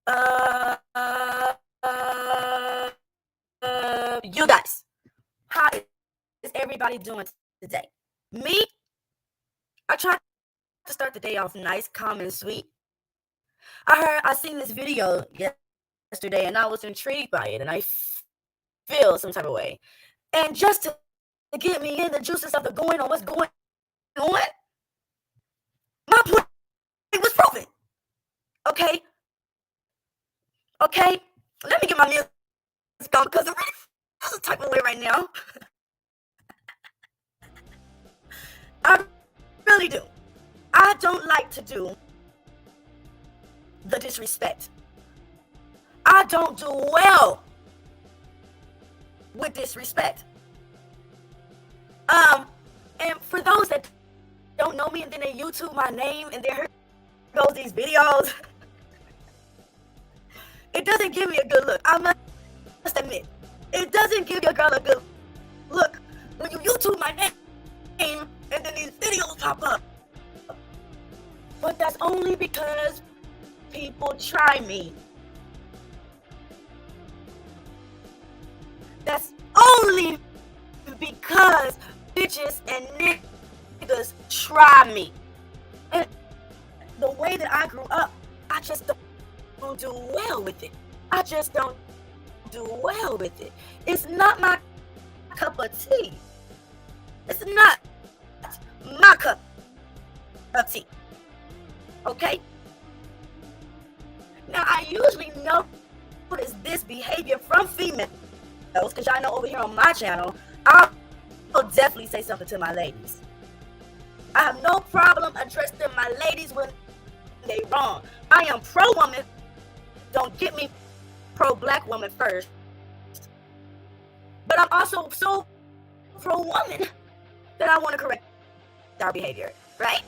Uh, uh, uh, you guys, how is everybody doing today? Me, I tried to start the day off nice, calm, and sweet. I seen this video yesterday, and I was intrigued by it, and I feel some type of way. And just to get me in the juices of the going on, what's going on, my point was proven. Okay, okay. Let me get my music on because I'm really feeling some type of way right now. I really do. I don't like to do the disrespect. I don't do well with disrespect. And for those that don't know me and then they YouTube my name and there goes these videos, it doesn't give me a good look. I must admit, it doesn't give your girl a good look when you YouTube my name and then these videos pop up. But that's only because people try me. That's only because bitches and niggas try me. And the way that I grew up, I just don't do well with it. I just don't do well with it. It's not my cup of tea. It's not my cup of tea. Okay? Now, I usually notice this behavior from females because y'all know over here on my channel, I'll definitely say something to my ladies. I have no problem addressing my ladies when they wrong. I am pro-woman. Don't get me pro-black woman first. But I'm also so pro-woman that I want to correct our behavior, right?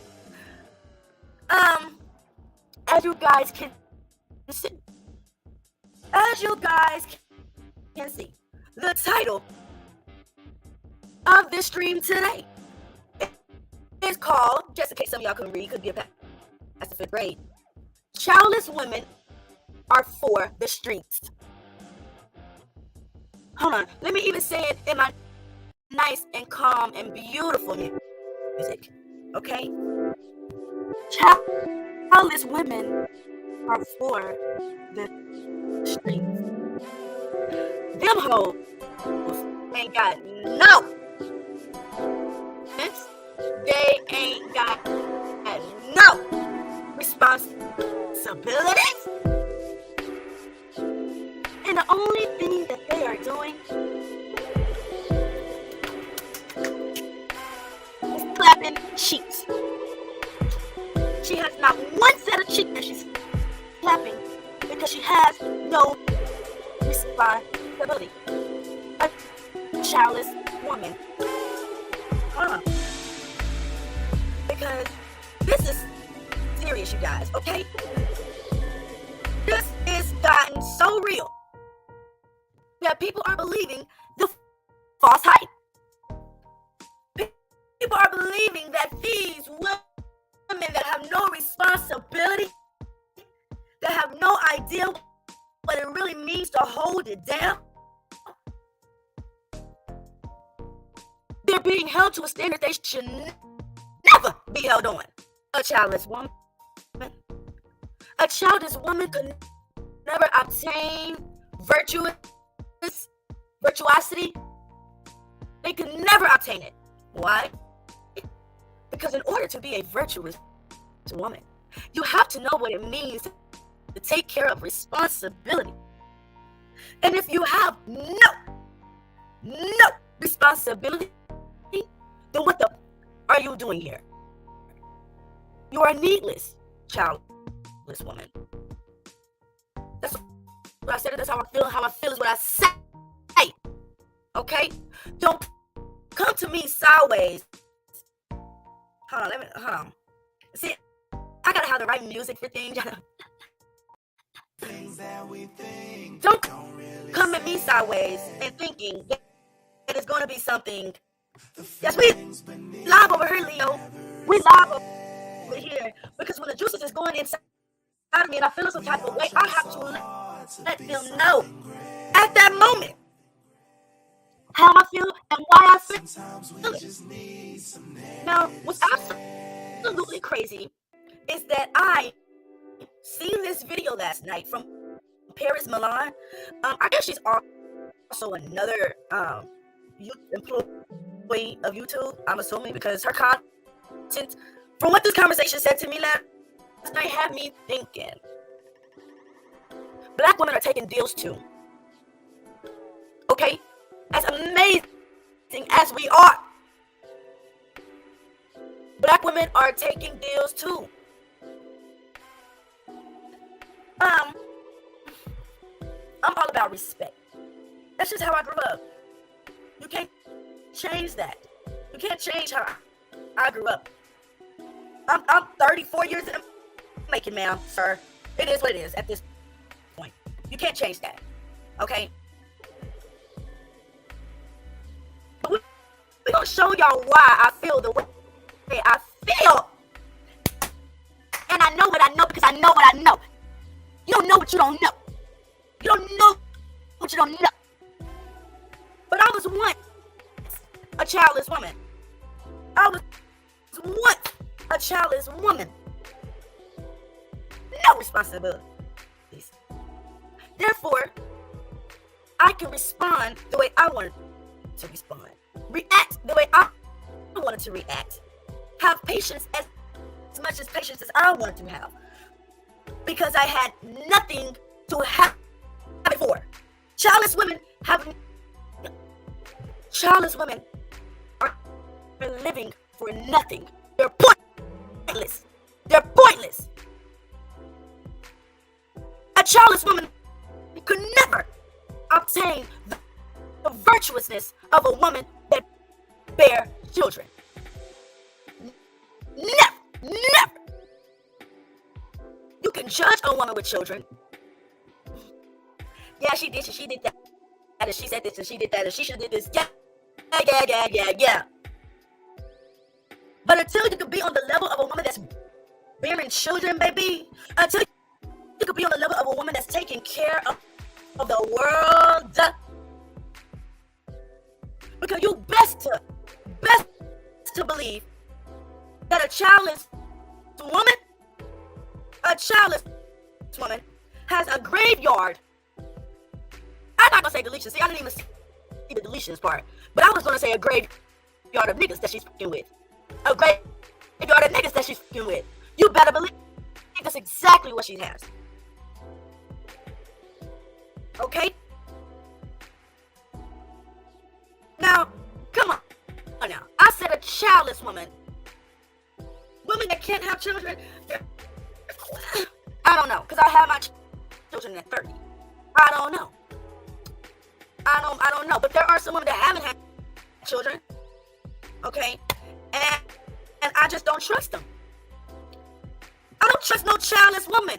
As you guys can see, the title of this stream today is called, just in case some of y'all can read, could be a past the fifth grade, Childless Women Are For the Streets. Hold on, let me even say it in my nice and calm and beautiful music, okay? Childless women are for the streets. Them hoes ain't got no sense. They ain't got no responsibilities. And the only thing that they are doing is clapping cheeks. She has not one set of cheeks that she's clapping because she has no responsibility. A childless woman. Because this is serious, you guys, okay? This is gotten so real that people are believing the false hype. People are believing that these women that have no responsibility, that have no idea what it really means to hold it down, they're being held to a standard they should never be held on. A childless woman. A childless woman could never obtain virtuosity. They could never obtain it. Why? Because in order to be a virtuous woman, you have to know what it means to take care of responsibility. And if you have no responsibility, then what the are you doing here? You are needless, childless woman. That's what I said. That's how I feel. How I feel is what I say. Okay? Don't come to me sideways. Hold on. See, I gotta have the right music for things. Don't come at me sideways and thinking that it's gonna be something. Yes, we live over here, Leo. We live over here because when the juices is going inside of me and I feel some type of way, I have to let them know at that moment how I feel and why I feel it. Now, what's absolutely crazy is that I seen this video last night from Paris Milan. I guess she's also another employee of YouTube, I'm assuming, because her content, from what this conversation said to me last night, had me thinking. Black women are taking deals too. Okay? As amazing as we are, Black women are taking deals too. I'm all about respect. That's just how I grew up. You can't change that. You can't change how I grew up. I'm 34 years in the making, ma'am, sir. It is what it is at this point. You can't change that. Okay? But we're going to show y'all why I feel the way I feel. And I know what I know because I know what I know. You don't know what you don't know. You don't know what you don't know. But I was once a childless woman. I was once a childless woman. No responsibilities. Therefore, I can respond the way I wanted to respond. React the way I wanted to react. Have patience as much as patience as I wanted to have. Because I had nothing to have it for. Childless women are living for nothing. They're pointless. They're pointless. A childless woman could never obtain the virtuousness of a woman that bears children. Never. You can judge a woman with children. Yeah, she did that. And she said this and she did that and she should have did this. Yeah. But until you can be on the level of a woman that's bearing children, baby, until you can be on the level of a woman that's taking care of the world, because you best to believe that a childless woman has a graveyard. I'm not gonna say deletion. See, I didn't even see the deletions part, but I was gonna say a graveyard of niggas that she's fucking with. A graveyard of niggas that she's fucking with. You better believe that's exactly what she has. Okay? Now, come on now. I said a childless woman. Women that can't have children. I don't know, because I have my children at 30. I don't know. But there are some women that haven't had children. Okay? And I just don't trust them. I don't trust no childless woman.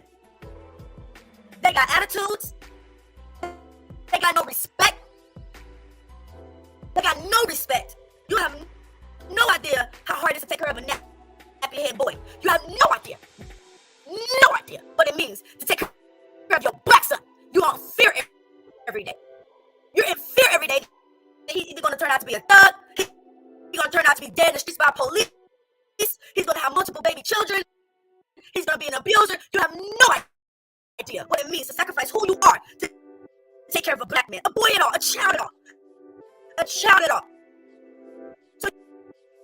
They got attitudes. They got no respect. They got no respect. You have no idea how hard it is to take care of a nappy head boy. You have no idea what it means to take care of your black son. You're in fear every day. You're in fear every day. He's either going to turn out to be a thug. He's going to turn out to be dead in the streets by police. He's going to have multiple baby children. He's going to be an abuser. You have no idea what it means to sacrifice who you are to take care of a black man, a boy at all, a child at all. So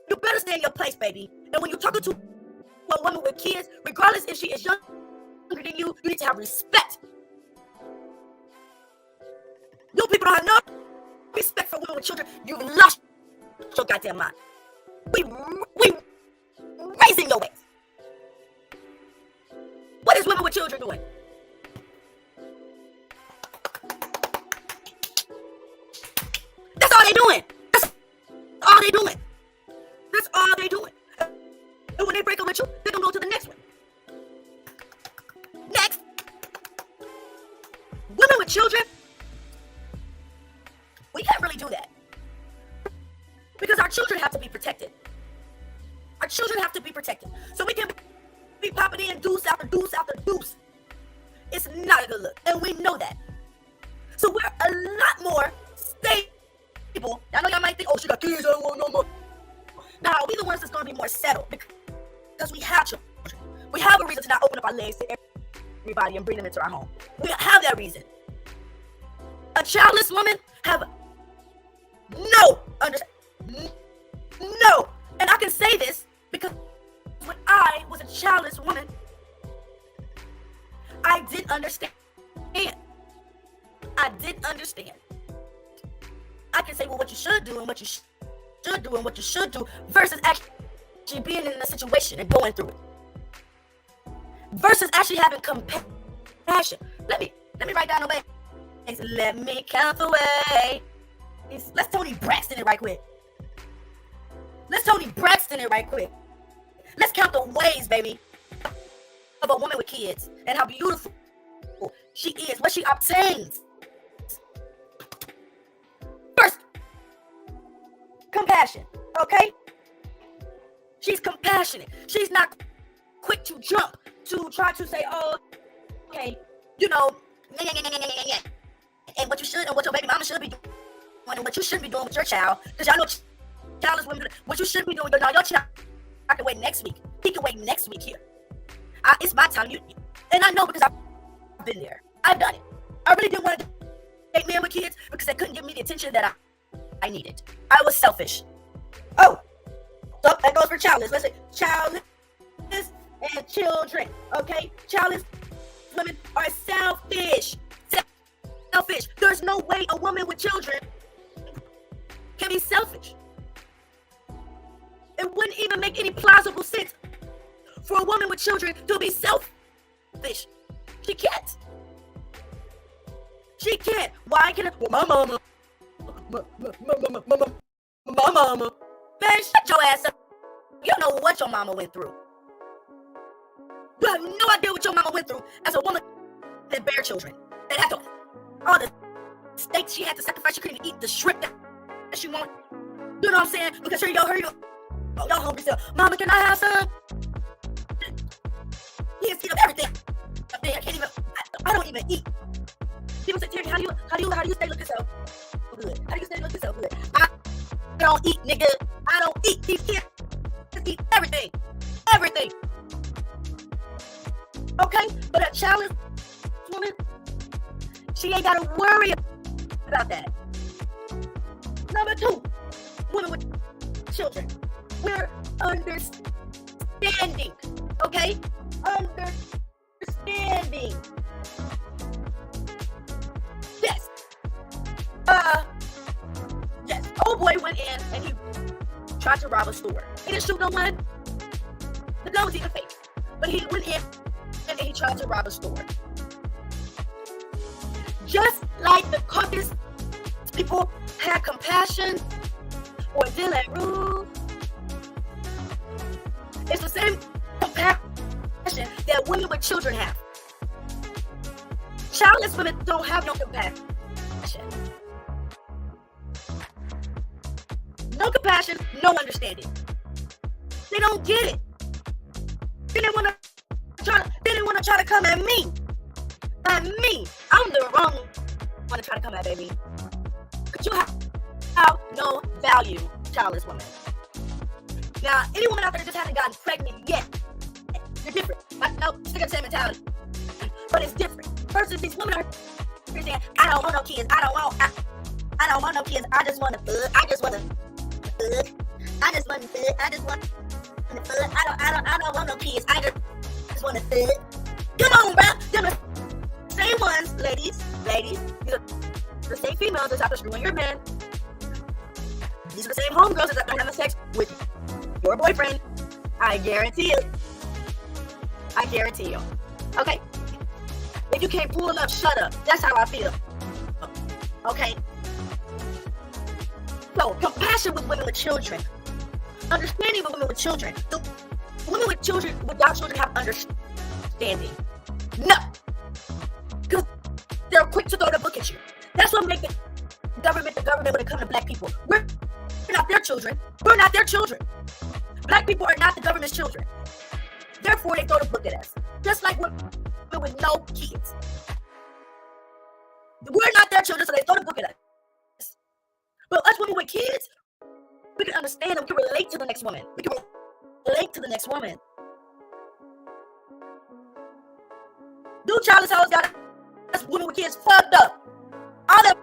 you better stay in your place, baby. And when you're talking to a woman with kids, regardless if she is younger than you, you need to have respect. You people don't have no respect for women with children. You've lost your goddamn mind. We raising your ass. What is women with children doing? That's all they doing. And when they break up with you, they're gonna go to the next one. Next. Women with children, we can't really do that. Because our children have to be protected. So we can be popping in deuce after deuce after deuce It's not a good look, and we know that. So we're a lot more stable. I know y'all might think, oh, she got kids, I don't want no more. Now, we the ones that's going to be more settled because we have children. We have a reason to not open up our legs to everybody and bring them into our home. We have that reason. A childless woman have no understanding. No. And I can say this because when I was a childless woman, I didn't understand. I didn't understand. I can say, well, what you should do and what you should do and what you should do versus actually being in a situation and going through it. Versus actually having compassion. Let me write down the ways. Let me count the ways. Let's Tony Braxton it right quick. Let's count the ways, baby, of a woman with kids and how beautiful she is, what she obtains. First, compassion, okay? She's compassionate. She's not quick to jump to try to say, oh, okay, you know, and what you should and what your baby mama should be doing and what you shouldn't be doing with your child. Because y'all know childless women, what you shouldn't be doing, but now your child, I can wait next week. He can wait next week here. It's my time. And I know because I've been there. I've done it. I really didn't want to date men with kids because they couldn't give me the attention that I needed. I was selfish. Oh, so that goes for childless. Let's say childless and children. Okay, childless women are selfish. Selfish. There's no way a woman with children can be selfish. It wouldn't even make any plausible sense for a woman with children to be selfish. She can't. She can't. Why can it? Well, my mama. Man, shut your ass up. You don't know what your mama went through. You have no idea what your mama went through as a woman that bear children. That had to, all the steaks she had to sacrifice. She couldn't even eat the shrimp that she wanted. You know what I'm saying? Because here you go. Oh, y'all hungry still. Mama, can I have some? Yes, eat up everything. I can't even. I don't even eat. People say, Terry, how do you stay looking so good? How do you stay looking so good? I don't eat, nigga. I don't eat. These kids eat everything. Everything. Okay? But a childless woman, she ain't gotta worry about that. Number 2, women with children. We're understanding. Okay? Understanding. Yes. Yes. Old boy went in and he tried to rob a store. He didn't shoot no one. The gun was even fake. But he went in and he tried to rob a store. Just like the Caucasus people had compassion or Dylan Rue, it's the same compassion that women with children have. Childless women don't have no compassion. No compassion, no understanding. They don't get it. They didn't want to try to come at me. At me. I'm the wrong one to try to come at, baby. But you have no value, childless woman. Now, any woman out there that just hasn't gotten pregnant yet, you're different. No, stick up the same mentality. But it's different. Versus these women are saying, I don't want no kids. I don't want no kids. I just want to fuck. I just want to fuck. I just want to fuck. I just want to fuck. I don't want no kids. I just want to fuck. Come on, bro. Them the same ones, ladies. These are the same females that's after screwing your man. These are the same homegirls that's after having sex with your boyfriend. I guarantee it. I guarantee you. Okay? If you can't pull up, shut up. That's how I feel. Okay? So, compassion with women with children. Understanding with women with children. The women with children, without children, have understanding. No. Because they're quick to throw the book at you. That's what makes the government when it comes to black people. We're not their children. We're not their children. Black people are not the government's children. Therefore, they throw the book at us. Just like when with no kids. We're not their children, so they throw the book at us. But us women with kids, we can understand and we can relate to the next woman. We can relate to the next woman. Do childless hoes got us women with kids fucked up. All that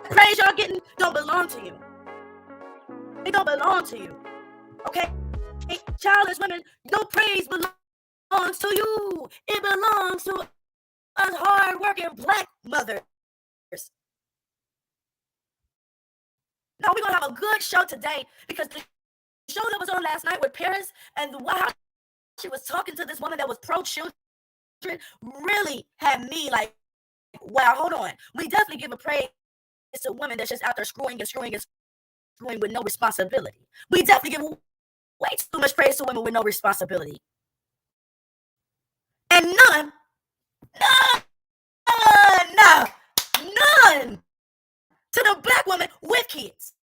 praise y'all getting don't belong to you. It don't belong to you. Okay? Childless women, no praise belongs to you. It belongs to us hard-working black mothers. Now we're gonna have a good show today because the show that was on last night with Paris and how she was talking to this woman that was pro-children really had me like, wow, hold on. We definitely give a praise to women that's just out there screwing with no responsibility. We definitely give way too much praise to women with no responsibility. And none to the black woman with kids.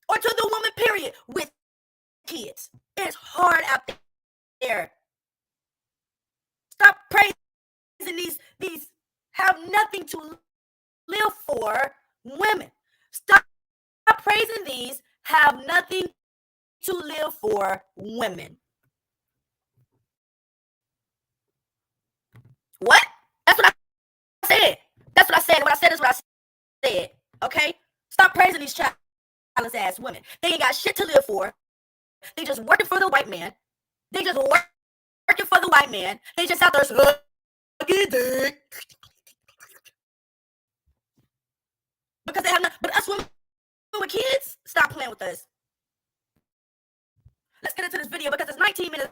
Or to the woman, period, with kids. It's hard out there. Stop praising these have nothing to live for women. Stop praising these have nothing to live for women. What? That's what I said. That's what I said. What I said is what I said. Okay? Stop praising these childless ass women. They ain't got shit to live for. They just working for the white man. They just working for the white man. They just out there sucking dick. Because they have not. But us women with kids, stop playing with us. Let's get into this video because it's 19 minutes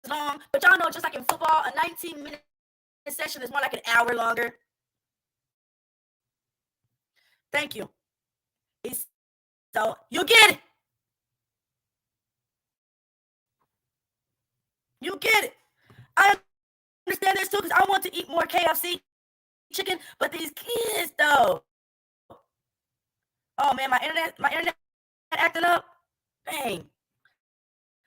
long. But y'all know, just like in football, a 19-minute session is more like an hour longer. Thank you. So you get it. You get it. I understand this too because I want to eat more KFC chicken, but these kids though. Oh man, my internet acting up. Dang.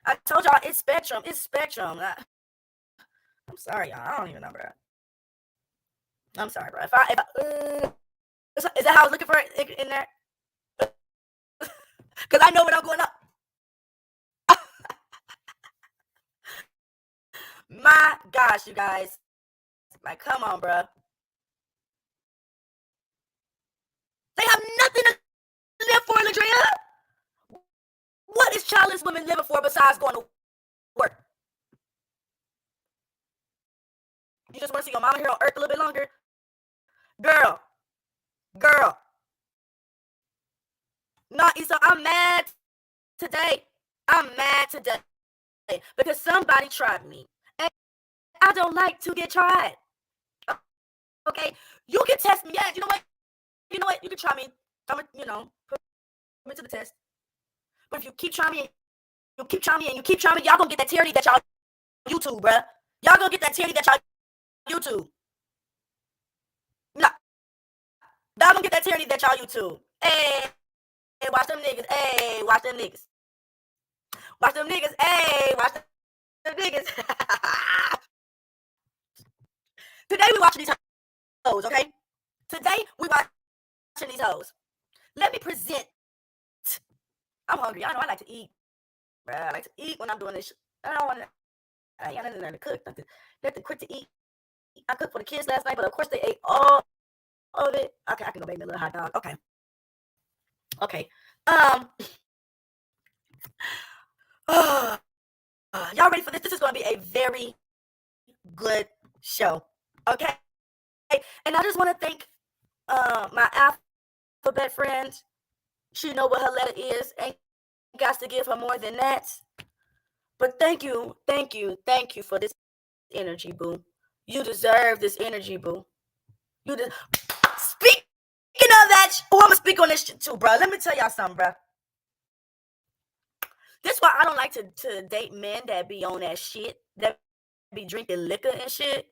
I told y'all it's Spectrum. It's Spectrum. I'm sorry, y'all. I don't even know, bro. I'm sorry, bro. Is that how I was looking for it in there? Because I know when I'm going up. My gosh, you guys. Like, come on, bro. They have nothing to live for, Ladria. What is childless women living for besides going to work? You just want to see your mama here on earth a little bit longer? Girl. No, Issa, I'm mad today. Because somebody tried me. And I don't like to get tried. Okay? You can test me. Yeah, you know what? You can try me. Put me to the test. But if you keep trying me, y'all gonna get that tyranny that y'all YouTube, bruh. Y'all gonna get that tyranny that y'all YouTube. No. Y'all gonna get that tyranny that y'all YouTube. Hey, watch them niggas. Hey, watch them niggas. Watch them niggas. Hey, watch them niggas. Today we watching these hoes, okay? Today we watching these hoes. Let me present. I'm hungry. I know I like to eat. Bruh, I like to eat when I'm doing this. I don't want to. I ain't nothing to cook. Nothing quick to eat. I cooked for the kids last night, but of course they ate all of it. Okay, I can go make me a little hot dog. Okay. Y'all ready for this? This is going to be a very good show. Okay. And I just want to thank my alphabet friend. She know what her letter is. Ain't got to give her more than that. But thank you for this energy, boo. You deserve this energy, boo. Speaking of that, I'm gonna speak on this shit too, bro. Let me tell y'all something, bro. This is why I don't like to date men that be on that shit, that be drinking liquor and shit.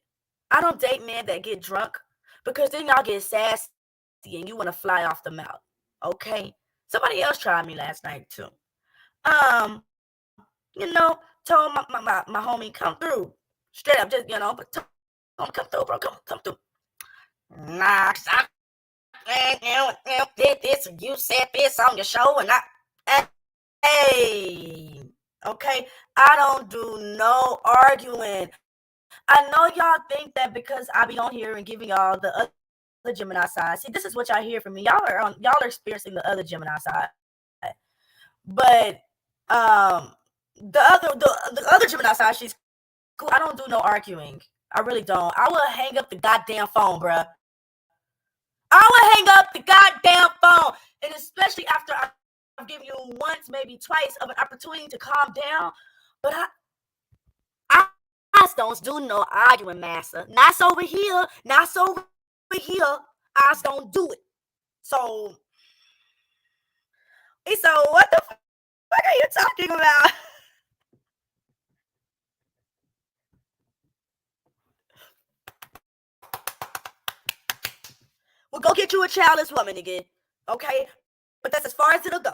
I don't date men that get drunk because then y'all get sassy and you want to fly off the mouth. Okay? Somebody else tried me last night too. Told my homie come through. Straight up, just, but come through, bro. Come through. Nah, stop. Did this, you said this on your show, and hey, okay, I don't do no arguing. I know y'all think that because I be on here and giving y'all the other Gemini side. See, this is what y'all hear from me. Y'all are experiencing the other Gemini side. But the other Gemini side, she's cool. I don't do no arguing. I really don't. I will hang up the goddamn phone, bruh. I will hang up the goddamn phone. And especially after I've given you once, maybe twice of an opportunity to calm down. But I don't do no arguing, master. Not over here. Not over here. I don't do it. So what the fuck are you talking about? Well, go get you a childless woman again, okay? But that's as far as it'll go.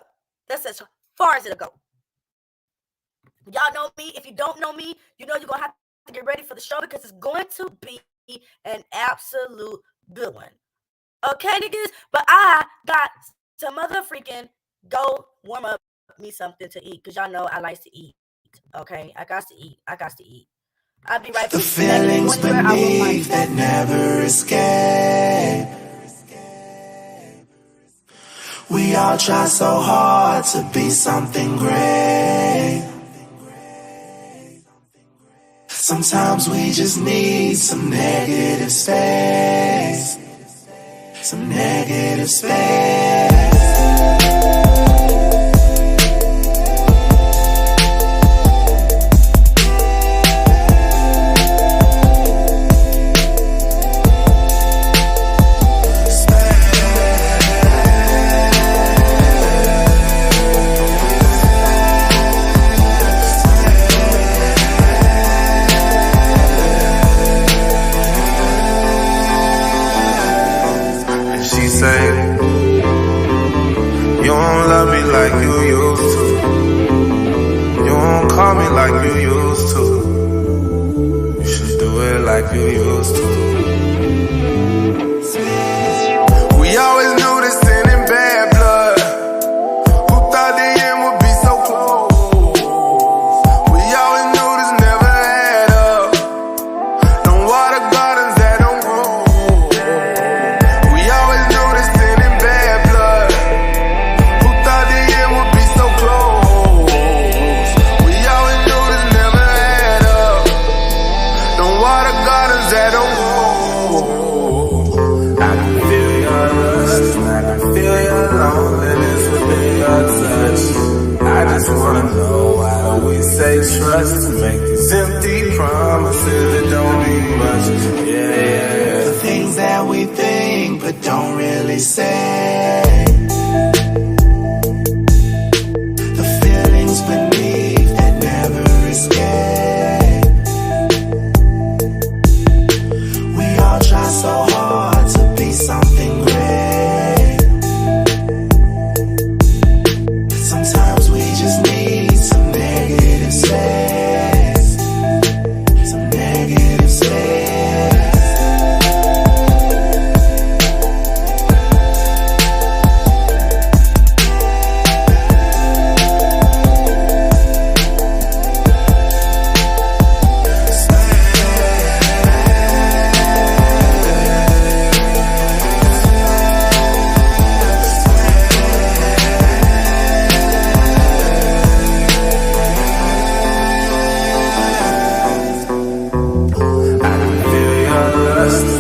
That's as far as it'll go. Y'all know me. If you don't know me, you know you're going to have to get ready for the show because it's going to be an absolute good one. Okay, niggas? But I got to motherfreaking go warm up me something to eat because y'all know I like to eat. Okay? I got to eat. I'll be right back. The feelings beneath that never escape. We all try so hard to be something great. Sometimes we just need some negative space. Some negative space. You don't love me like you used to. You don't call me like you used to. You should do it like you used to. We always knew this sin in bad blood. Who thought the end would be so close? We always knew this never add up. Don't water gardens that don't grow. We always knew this sin in bad blood. Who thought the end would be so close? We always knew this never add up. Don't water gardens that don't grow. I can feel your lust, I can feel your loneliness within your touch. I just wanna know, why don't we say trust to make these empty promises that don't mean much? Yeah. The things that we think but don't really say. The feelings beneath that never escape. We all try so hard to be something great. Sometimes we just need some negative space. Some negative space.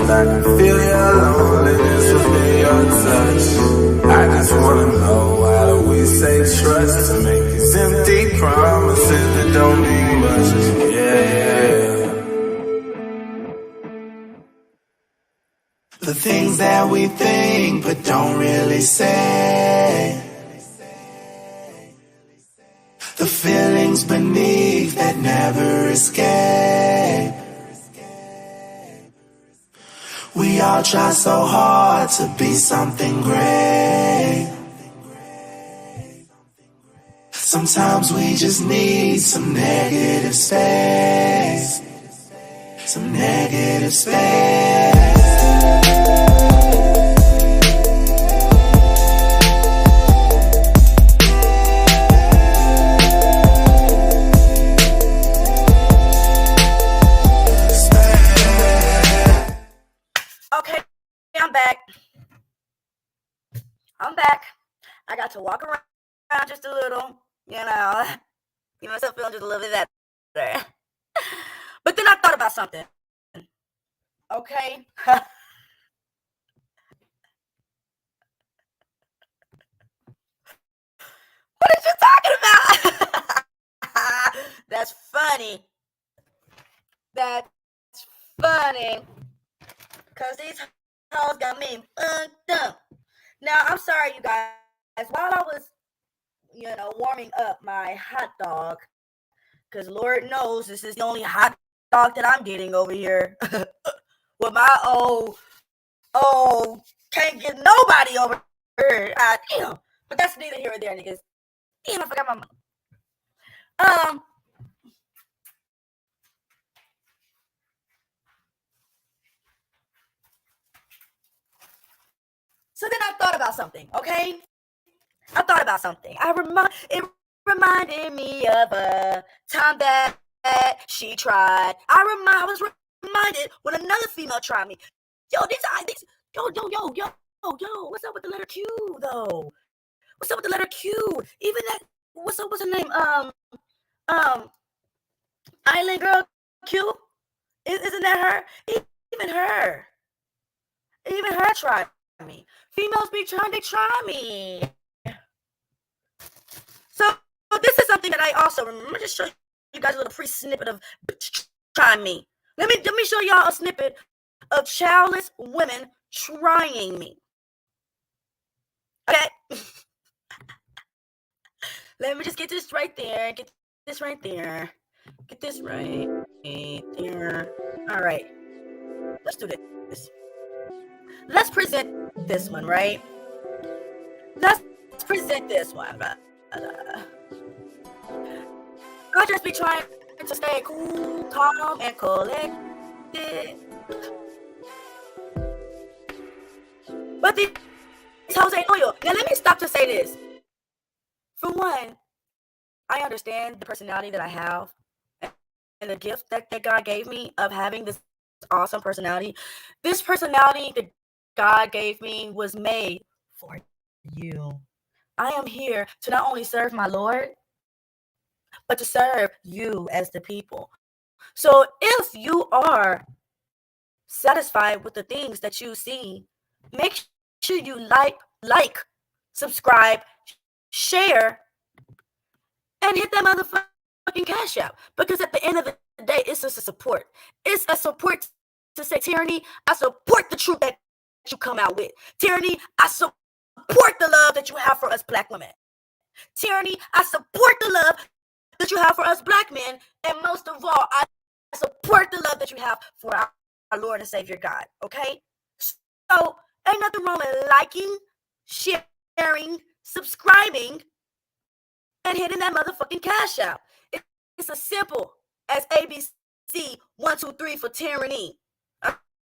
I can feel your loneliness within your touch. I just wanna know, why do we say trust to make these empty promises that don't mean much? Yeah. The things that we think but don't really say. The feelings beneath that never escape. We all try so hard to be something great. Sometimes we just need some negative space. some negative space. Okay, I'm back. I got to walk around just a little, give myself feeling just a little bit better. But then I thought about something. Okay. What are you talking about? That's funny. That's funny. Because these hoes got me fucked up. Now, I'm sorry, you guys. While I was, warming up my hot dog, because Lord knows this is the only hot dog that I'm getting over here. With my can't get nobody over here. Damn. But that's neither here or there, niggas. Damn, I forgot my mom. So then I thought about something, okay? It reminded me of a time that she tried. I was reminded when another female tried me. Yo, yo, what's up with the letter Q, though? What's up with the letter Q? Even that, what's her name? Island Girl Q? Isn't that her? Even her tried me. Females be trying to try me. So this is something that I also remember. Just show you guys a little pre-snippet of trying me. Let me show y'all a snippet of childless women trying me. Okay. Let me just get this right there. Get this right there. All right. Let's do this. Let's present this one, right? Let's present this one. I'll just be trying to stay cool, calm, and collected. But these hoes ain't loyal. Now let me stop to say this. For one, I understand the personality that I have and the gift that God gave me of having this awesome personality. This personality that God gave me was made for you. I am here to not only serve my Lord, but to serve you as the people. So if you are satisfied with the things that you see, make sure you like, subscribe, share, and hit that motherfucking cash out. Because at the end of the day, it's just a support. It's a support to say, Tyranny, I support the truth that you come out with. Tyranny, I support the love that you have for us black women. Tyranny, I support the love that you have for us black men. And most of all, I support the love that you have for our Lord and Savior God. Okay? So ain't nothing wrong with liking, sharing, subscribing, and hitting that motherfucking cash out. It's as simple as ABC 1, 2, 3 for Tyranny.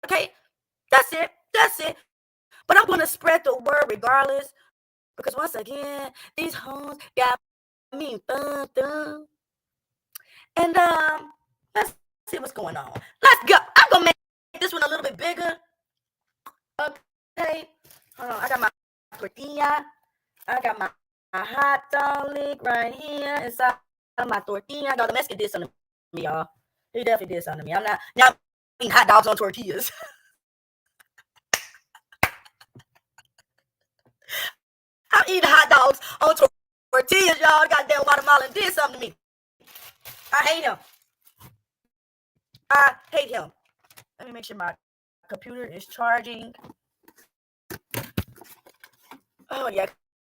Okay? That's it. But I'm going to spread the word regardless. Because once again, these hoes got me fucked up. And let's see what's going on. Let's go. I'm going to make this one a little bit bigger. Okay. Hold on. I got my tortilla. I got my hot dog leg right here inside of my tortilla. No, the Mexican did something to me, y'all. He definitely did something to me. I'm not now eating hot dogs on tortillas. I'm eating hot dogs on tortillas, y'all. Goddamn Guatemalan did something to me. I hate him. Let me make sure my computer is charging. Oh, yeah.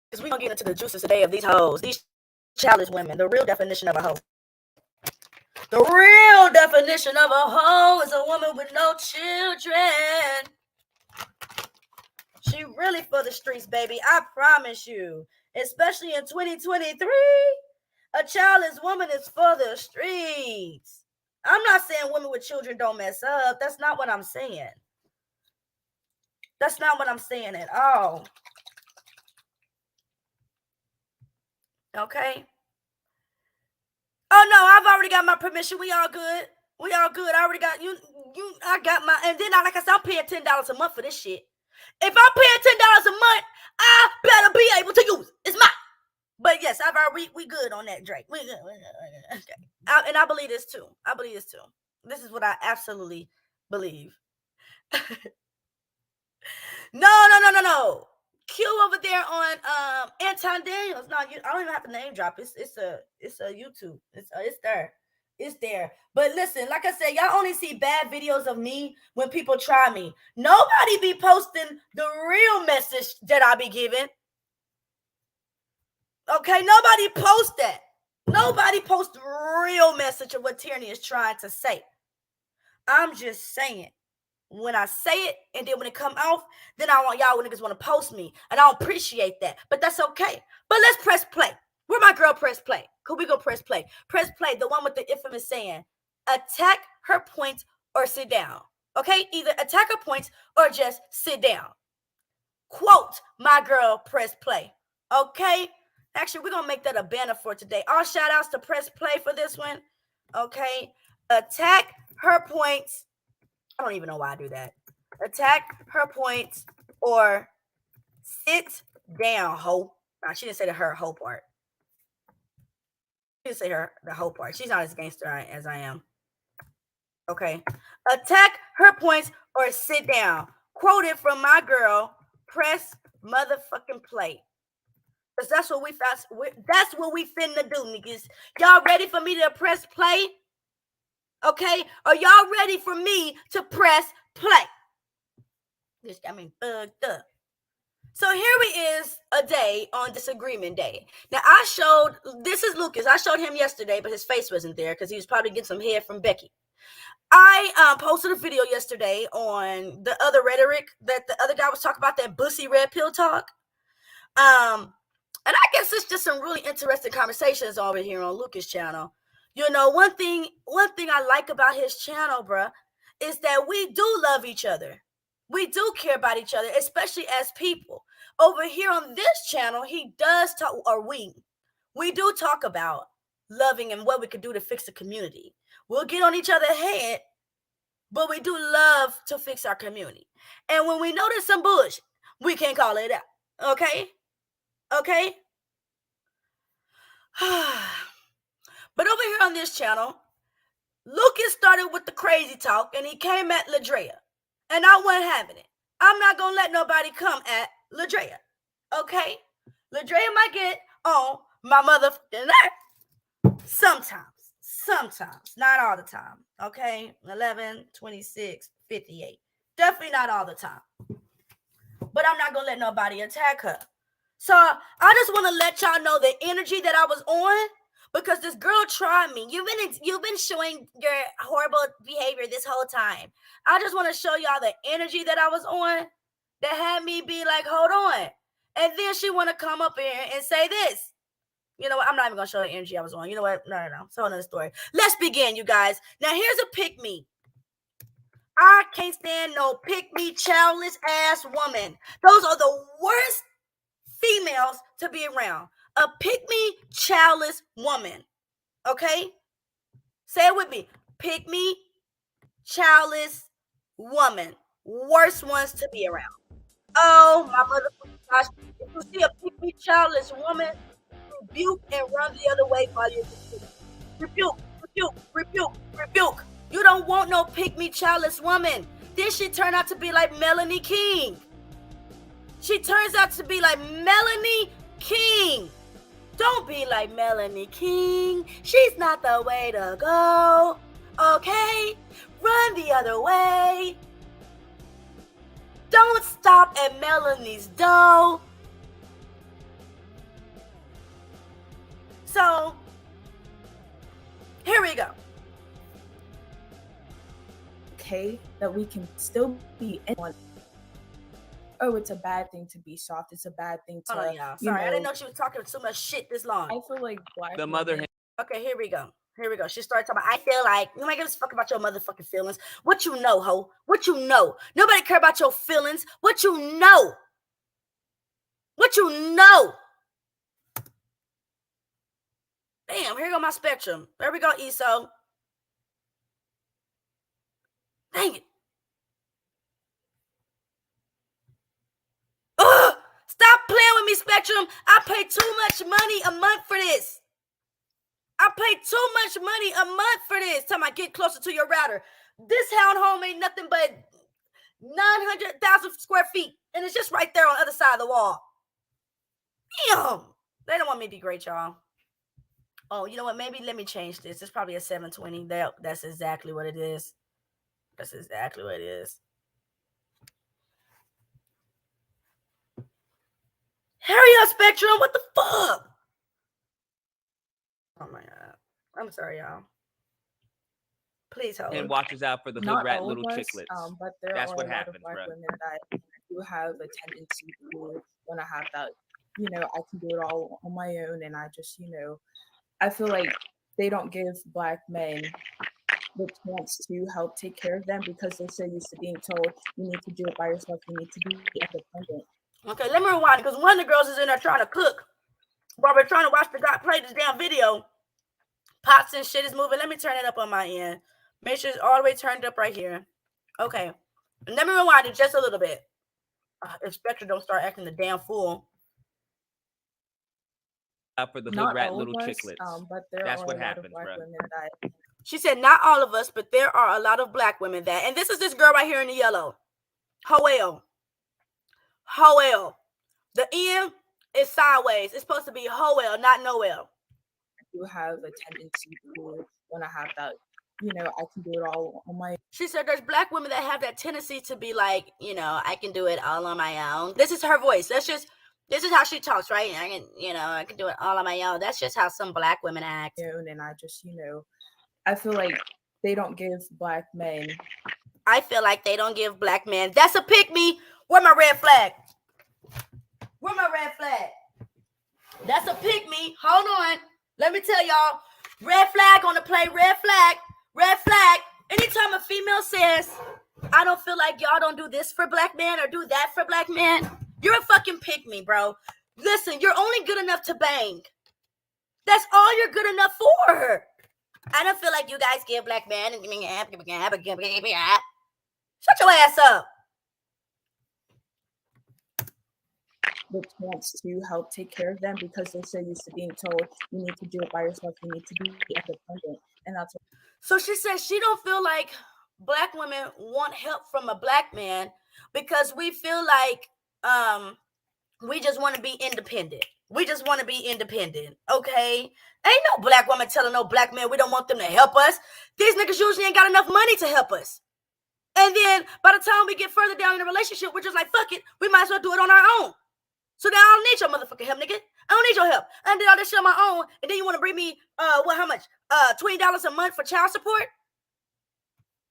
Because we're going to get into the juices today of these hoes. These childless women. The real definition of a hoe. The real definition of a hoe is a woman with no children. She really for the streets, baby. I promise you. Especially in 2023. A childless woman is for the streets. I'm not saying women with children don't mess up. That's not what I'm saying. That's not what I'm saying at all. Okay. Oh no, I've already got my permission. We all good. We all good. I already got you. I got my, and then like I said, I'm paying $10 a month for this shit. If I'm paying $10 a month, I better be able to use it. It's mine. But yes, I've already we good on that, Drake. We good. Okay. And I believe this too. I believe this too. This is what I absolutely believe. No. Q over there on Anton Daniels. No, I don't even have to name drop. It's a YouTube. It's there. It's there. But listen, like I said, y'all only see bad videos of me when people try me. Nobody be posting the real message that I be giving. Okay, nobody post that. Nobody post the real message of what Tierney is trying to say. I'm just saying. When I say it, and then when it come off, then I want y'all niggas want to post me, and I don't appreciate that. But that's okay. But let's press play. Where my girl press play? Could we go press play? Press play, the one with the infamous saying, attack her points or sit down. Okay? Either attack her points or just sit down. Quote, my girl press play. Okay? Actually, we're going to make that a banner for today. All shout outs to press play for this one. Okay? Attack her points. I don't even know why I do that. Attack her points or sit down, ho. No, she didn't say the her hoe part. She didn't say the hoe part. She's not as gangster as I am. Okay. Attack her points or sit down. Quoted from my girl, press motherfucking play. Because that's what we finna do, niggas. Y'all ready for me to press play? Okay, are y'all ready for me to press play? This got me fucked up. So here we is a day on Disagreement Day. Now this is Lucas. I showed him yesterday, but his face wasn't there because he was probably getting some head from Becky. I posted a video yesterday on the other rhetoric that the other guy was talking about, that bussy red pill talk. And I guess it's just some really interesting conversations over here on Lucas' channel. You know, one thing I like about his channel, bruh, is that we do love each other. We do care about each other, especially as people. Over here on this channel, he does talk, or we do talk about loving and what we could do to fix the community. We'll get on each other's head, but we do love to fix our community. And when we notice some bullshit, we can call it out. Okay? Okay? But over here on this channel, Lucas started with the crazy talk and he came at Ladrea. And I wasn't having it. I'm not going to let nobody come at Ladrea. Okay? Ladrea might get on my motherfucking nerve. Sometimes. Not all the time. Okay? 11, 26, 58. Definitely not all the time. But I'm not going to let nobody attack her. So I just want to let y'all know the energy that I was on. Because this girl tried me. You've been showing your horrible behavior this whole time. I just want to show y'all the energy that I was on that had me be like, hold on. And then she want to come up here and say this. You know what? I'm not even going to show the energy I was on. You know what? No. So another story. Let's begin, you guys. Now, here's a pick me. I can't stand no pick me, childless ass woman. Those are the worst females to be around. A pick-me, childless woman. Okay? Say it with me. Pick-me, childless woman. Worst ones to be around. Oh, my motherfucking gosh. If you see a pick-me, childless woman, rebuke and run the other way while you're rebuke. You don't want no pick-me, childless woman. This shit turned out to be like Melanie King. She turns out to be like Melanie King. Don't be like Melanie King. She's not the way to go. Okay? Run the other way. Don't stop at Melanie's door. So, here we go. Okay, that we can still be anyone. Oh, it's a bad thing to be soft. It's a bad thing to, Sorry, I didn't know she was talking so much shit this long. I feel like black The mother. Okay, here we go. Here we go. She started talking about, I feel like, nobody gives a fuck about your motherfucking feelings. What you know, ho? What you know? Nobody care about your feelings. What you know? What you know? Damn, here go my spectrum. There we go, ESO. Dang it. Ugh! Stop playing with me, Spectrum. I pay too much money a month for this. I pay too much money a month for this. Time I get closer to your router. This hound home ain't nothing but 900,000 square feet. And it's just right there on the other side of the wall. Damn. They don't want me to be great, y'all. Oh, you know what? Maybe let me change this. It's probably a 720. That's exactly what it is. That's exactly what it is. Hurry up, Spectrum. What the fuck? Oh my God. I'm sorry, y'all. Please hold. And watches out for the hood rat little chicklets. But there That's are what a lot happens, of black bro. women that do have a tendency to want to have that, I can do it all on my own. And I just, I feel like they don't give black men the chance to help take care of them because they're so used to being told, you need to do it by yourself, you need to be independent. Okay, let me rewind because one of the girls is in there trying to cook while we're trying to watch the guy play this damn video. Pots and shit is moving. Let me turn it up on my end. Make sure it's all the way turned up right here. Okay. And let me rewind it just a little bit. If Spectre don't start acting the damn fool. For the Not hood rat all little of us, chicklets. but there That's are what a lot happens, of black bro. women that. She said, not all of us, but there are a lot of black women that. And this is this girl right here in the yellow. Hoel. Hoel. The N is sideways. It's supposed to be Hoel, not Noel. Do have a tendency to want to have that, I can do it all on my own. She said there's black women that have that tendency to be like, I can do it all on my own. This is her voice. This is how she talks, right? I can do it all on my own. That's just how some black women act. And I just, I feel like they don't give black men. I feel like they don't give black men. That's a pick me. Where my red flag? Where my red flag? That's a pick me. Hold on. Let me tell y'all. Red flag on the play. Red flag. Red flag. Anytime a female says, I don't feel like y'all don't do this for black men or do that for black men, you're a fucking pick me, bro. Listen, you're only good enough to bang. That's all you're good enough for. I don't feel like you guys give black men. Shut your ass up. The chance to help take care of them because they're so used to being told, you need to do it by yourself, you need to be independent. And that's what. So she says she don't feel like black women want help from a black man because we feel like we just want to be independent. We just want to be independent, okay? Ain't no black woman telling no black man we don't want them to help us. These niggas usually ain't got enough money to help us. And then by the time we get further down in the relationship, we're just like, fuck it, we might as well do it on our own. So then I don't need your motherfucking help, nigga. I don't need your help. I did all this shit on my own, and then you want to bring me, how much? $20 a month for child support?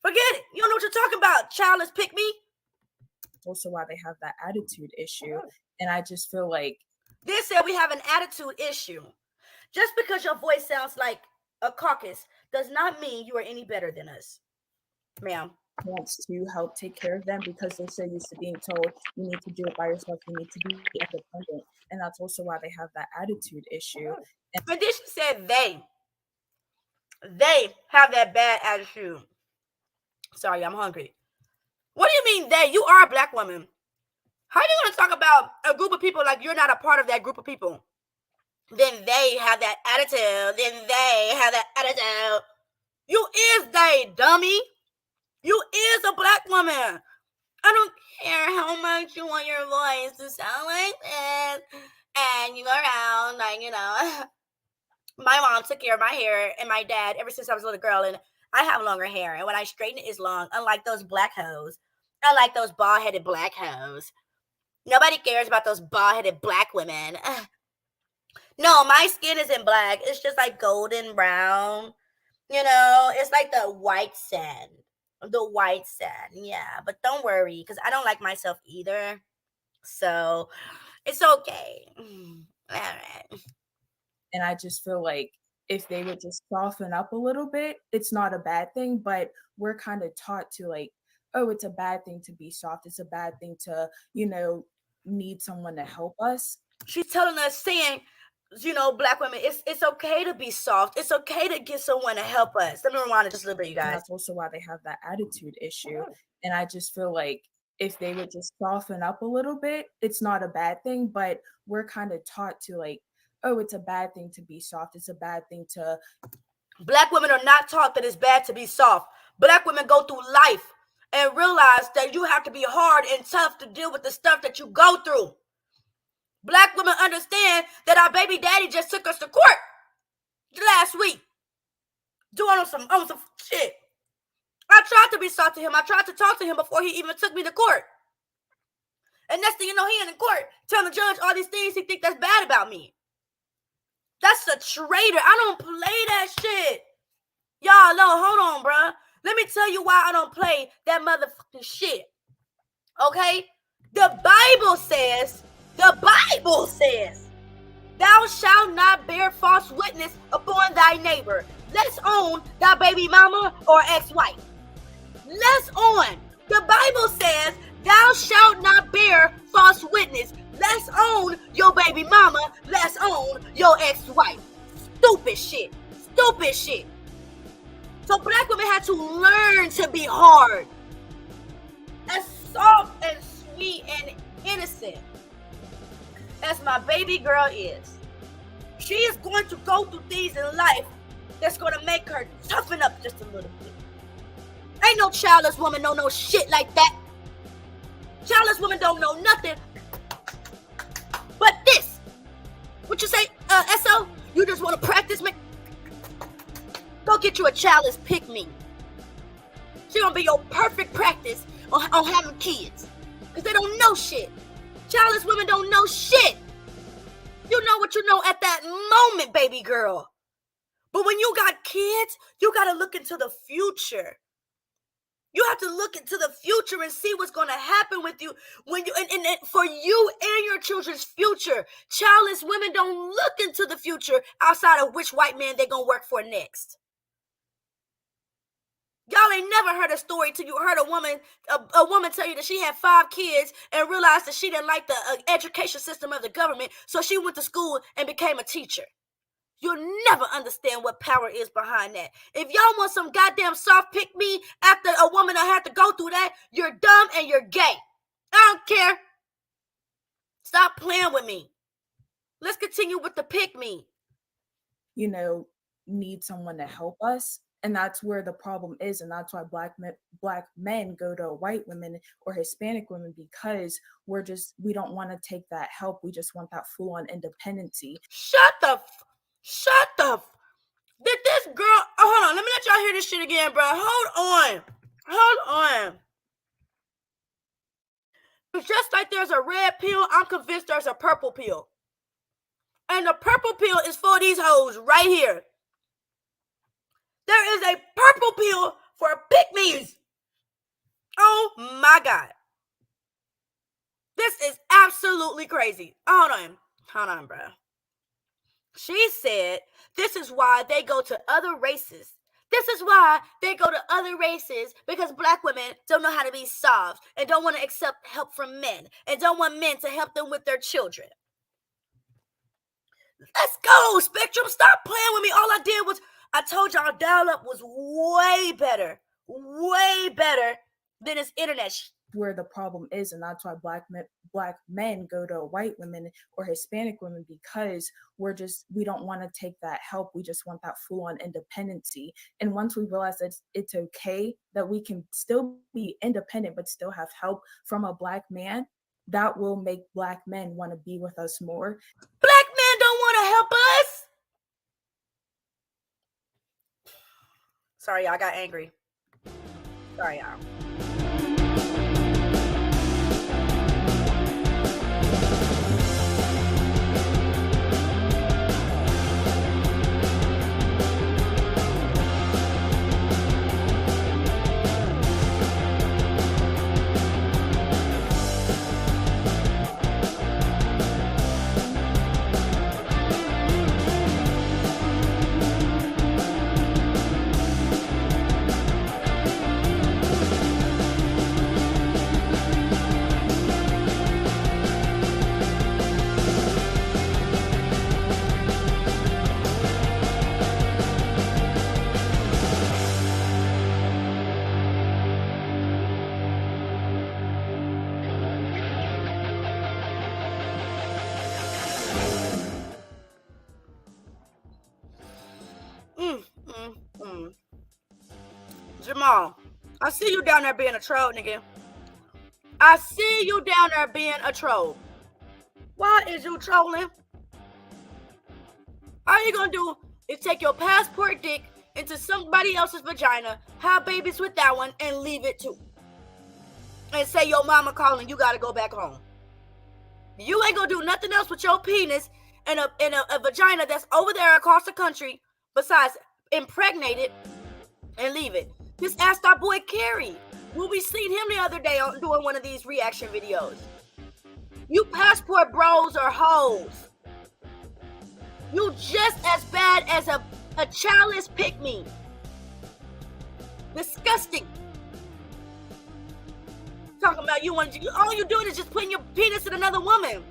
Forget it. You don't know what you're talking about, childless pick me. Also why they have that attitude issue. And I just feel like. They said we have an attitude issue. Just because your voice sounds like a caucus does not mean you are any better than us, ma'am. Wants to help take care of them because they're so used to being told, you need to do it by yourself, you need to be independent. And that's also why they have that attitude issue. And then she said they have that bad attitude. Sorry, I'm hungry. What do you mean they? You are a black woman. How are you going to talk about a group of people like you're not a part of that group of people? Then they have that attitude. Then they have that attitude. You is they, dummy. You is a black woman. I don't care how much you want your voice to sound like this. And you go around like, my mom took care of my hair and my dad ever since I was a little girl. And I have longer hair. And when I straighten it, it's long. Unlike those black hoes. Unlike those bald-headed black hoes. Nobody cares about those bald-headed black women. No, my skin isn't black. It's just like golden brown. It's like the white sand. The white sand, yeah. But don't worry, because I don't like myself either. So, it's okay. All right. And I just feel like if they would just soften up a little bit, it's not a bad thing, but we're kind of taught to like, oh, it's a bad thing to be soft. It's a bad thing to, need someone to help us. She's telling us, saying, Black women, it's okay to be soft. It's okay to get someone to help us. Let me rewind it just a little bit, you guys. And that's also why they have that attitude issue. And I just feel like if they would just soften up a little bit, it's not a bad thing, but we're kind of taught to like, oh, it's a bad thing to be soft. It's a bad thing to... Black women are not taught that it's bad to be soft. Black women go through life and realize that you have to be hard and tough to deal with the stuff that you go through. Black women understand that our baby daddy just took us to court last week, doing on some shit. I tried to be soft to him. I tried to talk to him before he even took me to court. And next thing you know, he in the court telling the judge all these things he think that's bad about me. That's a traitor. I don't play that shit. Y'all know, hold on, bruh. Let me tell you why I don't play that motherfucking shit. Okay? The Bible says, thou shalt not bear false witness upon thy neighbor. Let's own thy baby mama or ex-wife. Let's on. The Bible says, thou shalt not bear false witness. Let's own your baby mama. Let's own your ex-wife. Stupid shit. So Black women had to learn to be hard, as soft and sweet and innocent as my baby girl is. She is going to go through things in life that's going to make her toughen up just a little bit. Ain't no childless woman know no shit like that. Childless women don't know nothing but this. What you say, SO? You just want to practice me? Go get you a childless pick-me. She gonna be your perfect practice on having kids. Because they don't know shit. Childless women don't know shit. You know what you know at that moment, baby girl. But when you got kids, you gotta look into the future. You have to look into the future and see what's going to happen with you when you and for you and your children's future. Childless women don't look into the future outside of which white man they're going to work for next. Y'all ain't never heard a story till you heard a woman tell you that she had 5 kids and realized that she didn't like the education system of the government, so she went to school and became a teacher. You'll never understand what power is behind that. If y'all want some goddamn soft pick me after a woman that had to go through that, you're dumb and you're gay. I don't care. Stop playing with me. Let's continue with the pick me. Need someone to help us. And that's where the problem is. And that's why black men go to white women or Hispanic women, because we don't want to take that help. We just want that full-on independency. Did this girl, hold on, let me let y'all hear this shit again, bro. Hold on. It's just like there's a red pill, I'm convinced there's a purple pill. And the purple pill is for these hoes right here. There is a purple pill for pick-me's. Oh my God. This is absolutely crazy. Hold on, bro. She said this is why they go to other races. Because black women don't know how to be soft and don't want to accept help from men and don't want men to help them with their children. Let's go, Spectrum. Stop playing with me. All I did was, I told y'all dial-up was way better than this internet shit. Where the problem is, and that's why black men go to white women or Hispanic women, because we don't want to take that help. We just want that full-on independency. And once we realize that it's okay that we can still be independent but still have help from a black man, that will make black men want to be with us more. Black men don't want to help us. Sorry, y'all, I got angry. Sorry, y'all. Jamal, I see you down there being a troll, nigga. I see you down there being a troll. Why is you trolling? All you gonna do is take your passport dick into somebody else's vagina, have babies with that one, and leave it too. And say your mama calling, you gotta go back home. You ain't gonna do nothing else with your penis and a vagina that's over there across the country besides impregnate it and leave it. Just ask our boy Kerry. We seen him the other day doing one of these reaction videos. You passport bros are hoes. You just as bad as a childless pick-me. Disgusting. Talking about all you doing is just putting your penis in another woman.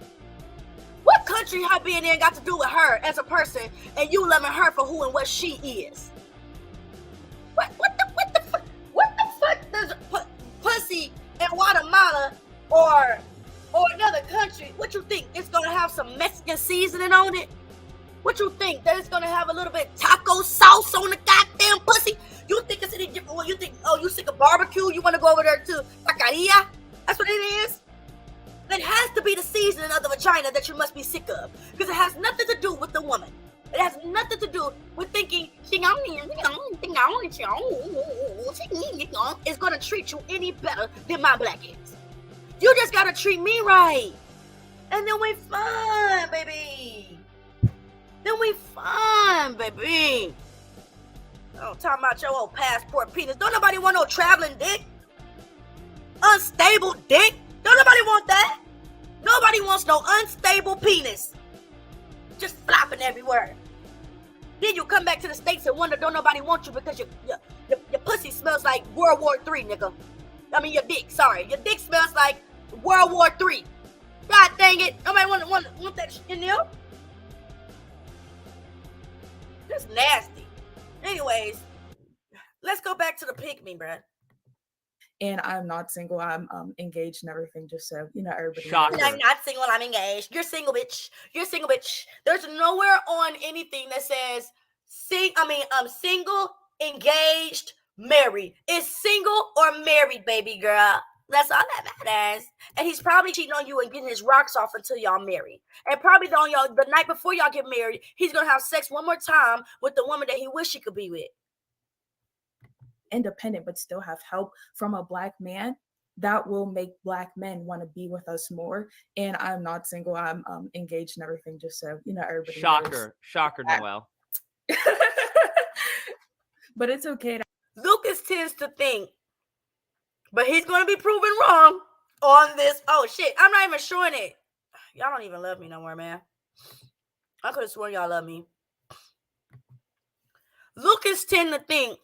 What country her being in got to do with her as a person and you loving her for who and what she is? What the fuck does pussy in Guatemala or another country, what you think? It's gonna have some Mexican seasoning on it? What you think? That it's gonna have a little bit taco sauce on the goddamn pussy? You think it's any different? You think, oh, you sick of barbecue? You wanna go over there to taqueria? That's what it is? It has to be the seasoning of the vagina that you must be sick of. Because it has nothing to do with the woman. It has nothing to do with thinking is gonna treat you any better than my black ass. You just gotta treat me right. And then we fine, baby. Oh, talking about your old passport penis. Don't nobody want no traveling dick. Unstable dick. Don't nobody want that. Nobody wants no unstable penis. Just flopping everywhere. Then you come back to the States and wonder don't nobody want you because your pussy smells like World War III, nigga. I mean your dick, sorry. Your dick smells like World War III. God dang it. Nobody want that shit in there. That's nasty. Anyways, let's go back to the pick-me, bruh. And I'm not single. I'm engaged and everything, just so everybody Shocker. I'm not single, I'm engaged. You're single, bitch. There's nowhere on anything that says single, engaged, married. It's single or married, baby girl. That's all that matters. And he's probably cheating on you and getting his rocks off until y'all married. And probably the night before y'all get married, he's gonna have sex one more time with the woman that he wish he could be with. independent but still have help from a black man, that will make black men want to be with us more. And I'm not single. I'm engaged and everything, just so everybody knows. Shocker, Noel. But it's okay. Lucas tends to think, but he's going to be proven wrong on this. Oh, shit. I'm not even showing it. Y'all don't even love me no more, man. I could have sworn y'all love me. Lucas tend to think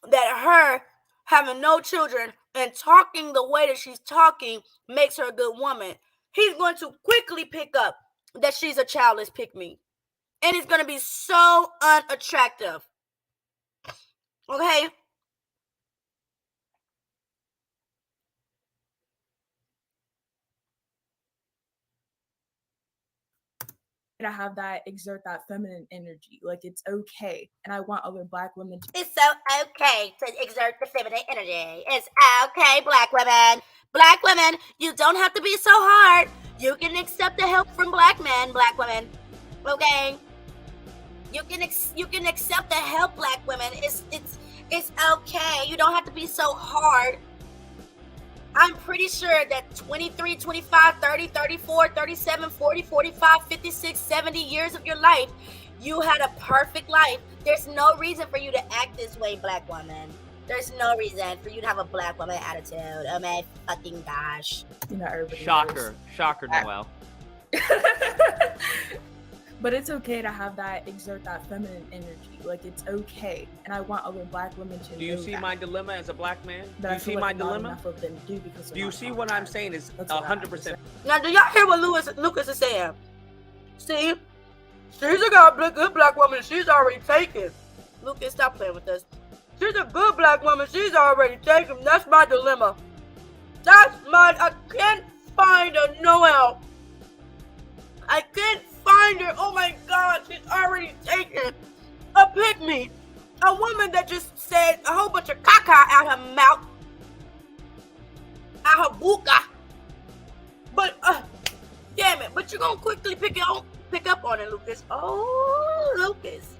that her having no children and talking the way that she's talking makes her a good woman. He's going to quickly pick up that she's a childless pick-me. And it's going to be so unattractive. Okay? To have that, exert that feminine energy. Like, it's okay. And I want other black women to. It's so okay to exert the feminine energy. It's okay, black women. Black women, you don't have to be so hard. You can accept the help from black men, black women. Okay? You can accept the help, black women. It's okay. You don't have to be so hard. I'm pretty sure that 23, 25, 30, 34, 37, 40, 45, 56, 70 years of your life, you had a perfect life. There's no reason for you to act this way, black woman. There's no reason for you to have a black woman attitude. Oh my fucking gosh. Everybody Shocker, Noel. But it's okay to have that, exert that feminine energy. Like, it's okay. And I want other black women to. Do you see my dilemma as a black man? Do you see my dilemma? Do you see what I'm saying is 100%? Now, do y'all hear what Lucas is saying? See? She's a good black woman. She's already taken. Lucas, stop playing with us. She's a good black woman. She's already taken. That's my dilemma. I can't find a Noel. I can't find her. Oh my God, she's already taken. A pick-me. A woman that just said a whole bunch of caca out her mouth, out her buka. But damn it! But you're gonna quickly pick up on it, Lucas. Oh, Lucas,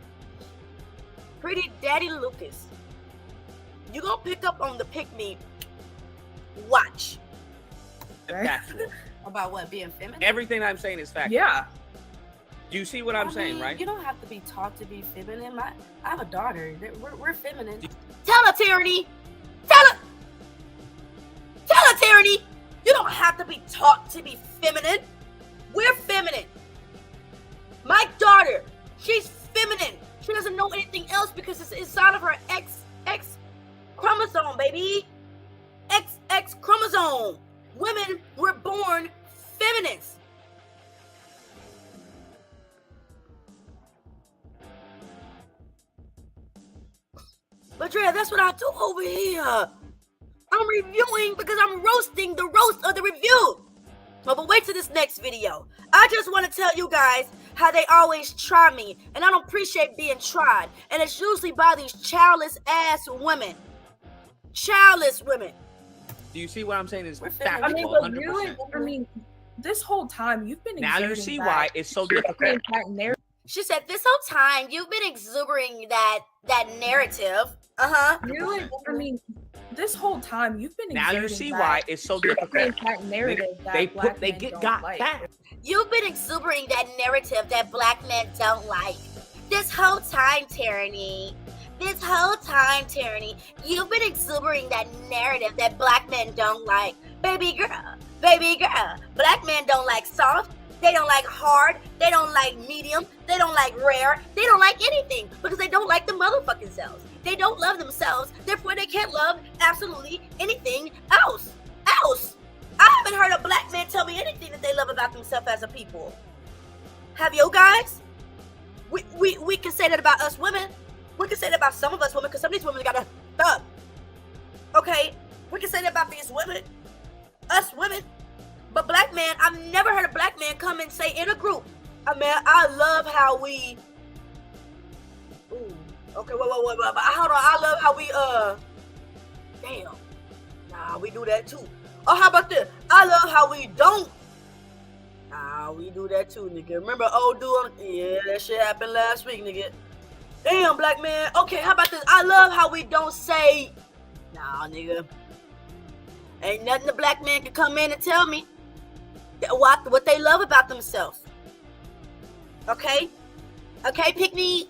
pretty daddy Lucas. You're gonna pick up on the pick me. Watch. Factual. About what, being feminine? Everything I'm saying is factual. Yeah. Do you see what I'm saying, mean, right? You don't have to be taught to be feminine. I have a daughter. We're feminine. Tell her, Tyranny. Tell her, Tyranny. You don't have to be taught to be feminine. We're feminine. My daughter, she's feminine. She doesn't know anything else because it's inside of her XX chromosome, baby. XX chromosome. Women were born feminines. But Drea, that's what I do over here. I'm reviewing because I'm roasting the roast of the review. But wait till this next video. I just want to tell you guys how they always try me, and I don't appreciate being tried. And it's usually by these childless ass women. Childless women. Do you see what I'm saying is We're factual? I mean, but really, 100%. I mean, this whole time you've been Now you exerting see that- why it's so difficult. that narrative. She said, this whole time you've been exuberating that narrative. Really, I mean, this whole time you've been Now you exerting see that- why it's so difficult. that narrative that black men don't got like. back. You've been exuberating that narrative that black men don't like. This whole time, Tyranny. This whole time, Tyranny. You've been exuberating that narrative that black men don't like. Baby girl. Black men don't like soft. They don't like hard. They don't like medium. They don't like rare. They don't like anything because they don't like the motherfucking selves. They don't love themselves. Therefore, they can't love absolutely anything else. I haven't heard a black man tell me anything that they love about themselves as a people. Have you guys? We can say that about us women. We can say that about some of us women because some of these women got a thug. Okay? We can say that about these women. Us women. But black man, I've never heard a black man come and say in a group, I love how we... Ooh. Okay, wait. Hold on. I love how we, damn. Nah, we do that too. Oh, how about this? I love how we don't. Nah, we do that too, nigga. Remember old dude? Yeah, that shit happened last week, nigga. Damn, black man. Okay, how about this? I love how we don't say. Nah, nigga. Ain't nothing a black man can come in and tell me what they love about themselves. Okay? Okay, pick me.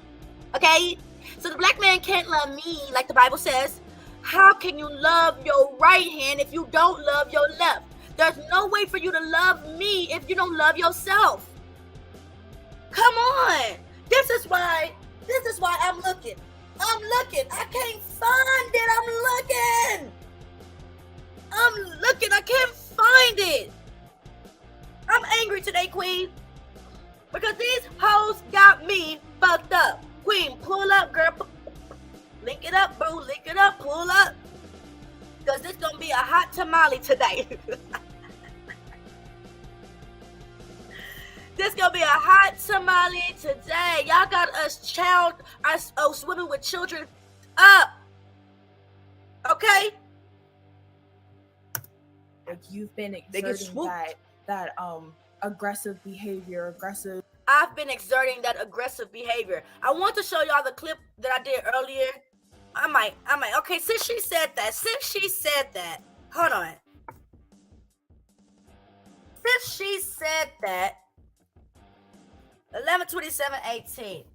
Okay? So the black man can't love me, like the Bible says. How can you love your right hand if you don't love your left? There's no way for you to love me if you don't love yourself. Come on. This is why I'm looking. I can't find it. I'm looking. I can't find it. I'm angry today, Queen. Because these hoes got me fucked up. Queen, pull up, girl. Link it up, boo. Link it up. Pull up. Because this going to be a hot tamale today. This going to be a hot tamale today. Y'all got us women with children up. Okay? Like you've been They get exerting swooped. that aggressive behavior, I've been exerting that aggressive behavior. I want to show y'all the clip that I did earlier. I might. Okay, since she said that, hold on. Since she said that, 11/27/18.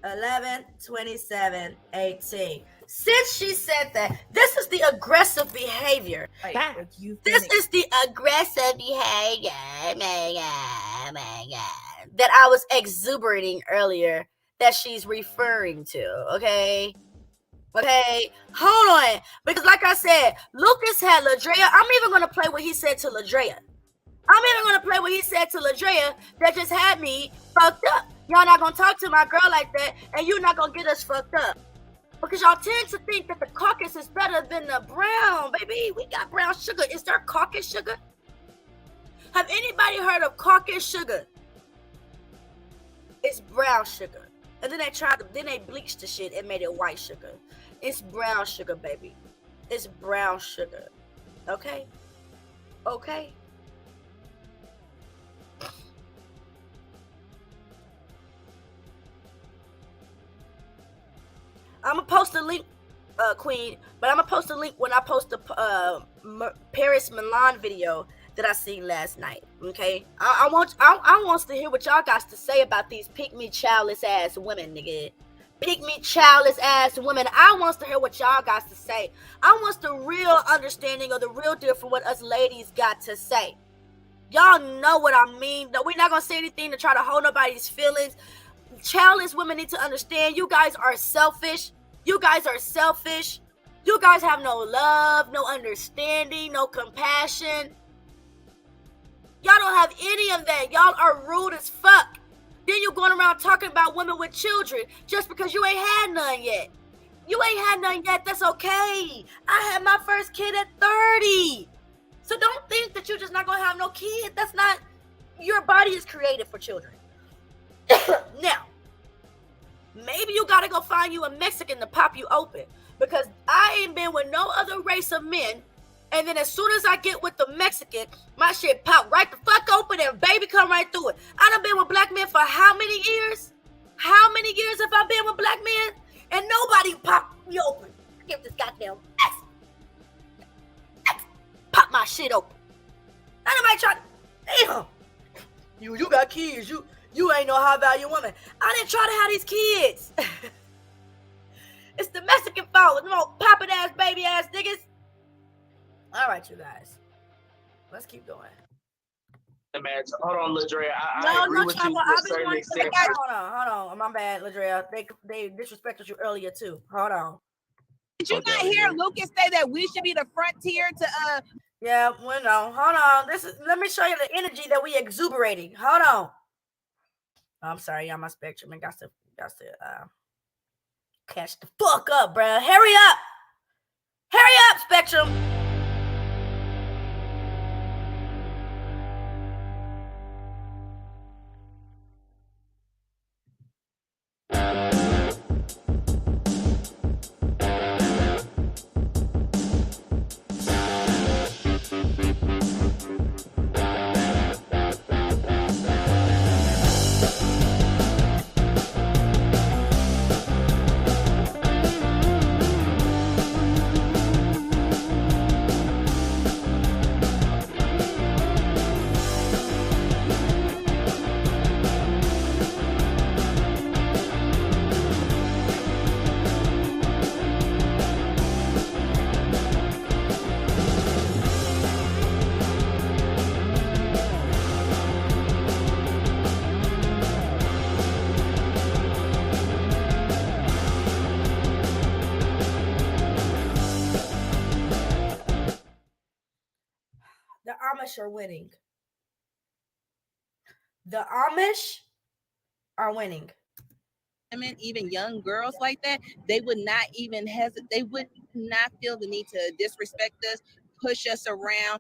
11/27/18. Since she said that, this is the aggressive behavior. like you've This been is the aggressive behavior that I was exuberating earlier that she's referring to, okay? Okay, hold on. Because like I said, Lucas had Ladrea. I'm even going to play what he said to Ladrea. That just had me fucked up. Y'all not going to talk to my girl like that, and you're not going to get us fucked up. Because y'all tend to think that the caucus is better than the brown, baby. We got brown sugar. Is there caucus sugar? Have anybody heard of caucus sugar? It's brown sugar. And then they bleached the shit and made it white sugar. It's brown sugar, baby. It's brown sugar. Okay? Okay? I'm gonna post a link, Queen, but I'm gonna post a link when I post the Paris Milan video that I seen last night. Okay, I want to hear what y'all got to say about these pick me childless ass women, nigga. Pick me childless ass women. I wants to hear what y'all got to say. I wants the real understanding or the real deal for what us ladies got to say. Y'all know what I mean. No, we're not gonna say anything to try to hold nobody's feelings. Childless women need to understand you guys are selfish. You guys are selfish. You guys have no love, no understanding, no compassion. Y'all don't have any of that. Y'all are rude as fuck. Then you going around talking about women with children just because you ain't had none yet. You ain't had none yet. That's okay. I had my first kid at 30. So don't think that you're just not going to have no kid. That's not, your body is created for children. Now, maybe you got to go find you a Mexican to pop you open, because I ain't been with no other race of men. And then as soon as I get with the Mexican, my shit pop right the fuck open and baby come right through it. I done been with black men for how many years? How many years have I been with black men? And nobody popped me open. Give this goddamn X. Pop my shit open. Anybody try to, damn. You got kids. You ain't no high value woman. I didn't try to have these kids. It's the Mexican fault. Them old popping ass baby ass niggas. All right, you guys. Let's keep going. Man, hold on, Ladrea. I agree with you to a certain extent. Hold on. My bad, Ladrea. They disrespected you earlier too. Hold on. Did you not hear Lucas say that we should be the frontier to Yeah, well, no. Hold on. Let me show you the energy that we exuberating. Hold on. I'm sorry, y'all. My spectrum and got to catch the fuck up, bruh. Hurry up, Spectrum. The Amish are winning. The Amish are winning. women, even young girls like that? They would not even hesitate. They would not feel the need to disrespect us, push us around,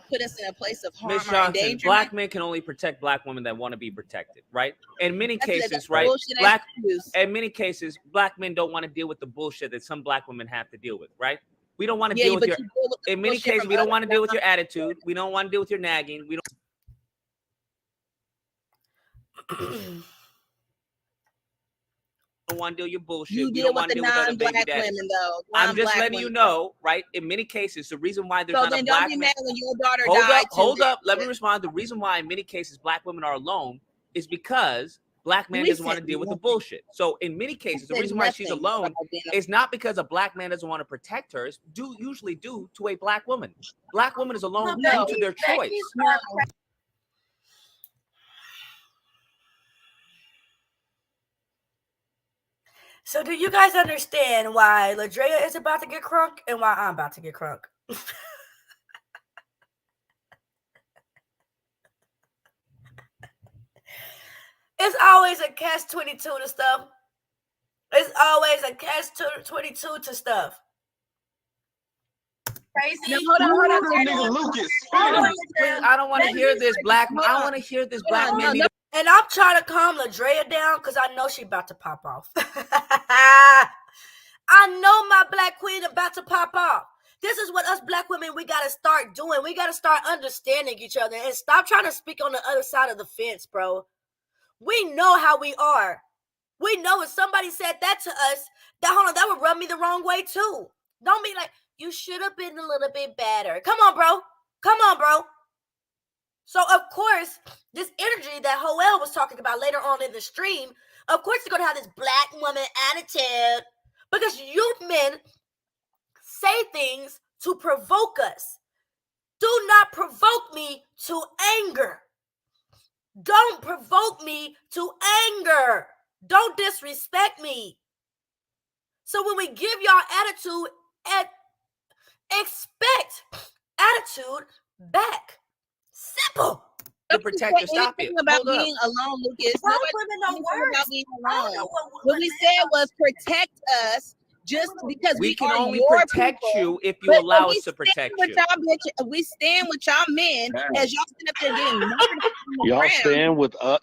put us in a place of harm Ms. or Johnson, endangerment. black men can only protect black women that want to be protected, right? In many cases, right? In many cases, black men don't want to deal with the bullshit that some black women have to deal with, right? We don't want to deal with your. In many cases, we don't want to deal with your attitude. We don't want to deal with your nagging. We don't want to deal with your bullshit. You deal with the non-black women, though. I'm just letting you know, right? In many cases, the reason why there's not a black man. So then don't be mad when your daughter died. Hold up. Let me respond. The reason why in many cases black women are alone is because black man doesn't want to deal with the bullshit. So in many cases, the reason why she's alone is not because a black man doesn't want to protect her. It's usually due to a black woman. Black woman is alone due to their choice. So do you guys understand why Ladrea is about to get crunk and why I'm about to get crunk? It's always a catch-22 to stuff. It's always a catch-22 to stuff. No, hold on. Nigga Lucas. I don't want to hear this black. I want to hear this black man. And I'm trying to calm Ladrea down because I know she about to pop off. I know my black queen about to pop off. This is what us black women, we got to start doing. We got to start understanding each other and stop trying to speak on the other side of the fence, bro. We know how we are. We know if somebody said that to us, that would rub me the wrong way too. Don't be like, you should have been a little bit better. Come on, bro. Come on, bro. So, of course, this energy that Hoel was talking about later on in the stream, of course, you're going to have this black woman attitude because you men say things to provoke us. Do not provoke me to anger. Don't provoke me to anger. Don't disrespect me. So when we give y'all attitude, expect attitude back. Simple. To protect her, stop it. About being alone, Lucas. White women know words. About being alone. What we said was protect us. Just because we can are only your protect people, you if you allow us to protect you. We stand with y'all men as y'all stand up there getting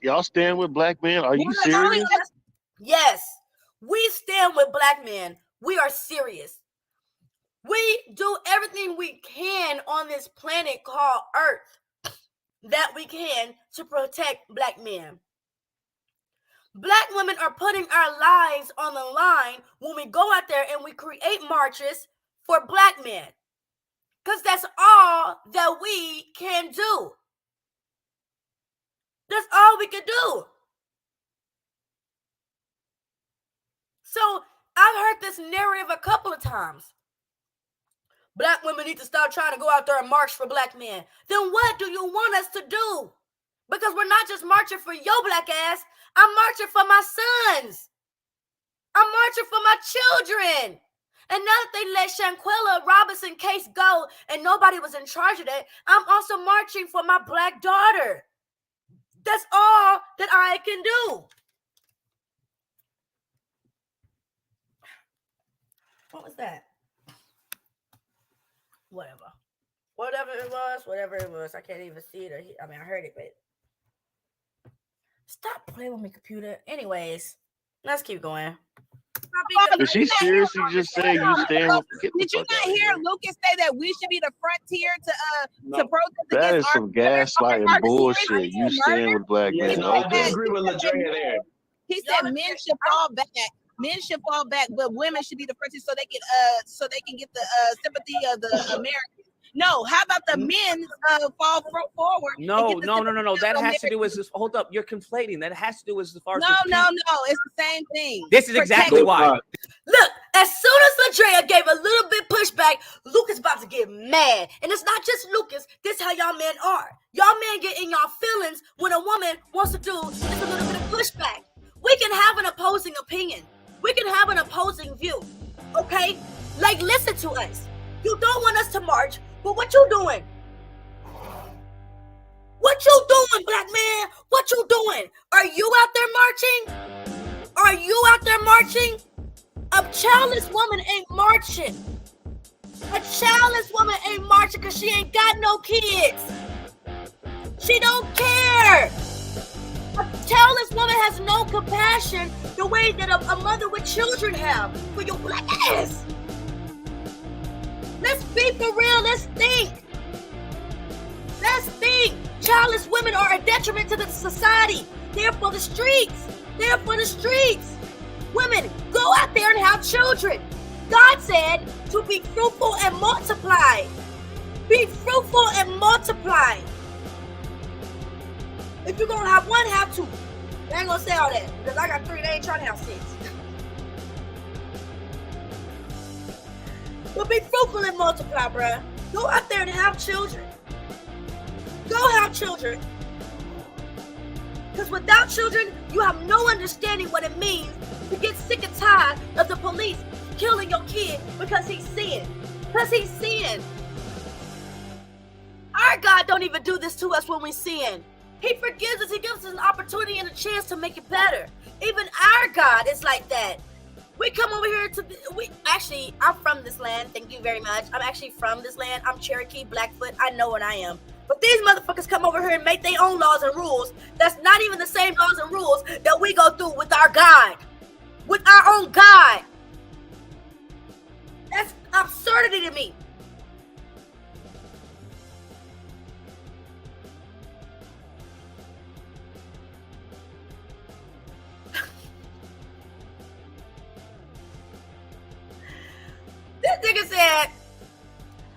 y'all stand with black men. Are you serious? Yes, we stand with black men. We are serious. We do everything we can on this planet called Earth that we can to protect black men. Black women are putting our lives on the line when we go out there and we create marches for black men. Because that's all that we can do. That's all we can do. So I've heard this narrative a couple of times. Black women need to stop trying to go out there and march for black men. Then what do you want us to do? Because we're not just marching for your black ass. I'm marching for my sons. I'm marching for my children. And now that they let Shanquella Robinson case go and nobody was in charge of that, I'm also marching for my black daughter. That's all that I can do. What was that? Whatever it was. I can't even see it. I heard it, but stop playing with my computer. Anyways, let's keep going. Did she seriously just say you stand with? Did you not hear Lucas say that we should be the frontier to protest? That is some gaslighting bullshit. You stand with black men. I do agree with Ladrea there. He said men should fall back. Men should fall back, but women should be the frontier so they can get the sympathy of the Americans. No, how about the men fall forward? No. That has to do with this. Hold up, you're conflating. That has to do with as far as no. It's the same thing. This is exactly why. Look, as soon as Ladrea gave a little bit pushback, Lucas about to get mad. And it's not just Lucas. This is how y'all men are. Y'all men get in y'all feelings when a woman wants to do just a little bit of pushback. We can have an opposing opinion. We can have an opposing view. Okay? Like, listen to us. You don't want us to march, but what you doing? What you doing, black man? What you doing? Are you out there marching? Are you out there marching? A childless woman ain't marching. A childless woman ain't marching because she ain't got no kids. She don't care. A childless woman has no compassion the way that a mother with children have for your black ass. Let's be for real. Let's think. Let's think. Childless women are a detriment to the society. They're for the streets. They're for the streets. Women, go out there and have children. God said to be fruitful and multiply. Be fruitful and multiply. If you're going to have one, have two. I ain't going to say all that because I got 3. They ain't trying to have 6. But be fruitful and multiply, bruh. Go out there and have children. Go have children. Because without children, you have no understanding what it means to get sick and tired of the police killing your kid because he's sin. Because he's sin. Our God don't even do this to us when we sin. He forgives us. He gives us an opportunity and a chance to make it better. Even our God is like that. We come over here I'm from this land. Thank you very much. I'm actually from this land. I'm Cherokee, Blackfoot. I know what I am. But these motherfuckers come over here and make their own laws and rules. That's not even the same laws and rules that we go through with our God. With our own God. That's absurdity to me. This nigga said,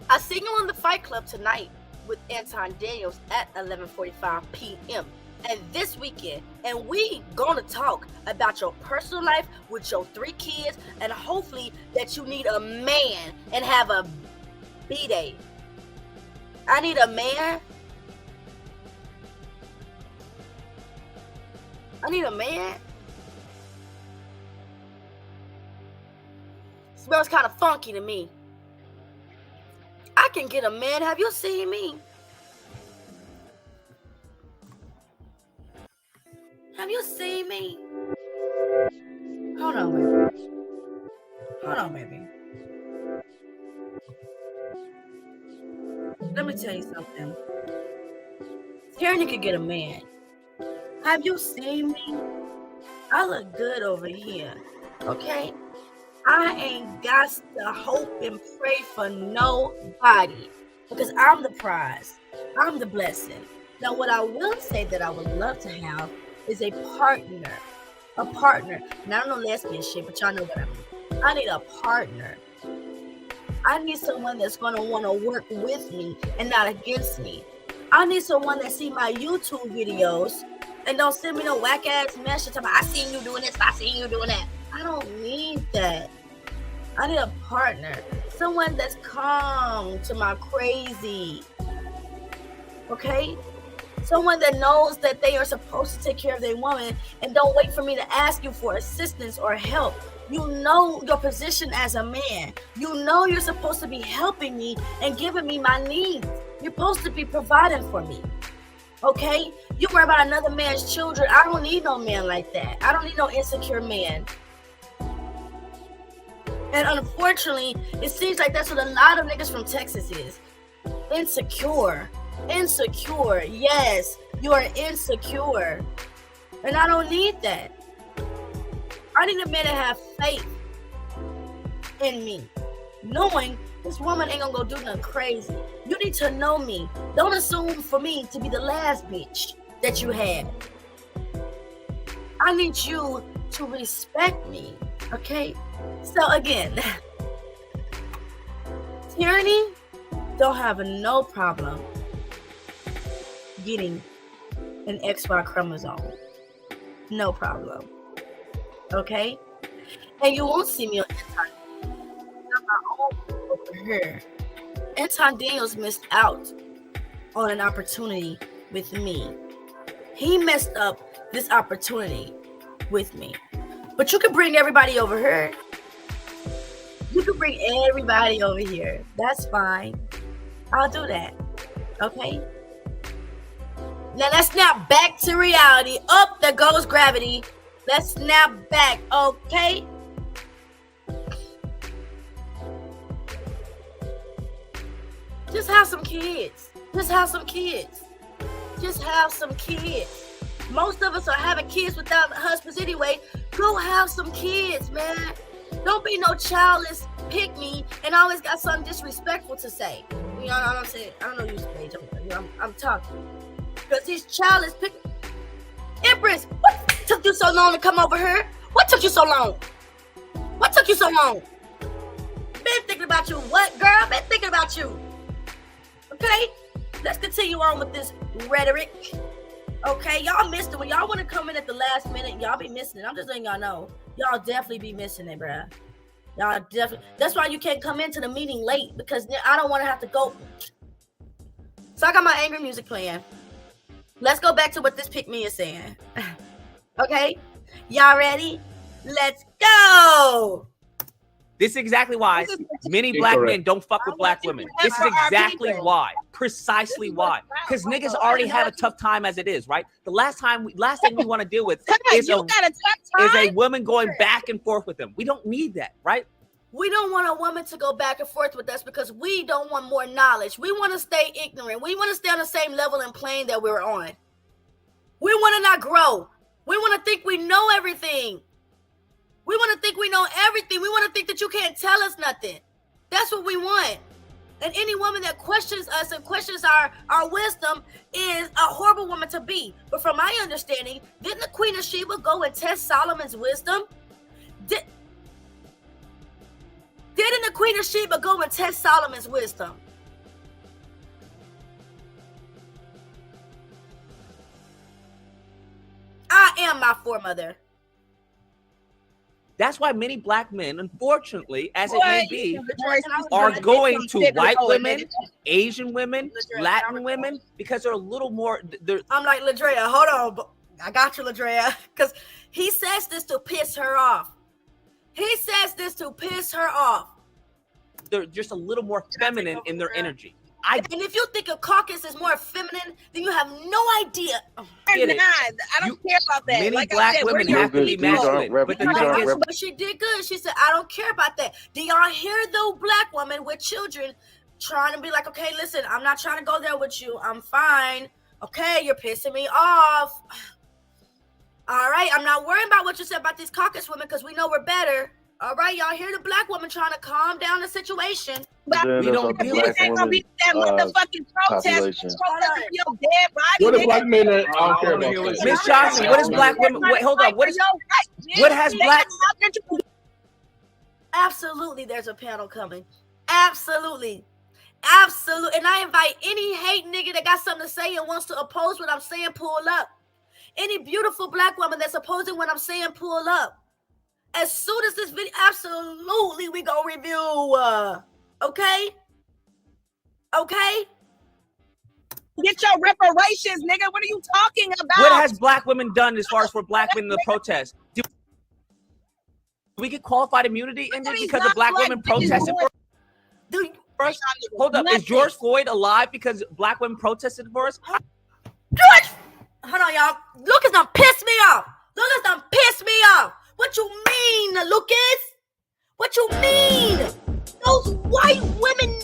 I see you on the Fight Club tonight with Anton Daniels at 11:45 p.m. and this weekend, and we gonna talk about your personal life with your 3 kids, and hopefully that you need a man and have a B-day. I need a man. I need a man. Smells kind of funky to me. I can get a man. Have you seen me? Have you seen me? Hold on, baby. Hold on, baby. Let me tell you something. Tierney could get a man. Have you seen me? I look good over here. Okay? I ain't got to hope and pray for nobody because I'm the prize. I'm the blessing. Now, what I will say that I would love to have is a partner. A partner. Now, I don't know lesbian shit, but y'all know what I mean. I need a partner. I need someone that's going to want to work with me and not against me. I need someone that see my YouTube videos and don't send me no whack-ass message talking about, I seen you doing this, I seen you doing that. I don't need that. I need a partner. Someone that's calm to my crazy. Okay? Someone that knows that they are supposed to take care of their woman and don't wait for me to ask you for assistance or help. You know your position as a man. You know you're supposed to be helping me and giving me my needs. You're supposed to be providing for me. Okay? You worry about another man's children. I don't need no man like that. I don't need no insecure man. And unfortunately, it seems like that's what a lot of niggas from Texas is. Insecure. Insecure. Yes, you are insecure. And I don't need that. I need a man to have faith in me. Knowing this woman ain't gonna go do nothing crazy. You need to know me. Don't assume for me to be the last bitch that you had. I need you to respect me. Okay? So again, Tierney don't have no problem getting an XY chromosome. No problem. Okay? And you won't see me on Anton. My own over here. Anton Daniels missed out on an opportunity with me. He messed up this opportunity with me. But you can bring everybody over here. You can bring everybody over here. That's fine. I'll do that. Okay? Now let's snap back to reality. Up, there goes gravity. Let's snap back, okay? Just have some kids. Just have some kids. Just have some kids. Most of us are having kids without husbands anyway. Go have some kids, man. Don't be no childless pick me and always got something disrespectful to say. You know what I'm saying? I don't know you stage. I'm talking. Because these childless pick. Empress, what took you so long to come over here? What took you so long? What took you so long? Been thinking about you. What, girl? Been thinking about you. Okay? Let's continue on with this rhetoric. Okay, y'all missed it. When y'all want to come in at the last minute, y'all be missing it. I'm just letting y'all know. Y'all definitely be missing it, bruh. Y'all definitely. That's why you can't come into the meeting late, because I don't want to have to go. So I got my angry music playing. Let's go back to what this pick me is saying. Okay? Y'all ready? Let's go! This is exactly why many black men don't fuck with black women. This is exactly why. Precisely why. Because niggas already have a tough time as it is, right? The last thing we want to deal with is a woman going back and forth with them. We don't need that, right? We don't want a woman to go back and forth with us because we don't want more knowledge. We want to stay ignorant. We want to stay on the same level and plane that we're on. We want to not grow. We want to think we know everything. We want to think we know everything. We want to think that you can't tell us nothing. That's what we want. And any woman that questions us and questions our wisdom is a horrible woman to be. But from my understanding, didn't the Queen of Sheba go and test Solomon's wisdom? Didn't the Queen of Sheba go and test Solomon's wisdom? I am my foremother. That's why many black men, unfortunately, as it may be, are going to white women, Asian women, Latin women, because they're a little more. I'm like, Ladrea, hold on. I got you, Ladrea. Because he says this to piss her off. He says this to piss her off. They're just a little more feminine in their energy. And if you think a caucus is more feminine, then you have no idea. I don't care about that. Many black women have to be masculine. But the thing is, but she did good. She said, I don't care about that. Do y'all hear the black woman with children trying to be like, okay, listen, I'm not trying to go there with you. I'm fine. Okay, you're pissing me off. All right, I'm not worrying about what you said about these caucus women because we know we're better. All right, y'all hear the black woman trying to calm down the situation. But we don't deal with that motherfucking protest. What is black men that I don't care about? Miss Johnson, what is black women? Wait, hold on. What has black? Absolutely, there's a panel coming. Absolutely. Absolutely. And I invite any hate nigga that got something to say and wants to oppose what I'm saying, pull up. Any beautiful black woman that's opposing what I'm saying, pull up. As soon as this video, absolutely, we gonna review. Okay? Okay? Get your reparations, nigga. What are you talking about? What has black women done as far as for black women in the protest? Do we get qualified immunity in this because the black women protested for us? Hold up. Is George Floyd alive because black women protested for us? George! Hold on, y'all. Lucas done pissed me off. Lucas done pissed me off. What you mean, Lucas? What you mean? Those white women.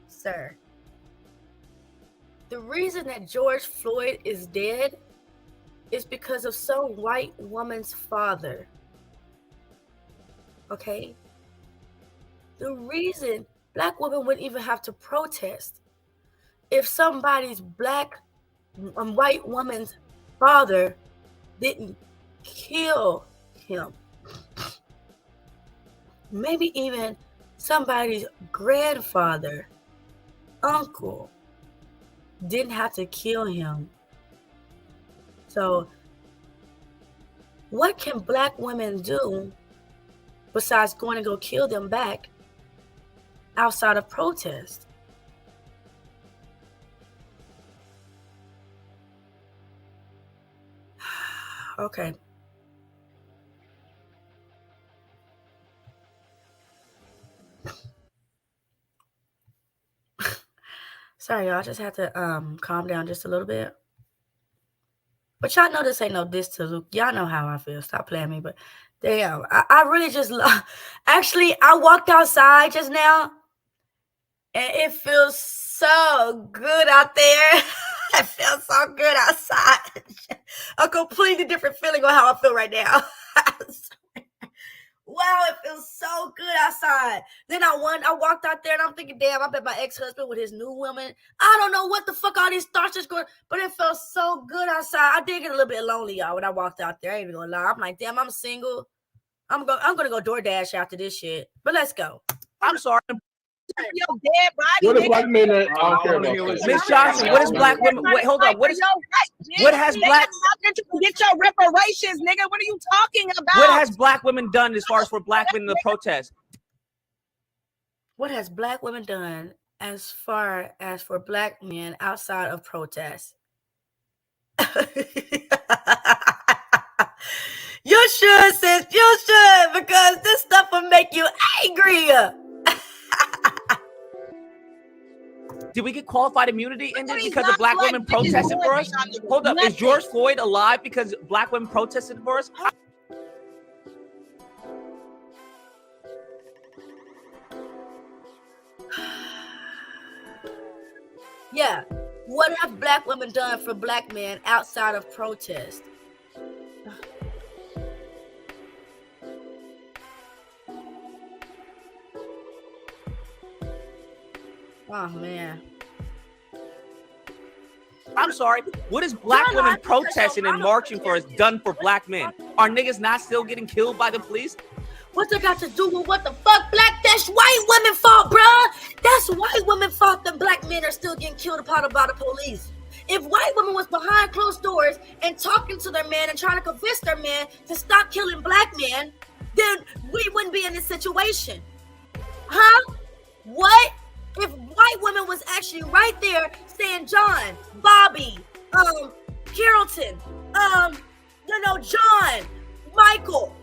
Sir, the reason that George Floyd is dead is because of some white woman's father. Okay? The reason black women wouldn't even have to protest if somebody's white woman's father didn't kill him. Maybe even somebody's grandfather, uncle, didn't have to kill him. So, what can black women do besides going to go kill them back outside of protest? Okay. Sorry, y'all. I just had to calm down just a little bit. But y'all know this ain't no diss to Luke. Y'all know how I feel. Stop playing me. But damn, I really just love. Actually, I walked outside just now, and it feels so good out there. It feels so good outside. A completely different feeling on how I feel right now. Wow, it feels so good outside. Then I walked out there and I'm thinking, damn, I bet my ex-husband with his new woman. I don't know what the fuck all these thoughts is going, but it felt so good outside. I did get a little bit lonely, y'all, when I walked out there. I ain't even gonna lie. I'm like, damn, I'm single. I'm gonna go DoorDash after this shit. But let's go. I'm sorry. Your dead body. What is black men? I don't care about that. Miss Johnson, what is black women? Wait, hold on. What has black? Get your reparations, nigga. What are you talking about? What has black women done as far as for black men in the protest? What has black women done as far as for black men outside of protests? You should, sis. You should, because this stuff will make you angry. Did we get qualified immunity ended because the black women protested for us? Hold up, is George Floyd alive because black women protested for us? Yeah. What have black women done for black men outside of protest? Oh, man. I'm sorry. What is black women protesting and marching for us done for black men? Are niggas not still getting killed by the police? What's it got to do with what the fuck, black? That's white women fault, bruh. That's white women fault that black men are still getting killed by the police. If white women was behind closed doors and talking to their man and trying to convince their man to stop killing black men, then we wouldn't be in this situation. Huh? What? If white women was actually right there saying, John, Bobby, Carrollton, John, Michael,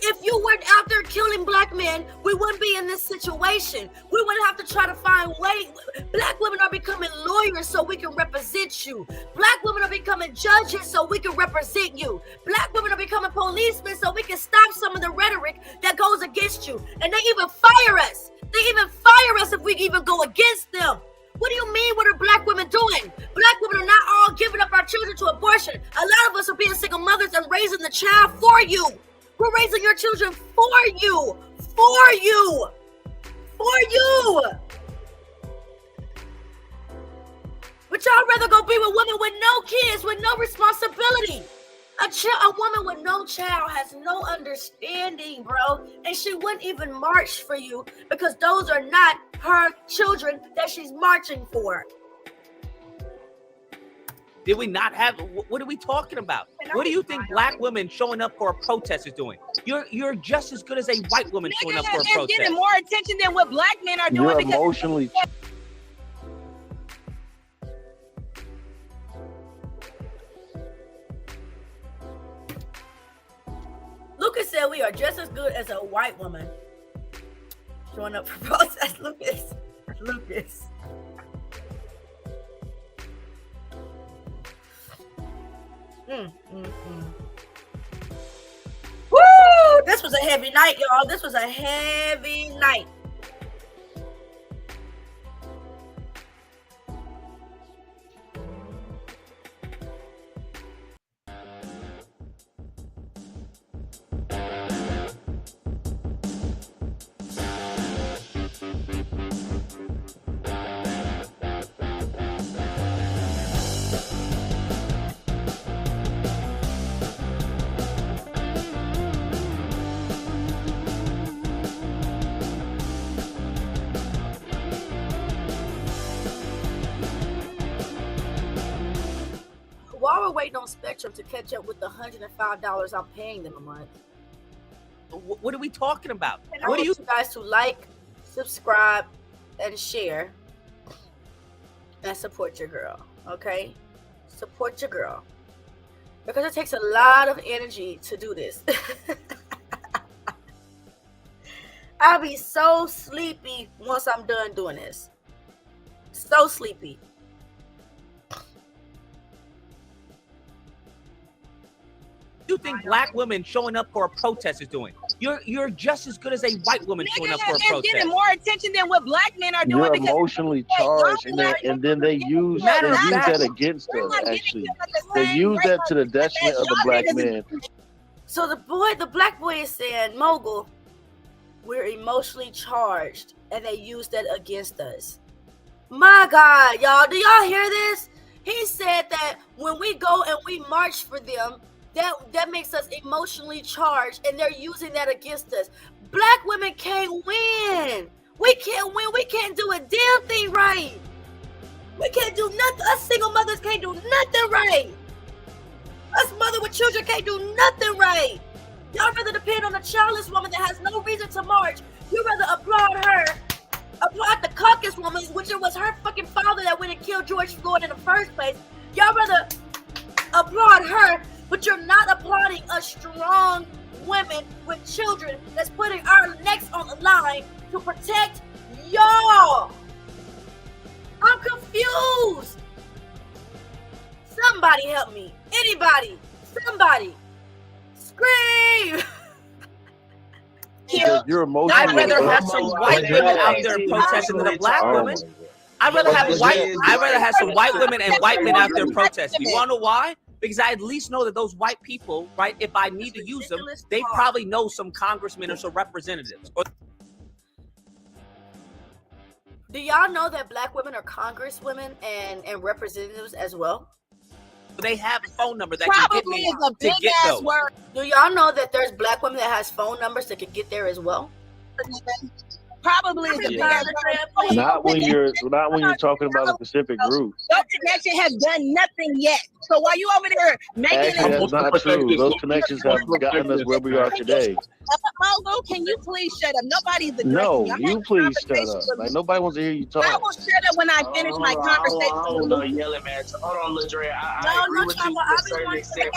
if you weren't out there killing black men, we wouldn't be in this situation. We wouldn't have to try to find ways. Black women are becoming lawyers so we can represent you. Black women are becoming judges so we can represent you. Black women are becoming policemen so we can stop some of the rhetoric that goes against you. And they even fire us. They even fire us if we even go against them. What do you mean? What are black women doing? Black women are not all giving up our children to abortion. A lot of us are being single mothers and raising the child for you. We're raising your children for you. For you. For you. But y'all rather go be with women with no kids, with no responsibility. A woman with no child has no understanding, bro. And she wouldn't even march for you because those are not her children that she's marching for. Did we not have? What are we talking about? What do you think black women showing up for a protest is doing? You're just as good as a white woman showing up for a protest. Getting more attention than what black men are doing. You're emotionally. Lucas said we are just as good as a white woman showing up for protest. Lucas. Woo! This was a heavy night, y'all. This was a heavy night. While we're waiting on Spectrum to catch up with the $105 I'm paying them a month. What are we talking about? And I want you guys to like, subscribe, and share, and support your girl. Okay, support your girl because it takes a lot of energy to do this. I'll be so sleepy once I'm done doing this. So sleepy. You think black women showing up for a protest is doing? You're just as good as a white woman showing up for a protest. Getting more attention than what black men are doing. You're emotionally charged, and then they use that against us. Actually, they use that to the detriment of the black man. So the black boy is saying, Mogul, we're emotionally charged, and they use that against us. My God, y'all, do y'all hear this? He said that when we go and we march for them, that makes us emotionally charged, and they're using that against us. Black women can't win. We can't win. We can't do a damn thing right. We can't do nothing. Us single mothers can't do nothing right. Us mother with children can't do nothing right. Y'all rather depend on a childless woman that has no reason to march. You rather applaud her, applaud the caucus woman, which it was her fucking father that went and killed George Floyd in the first place. Y'all rather applaud her, but you're not applauding us strong women with children that's putting our necks on the line to protect y'all. I'm confused. Somebody help me. Anybody. Somebody. Scream. You're emotional. I'd rather have some white women out there protesting than a black woman. I'd rather have some white women and white men out there protesting. You wanna know why? Because I at least know that those white people, right, if I need to use them, they probably know some congressmen or some representatives. Do y'all know that black women are congresswomen and representatives as well? They have a phone number that can get me to get those. Do y'all know that there's black women that has phone numbers that can get there as well? Probably is a big ass word. Not when you're talking about a specific group. Those connections have done nothing yet. So while you over there making Actually, that's not true. Those connections have gotten us where we are today. Mogul, can you please shut up? Nobody's addressing No, me. you please shut up. Like nobody wants to hear you talk. I will shut up when I finish my conversation. Hold on, yelling, man. Hold on, Ladre. I agree with you to a certain extent.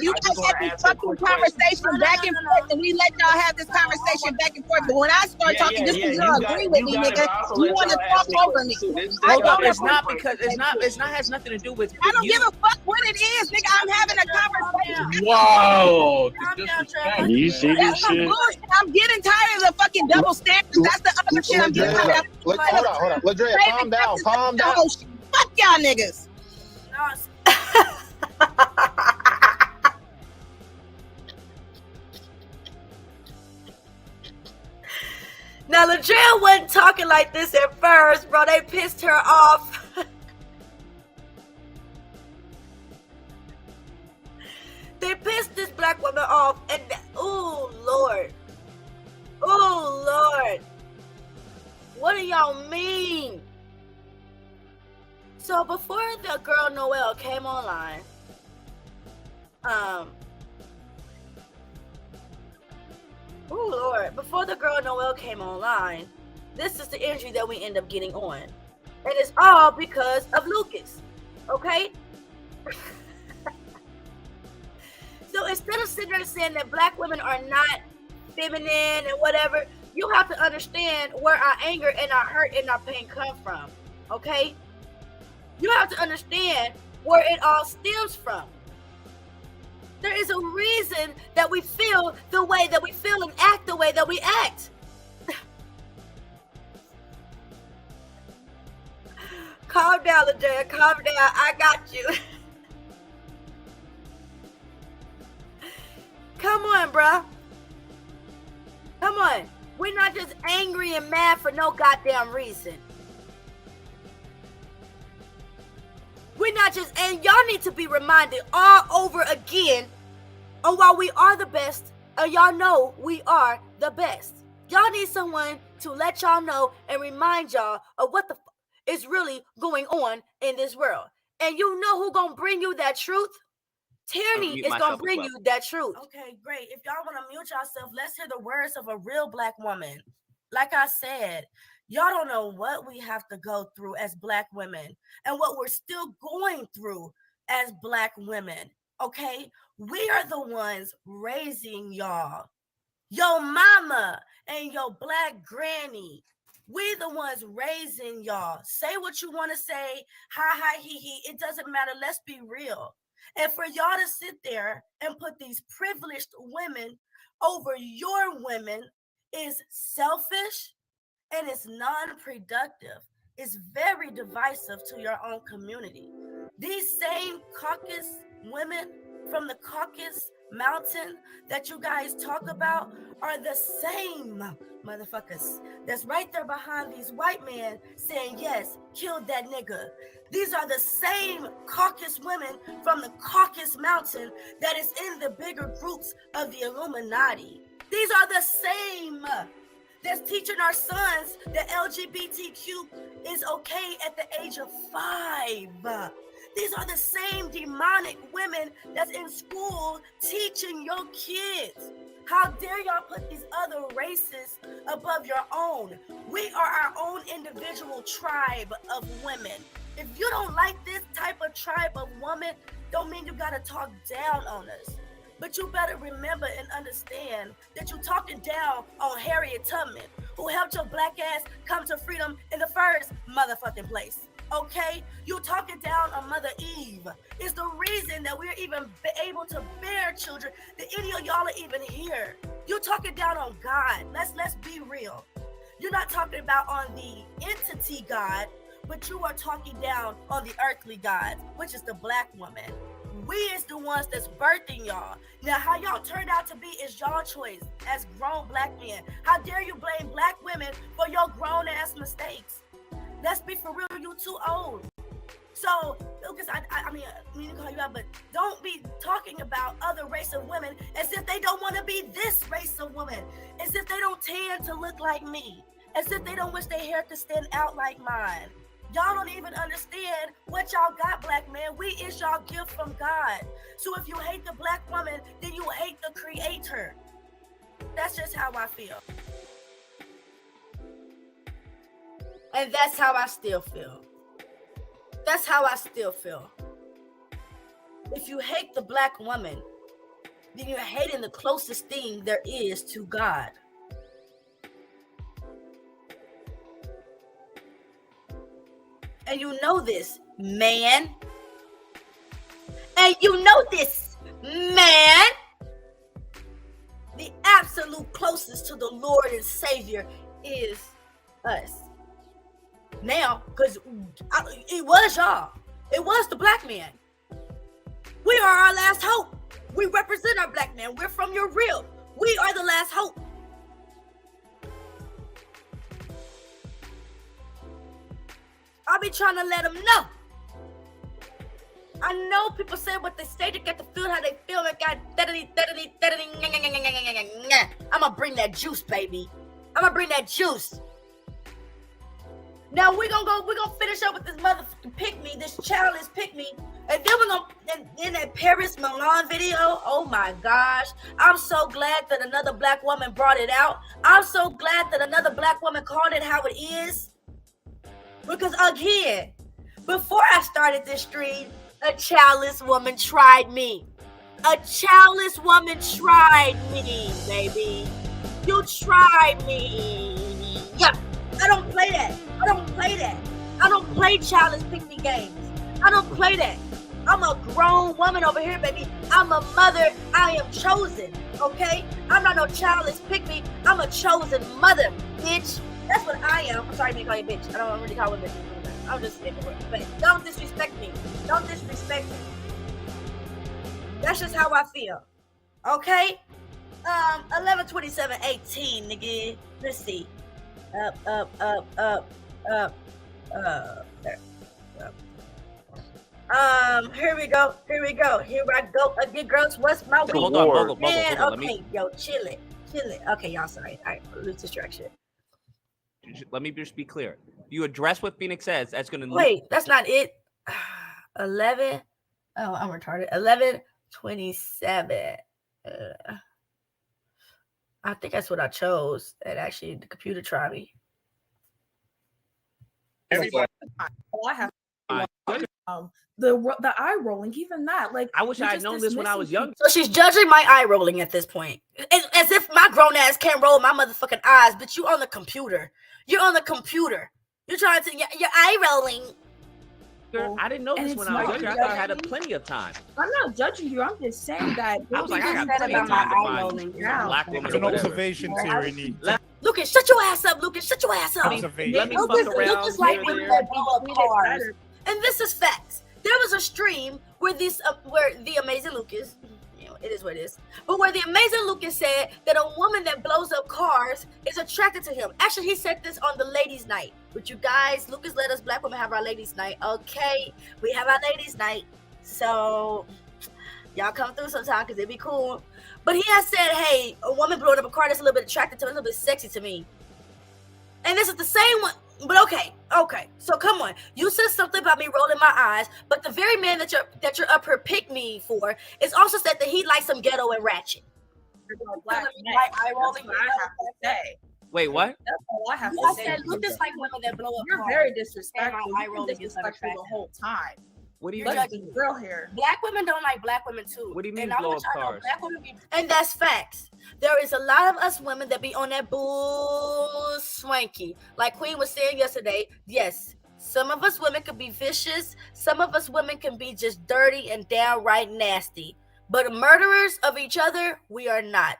You guys have this fucking conversation back and forth, and we let y'all have this conversation back and forth. But when I start talking, just because you agree with me, nigga, you want to talk over me. Hold on, it's not because it's not has nothing to do with. I don't give a fuck what it is, nigga. I'm having a conversation. Wow. You see this shit? I'm getting tired of the fucking double standards. That's the other shit I'm getting tired of. Hold on. Ladrea, calm down. Fuck y'all niggas. Now, Ladrea wasn't talking like this at first, bro. They pissed her off. They pissed this black woman off, and oh Lord, what do y'all mean? So before the girl Noelle came online, before the girl Noelle came online, this is the energy that we end up getting on, and it's all because of Lucas, okay? So instead of sitting there and saying that black women are not feminine and whatever, you have to understand where our anger and our hurt and our pain come from, okay? You have to understand where it all stems from. There is a reason that we feel the way that we feel and act the way that we act. Calm down, Ladrea, calm down. I got you. Come on, bruh. Come on. We're not just angry and mad for no goddamn reason. We're not just, and y'all need to be reminded all over again on why we are the best, and y'all know we are the best. Y'all need someone to let y'all know and remind y'all of what the is really going on in this world. And you know who gonna bring you that truth? Tierney is going to bring you that truth. Okay, great. If y'all want to mute yourself, let's hear the words of a real black woman. Like I said, y'all don't know what we have to go through as black women and what we're still going through as black women, okay? We are the ones raising y'all. Your mama and your black granny We the ones raising y'all. Say what you want to say. Hi, he. It doesn't matter. Let's be real. And for y'all to sit there and put these privileged women over your women is selfish and it's non-productive. It's very divisive to your own community. These same caucus women from the Caucasus Mountain that you guys talk about are the same motherfuckers that's right there behind these white men saying, yes, kill that nigga. These are the same Caucasus women from the Caucasus Mountain that is in the bigger groups of the Illuminati. These are the same that's teaching our sons that LGBTQ is okay at the age of 5. These are the same demonic women that's in school teaching your kids. How dare y'all put these other races above your own? We are our own individual tribe of women. If you don't like this type of tribe of woman, don't mean you gotta talk down on us. But you better remember and understand that you're talking down on Harriet Tubman, who helped your black ass come to freedom in the first motherfucking place. Okay? You're talking down on Mother Eve. It's the reason that we're even able to bear children, that any of y'all are even here. You're talking down on God. Let's be real. You're not talking about on the entity God, but you are talking down on the earthly God, which is the black woman. We is the ones that's birthing y'all. Now, how y'all turned out to be is y'all choice as grown black men. How dare you blame black women for your grown ass mistakes? Let's be for real, you too old. So, Lucas, I mean to call you out, but don't be talking about other race of women as if they don't want to be this race of women, as if they don't tend to look like me, as if they don't wish their hair could stand out like mine. Y'all don't even understand what y'all got, black man. We is y'all gift from God. So if you hate the black woman, then you hate the creator. That's just how I feel. And that's how I still feel. That's how I still feel. If you hate the black woman, then you're hating the closest thing there is to God. And you know this, man. And you know this, man. The absolute closest to the Lord and Savior is us. Now, because it was y'all. It was the black man. We are our last hope. We represent our black man. We're from your real. We are the last hope. I'll be trying to let them know. I know people say what they say to get to feel how they feel. And got I'm gonna bring that juice, baby. I'm gonna bring that juice. Now we're gonna finish up with this motherfucking pick me, this childless pick me, and then we're gonna in that Paris Milan video. Oh my gosh, I'm so glad that another black woman brought it out. I'm so glad that another black woman called it how it is. Because again, before I started this stream, a childless woman tried me. A childless woman tried me, baby. You tried me. Yeah, I don't play that. I don't play that. I don't play childless pick-me games. I don't play that. I'm a grown woman over here, baby. I'm a mother. I am chosen, okay? I'm not no childless pick-me. I'm a chosen mother, bitch. That's what I am. I'm sorry to call you bitch. I don't really call women bitch. I'm just but don't disrespect me. Don't disrespect me. That's just how I feel. Okay? 11/27/18, nigga. Let's see. Up. There. Here we go. Here I go again, girls. What's my week? Hold on. Man, okay, yo, chill it. Okay, y'all, sorry. All right, lose distraction. Let me just be clear. You address what Phoenix says. That's going to wait. That's not it. 11. Oh, I'm retarded. 11/27. I think that's what I chose. And actually, the computer tried me. Everybody. Oh, I have. the eye rolling, even that, like, I wish I had known this when I was young. So she's judging my eye rolling at this point, as if my grown ass can't roll my motherfucking eyes. But you on the computer. You're on the computer. You're trying to your eye rolling. I didn't know this when I was younger. I thought I had plenty of time. I'm not judging you. I'm just saying that. I was like, I got plenty of time to find black women. It's an observation, Tyranny. Lucas, shut your ass up, Lucas. Shut your ass up. Let me fuck around. Lucas like women that blow up cars. And this is facts. There was a stream where where the amazing Lucas, it is what it is, but where the amazing Lucas said that a woman that blows up cars is attracted to him. Actually, he said this on the ladies' night. But you guys, Lucas let us black women have our ladies' night. Okay, we have our ladies' night. So y'all come through sometime because it'd be cool. But he has said, hey, a woman blowing up a car that's a little bit attracted to me, a little bit sexy to me. And this is the same one. But okay. So come on. You said something about me rolling my eyes, but the very man that you're up here pick me for is also said that he likes some ghetto and ratchet. Eye rolling. I have to say. Wait, what? That's all I have to say. I said Lucas like women that blow up. You're very disrespectful. You're disrespectful the whole time. What do you mean? Girl here. Black women don't like black women too. What do you mean blow up cars? And that's facts. There is a lot of us women that be on that bull swanky. Like Queen was saying yesterday, yes, some of us women can be vicious. Some of us women can be just dirty and downright nasty. But murderers of each other, we are not.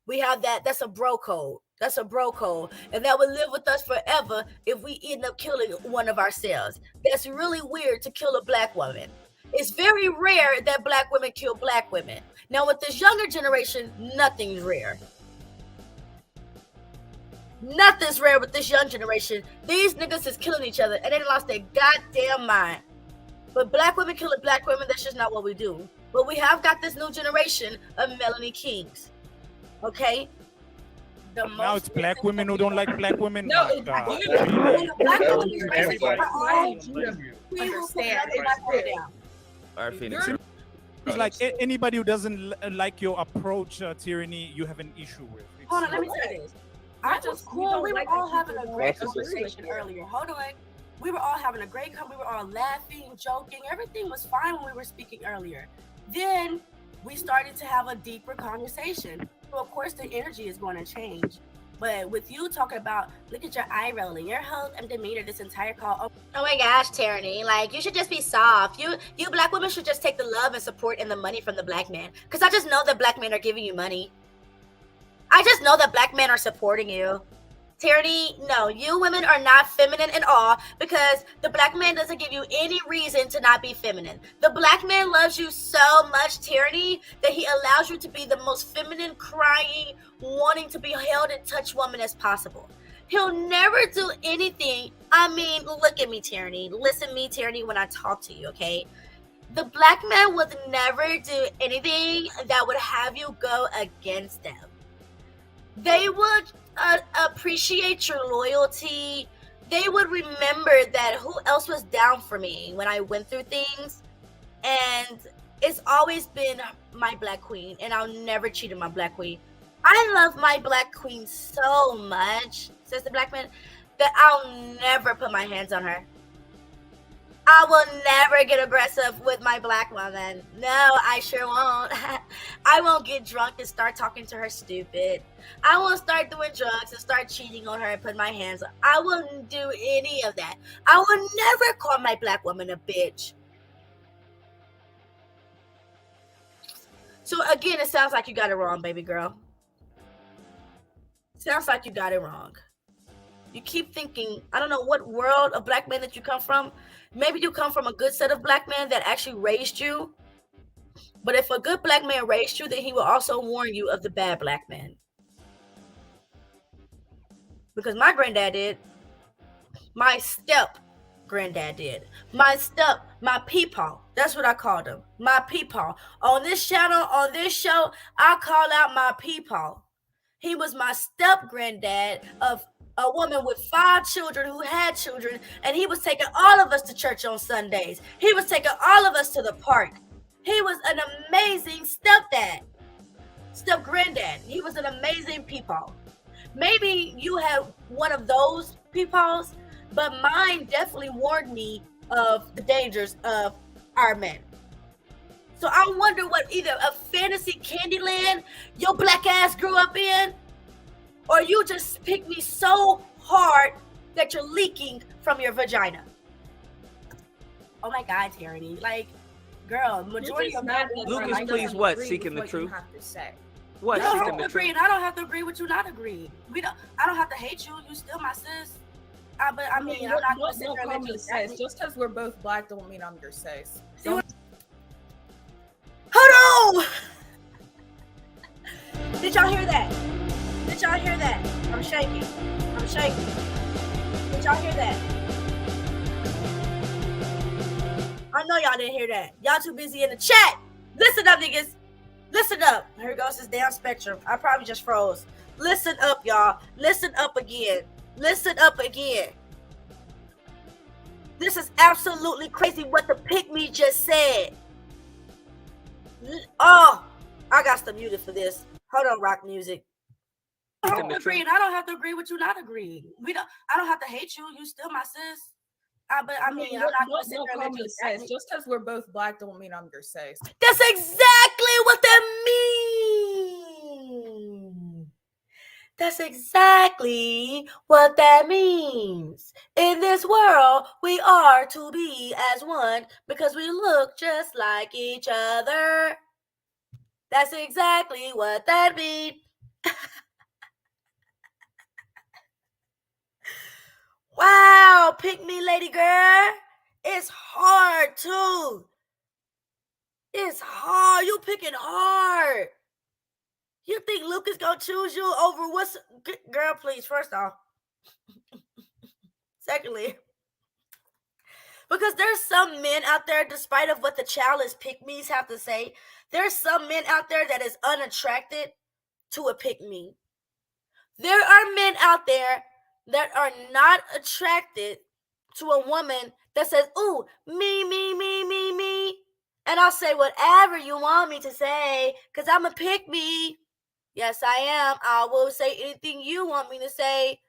We have that. That's a bro code. That's a bro code. And that will live with us forever if we end up killing one of ourselves. That's really weird to kill a black woman. It's very rare that black women kill black women. Now, with this younger generation, nothing's rare. Nothing's rare with this young generation. These niggas is killing each other and they lost their goddamn mind. But black women killing black women, that's just not what we do. But we have got this new generation of Melanie Kings. Okay? Now it's black women who don't like black women. No, it's black women. It's like anybody who doesn't like your approach, Tyranny, you have an issue with. Hold on, let me say this. I was cool. We were all having a great conversation earlier. Hold on. We were all having a great conversation. We were all laughing, joking. Everything was fine when we were speaking earlier. Then we started to have a deeper conversation. So of course the energy is going to change. But with you talking about, look at your eye rolling, your whole demeanor this entire call. Oh my gosh, Tyranny, like you should just be soft. You black women should just take the love and support and the money from the black man. Because I just know that black men are giving you money. I just know that black men are supporting you. Tyranny, no, you women are not feminine at all because the black man doesn't give you any reason to not be feminine. The black man loves you so much, Tyranny, that he allows you to be the most feminine, crying, wanting to be held and touched woman as possible. He'll never do anything. I mean, look at me, Tyranny. Listen to me, Tyranny, when I talk to you, okay? The black man would never do anything that would have you go against them. They would appreciate your loyalty. They would remember that who else was down for me when I went through things. And it's always been my black queen, and I'll never cheat on my black queen. I love my black queen so much, says the black man, that I'll never put my hands on her. I will never get aggressive with my black woman. No, I sure won't. I won't get drunk and start talking to her stupid. I won't start doing drugs and start cheating on her and put my hands on. I wouldn't do any of that. I will never call my black woman a bitch. So again, it sounds like you got it wrong, baby girl. Sounds like you got it wrong. You keep thinking, I don't know what world of black men that you come from. Maybe you come from a good set of black men that actually raised you. But if a good black man raised you, then he will also warn you of the bad black man. Because my granddad did. My step granddad did. My peepaw. That's what I called him. My peepaw. On this channel, on this show, I call out my peepaw. He was my step granddad of a woman with 5 children who had children, and he was taking all of us to church on Sundays. He was taking all of us to the park. He was an amazing stepdad, step granddad. He was an amazing peepaw. Maybe you have one of those peepaws, but mine definitely warned me of the dangers of our men. So I wonder what either a fantasy Candyland your black ass grew up in, or you just pick me so hard that you're leaking from your vagina. Oh my God, Tyranny. Like, girl, majority of men. Lucas, please, what? Seeking the truth? What? You don't Seeking have the to agree, truth? and I don't have to agree with you not agreeing. I don't have to hate you. You still my sis. But I mean, I'm not gonna sit there and let you sis. Just because we're both black don't mean I'm your sis. Hold on! Did y'all hear that? Did y'all hear that? I'm shaking. I'm shaking. Did y'all hear that? I know y'all didn't hear that. Y'all too busy in the chat. Listen up, niggas. Listen up. Here goes this damn spectrum. I probably just froze. Listen up, y'all. Listen up again. Listen up again. This is absolutely crazy what the pick-me just said. Oh, I got to mute it for this. Hold on, rock music. I don't agree, and I don't have to agree with you not agreeing. I don't have to hate you. You still my sis. But I mean, I'm not gonna sit there and let you sis. Just because we're both black don't mean I'm your sis. That's exactly what that means. That's exactly what that means. In this world, we are to be as one because we look just like each other. That's exactly what that means. Wow, pick me, lady girl. It's hard too. It's hard. You picking hard. You think Lucas gonna choose you over what's girl? Please, first off. Secondly, because there's some men out there, despite of what the childless pick-me's have to say, there's some men out there that is unattracted to a pick-me. There are men out there that are not attracted to a woman that says, ooh, me, me, me, me, me. And I'll say whatever you want me to say, because I'm a pick-me. Yes, I am. I will say anything you want me to say,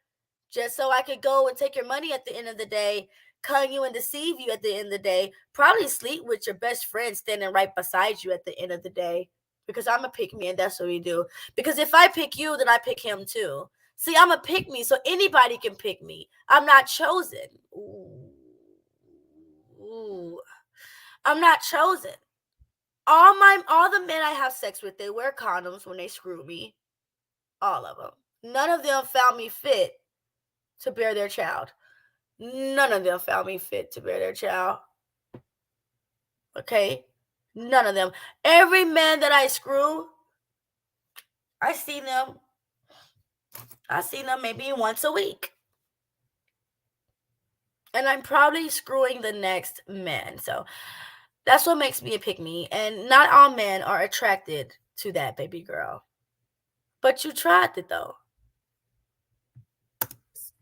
just so I could go and take your money at the end of the day, con you and deceive you at the end of the day, probably sleep with your best friend standing right beside you at the end of the day, because I'm a pick-me and that's what we do. Because if I pick you, then I pick him too. See, I'm a pick-me, so anybody can pick me. I'm not chosen. Ooh. I'm not chosen. All the men I have sex with, they wear condoms when they screw me. All of them. None of them found me fit to bear their child. None of them found me fit to bear their child. Okay? None of them. Every man that I screw, I see them maybe once a week. And I'm probably screwing the next man. So that's what makes me a pick-me. And not all men are attracted to that, baby girl. But you tried it, though.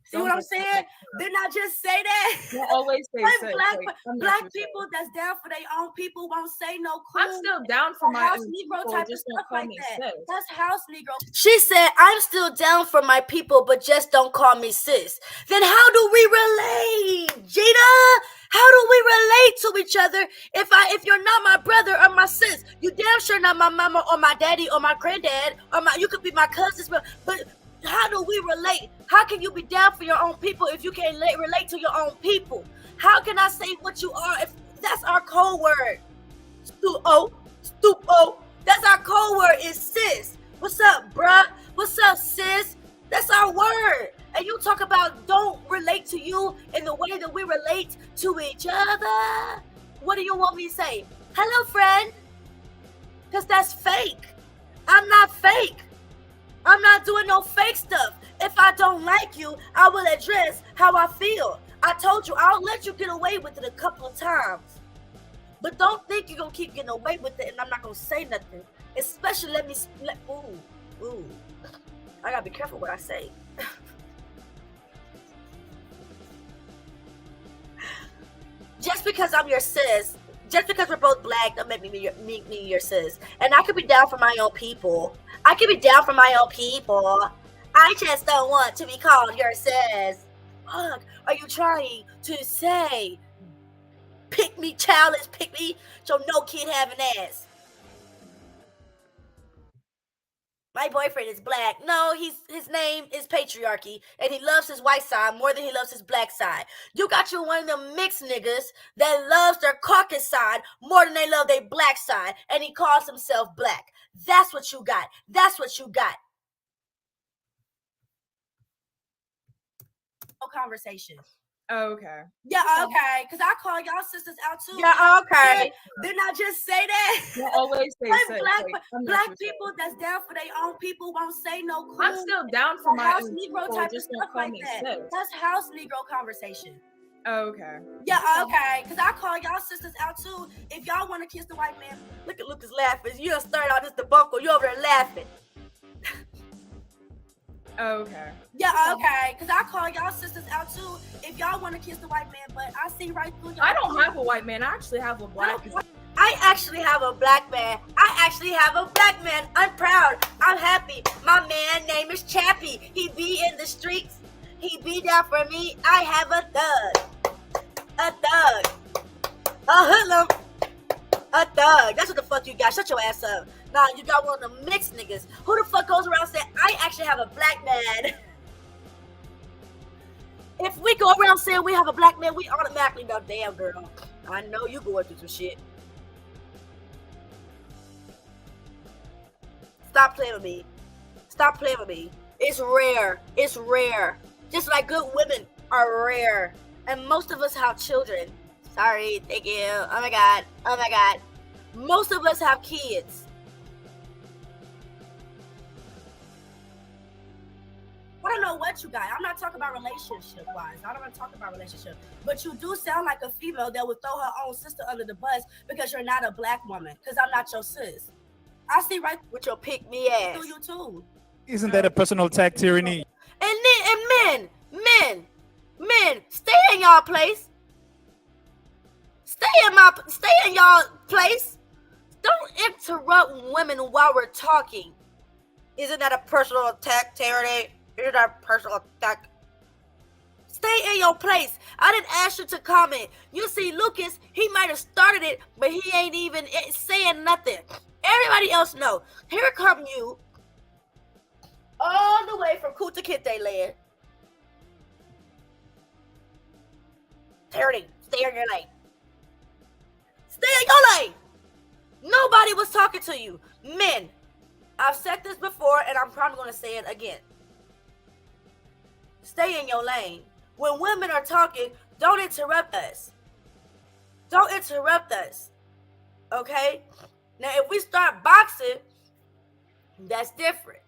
See what I'm saying? Didn't I just say that? You always say black people that's down for their own people won't say no cool. I'm still down for my house own Negro people, type just of don't stuff call like me that. sis. That's house Negro. She said, I'm still down for my people, but just don't call me sis. Then how do we relate, Gina? How do we relate to each other if you're not my brother or my sis? You damn sure not my mama or my daddy or my granddad or you could be my cousins, but how do we relate? How can you be down for your own people if you can't relate to your own people? How can I say what you are if that's our code word? Stupo. That's our code word is sis. What's up, bruh? What's up, sis? That's our word. And you talk about don't relate to you in the way that we relate to each other. What do you want me to say? Hello, friend. Because that's fake. I'm not fake. I'm not doing no fake stuff. If I don't like you, I will address how I feel. I told you, I'll let you get away with it a couple of times. But don't think you're going to keep getting away with it and I'm not going to say nothing. Especially ooh. I got to be careful what I say. Just because I'm your sis, just because we're both black, don't make me your sis. And I could be down for my own people. I just don't want to be called your sis. Fuck, are you trying to say pick me, childless, pick me, so no kid having ass. My boyfriend is black. No, his name is patriarchy, and he loves his white side more than he loves his black side. You got you one of them mixed niggas that loves their caucus side more than they love their black side, and he calls himself black. That's what you got. That's what you got. No conversation. Okay. Yeah, okay. Because I call y'all sisters out too. Yeah, okay. Didn't I just say that? You always say Like so. black people that's down for their own people won't say no cool. I'm still down for my house own Negro people, type of just stuff don't call like me that. sis. That's house Negro conversation. Okay. Yeah, okay. Because I call y'all sisters out too. If y'all want to kiss the white man, look at Lucas laughing. You done started out this debacle. You over there laughing. Okay. Yeah, okay. Because I call y'all sisters out too. If y'all want to kiss the white man, but I see right through y'all. I don't have a white man. I actually have a black man. I actually have a black man. I actually have a black man. I'm proud. I'm happy. My man name is Chappie. He be in the streets. He be down for me. I have a thug. A thug. A hoodlum. A thug. That's what the fuck you got. Shut your ass up. Nah, you got one of them mixed niggas. Who the fuck goes around saying, I actually have a black man? If we go around saying we have a black man, we automatically know, damn girl, I know you going through some shit. Stop playing with me. Stop playing with me. It's rare. It's rare. Just like good women are rare. And most of us have children. Sorry, thank you. Oh my God. Oh my God. Most of us have kids. I don't know what you got. I'm not talking about relationship-wise. I don't want to talk about relationship. But you do sound like a female that would throw her own sister under the bus because you're not a black woman. Because I'm not your sis. I see right with your pick-me ass. Do you too. Isn't that a personal attack, Tyranny? And men, stay in y'all place. Stay in y'all place. Don't interrupt women while we're talking. Isn't that a personal attack, Tyranny? Isn't that a personal attack? Stay in your place. I didn't ask you to comment. You see, Lucas, he might have started it, but he ain't even saying nothing. Everybody else know. Here come you, all the way from Kunta Kinte land. Tyranny, stay in your lane. Stay in your lane. Nobody was talking to you. Men, I've said this before, and I'm probably going to say it again. Stay in your lane. When women are talking, don't interrupt us. Don't interrupt us. Okay? Now, if we start boxing, that's different.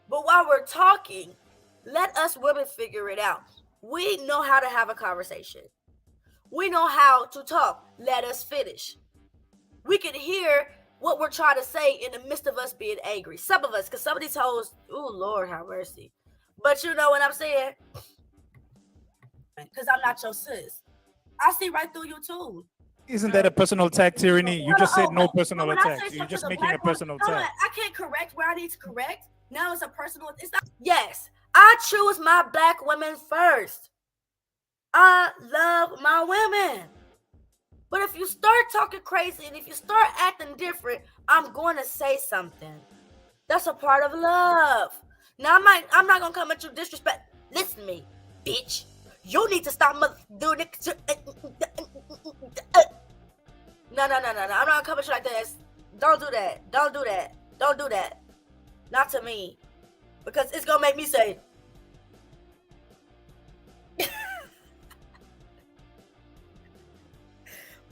But while we're talking, let us women figure it out. We know how to have a conversation. We know how to talk. Let us finish. We can hear what we're trying to say in the midst of us being angry. Some of us, because some of these hoes, oh, Lord have mercy. But you know what I'm saying? Because I'm not your sis. I see right through you too. Isn't that a personal attack, Tyranny? You just said no personal attack. You're just making a personal attack. I can't correct where I need to correct. Now it's a personal. It's not. Yes, I choose my black women first. I love my women. But if you start talking crazy and if you start acting different, I'm going to say something. That's a part of love. Now I'm not gonna come at you disrespect. Listen to me, bitch. You need to stop doing it. No. I'm not coming at you like this. Don't do that. Don't do that. Don't do that. Not to me. Because it's gonna make me say.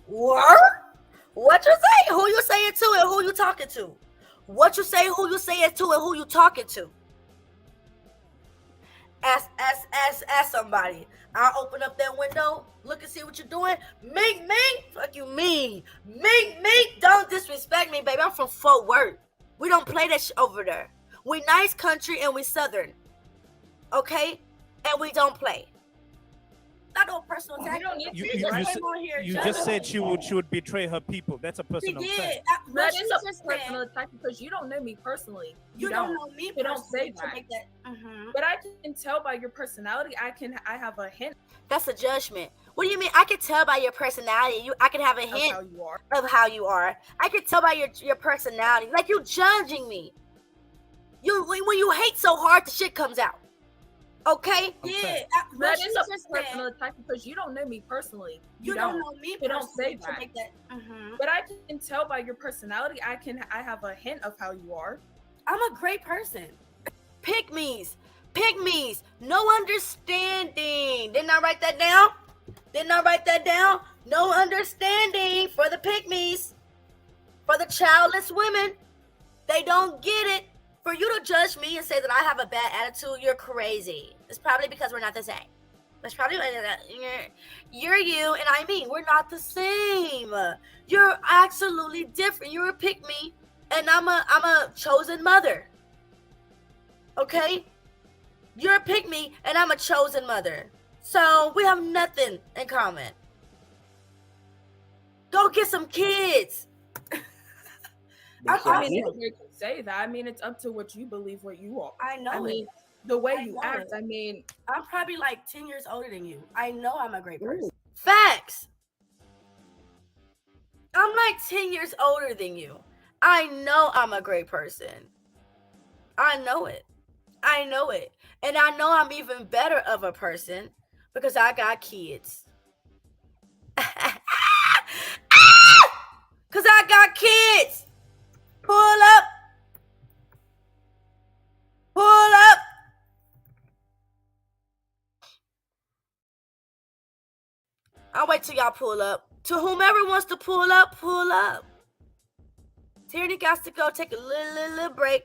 What? What you say? Who you say it to and who you talking to? What you say, who you say it to and who you talking to? Ask somebody. I'll open up that window, look and see what you're doing. Me? Fuck you, me. Don't disrespect me, baby. I'm from Fort Worth. We don't play that shit over there. We nice country and we southern. Okay? And we don't play. not no personal attack. You just said she would betray her people. That's a personal attack. That is a personal attack because you don't know me personally. You don't know me. You don't say that. But I can tell by your personality. I have a hint. That's a judgment. What do you mean? I can tell by your personality. I can have a hint of how you are. I can tell by your personality. Like you judging me. When you hate so hard, the shit comes out. Okay? Yeah. That is a personal attack because you don't know me personally. You don't know me. You don't say that. But I can tell by your personality. I have a hint of how you are. I'm a great person. Pick-me's. No understanding. Didn't I write that down? No understanding for the pick-me's. For the childless women. They don't get it. For you to judge me and say that I have a bad attitude, you're crazy. It's probably because we're not the same. It's probably you're you and I me. We're not the same. You're absolutely different. You're a pick-me, and I'm a chosen mother. Okay? You're a pick-me, and I'm a chosen mother. So we have nothing in common. Go get some kids. I mean, you can say that. I mean, it's up to what you believe, what you are. I know. I mean, the way you act. I mean, I'm probably like 10 years older than you. I know I'm a great person. Facts. I'm like 10 years older than you. I know I'm a great person. I know it. And I know I'm even better of a person because I got kids. Because I got kids. Pull up. I'll wait till y'all pull up. To whomever wants to pull up, pull up. Tyranny got to go take a little break.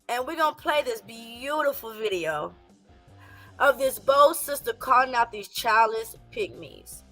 And we're going to play this beautiful video of this bold sister calling out these childless pygmies.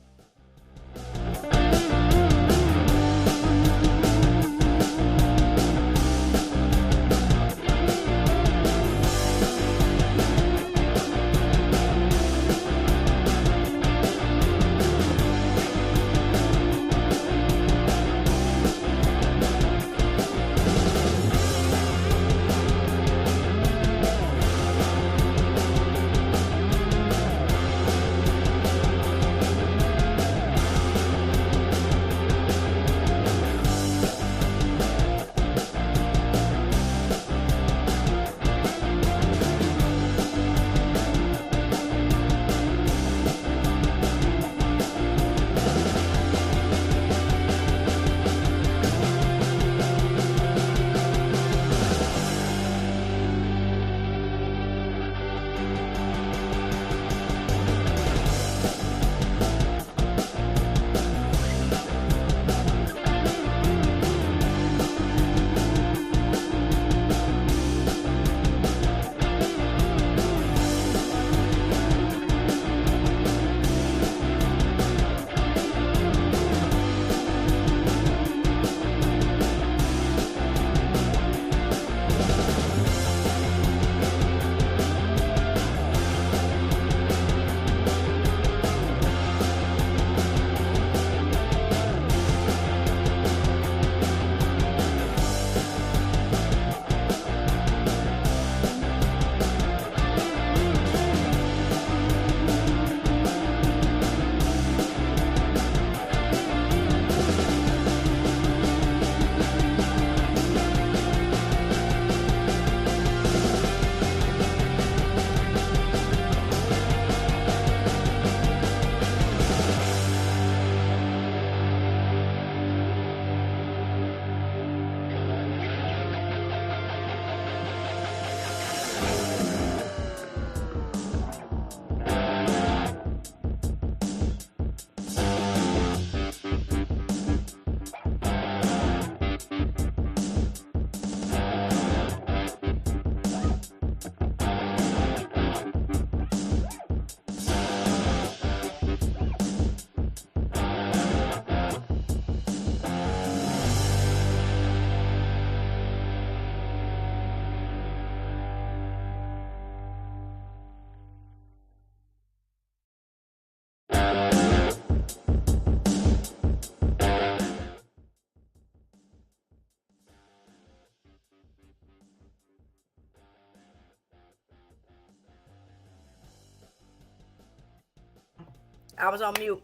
I was on mute.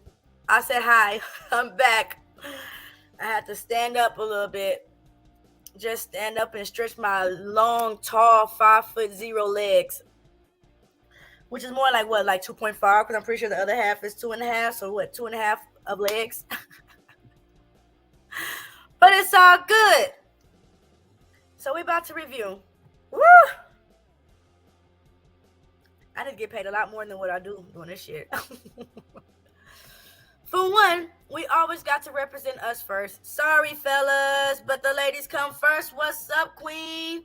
I said hi. I'm back. I had to stand up a little bit. Just stand up and stretch my long, tall, 5'0" legs. Which is more like what, like 2.5? Because I'm pretty sure the other half is 2.5. So what, 2.5 of legs? But it's all good. So we're about to review. Woo! I did get paid a lot more than what I do doing this shit. For one, we always got to represent us first. Sorry, fellas, but the ladies come first. What's up, queen?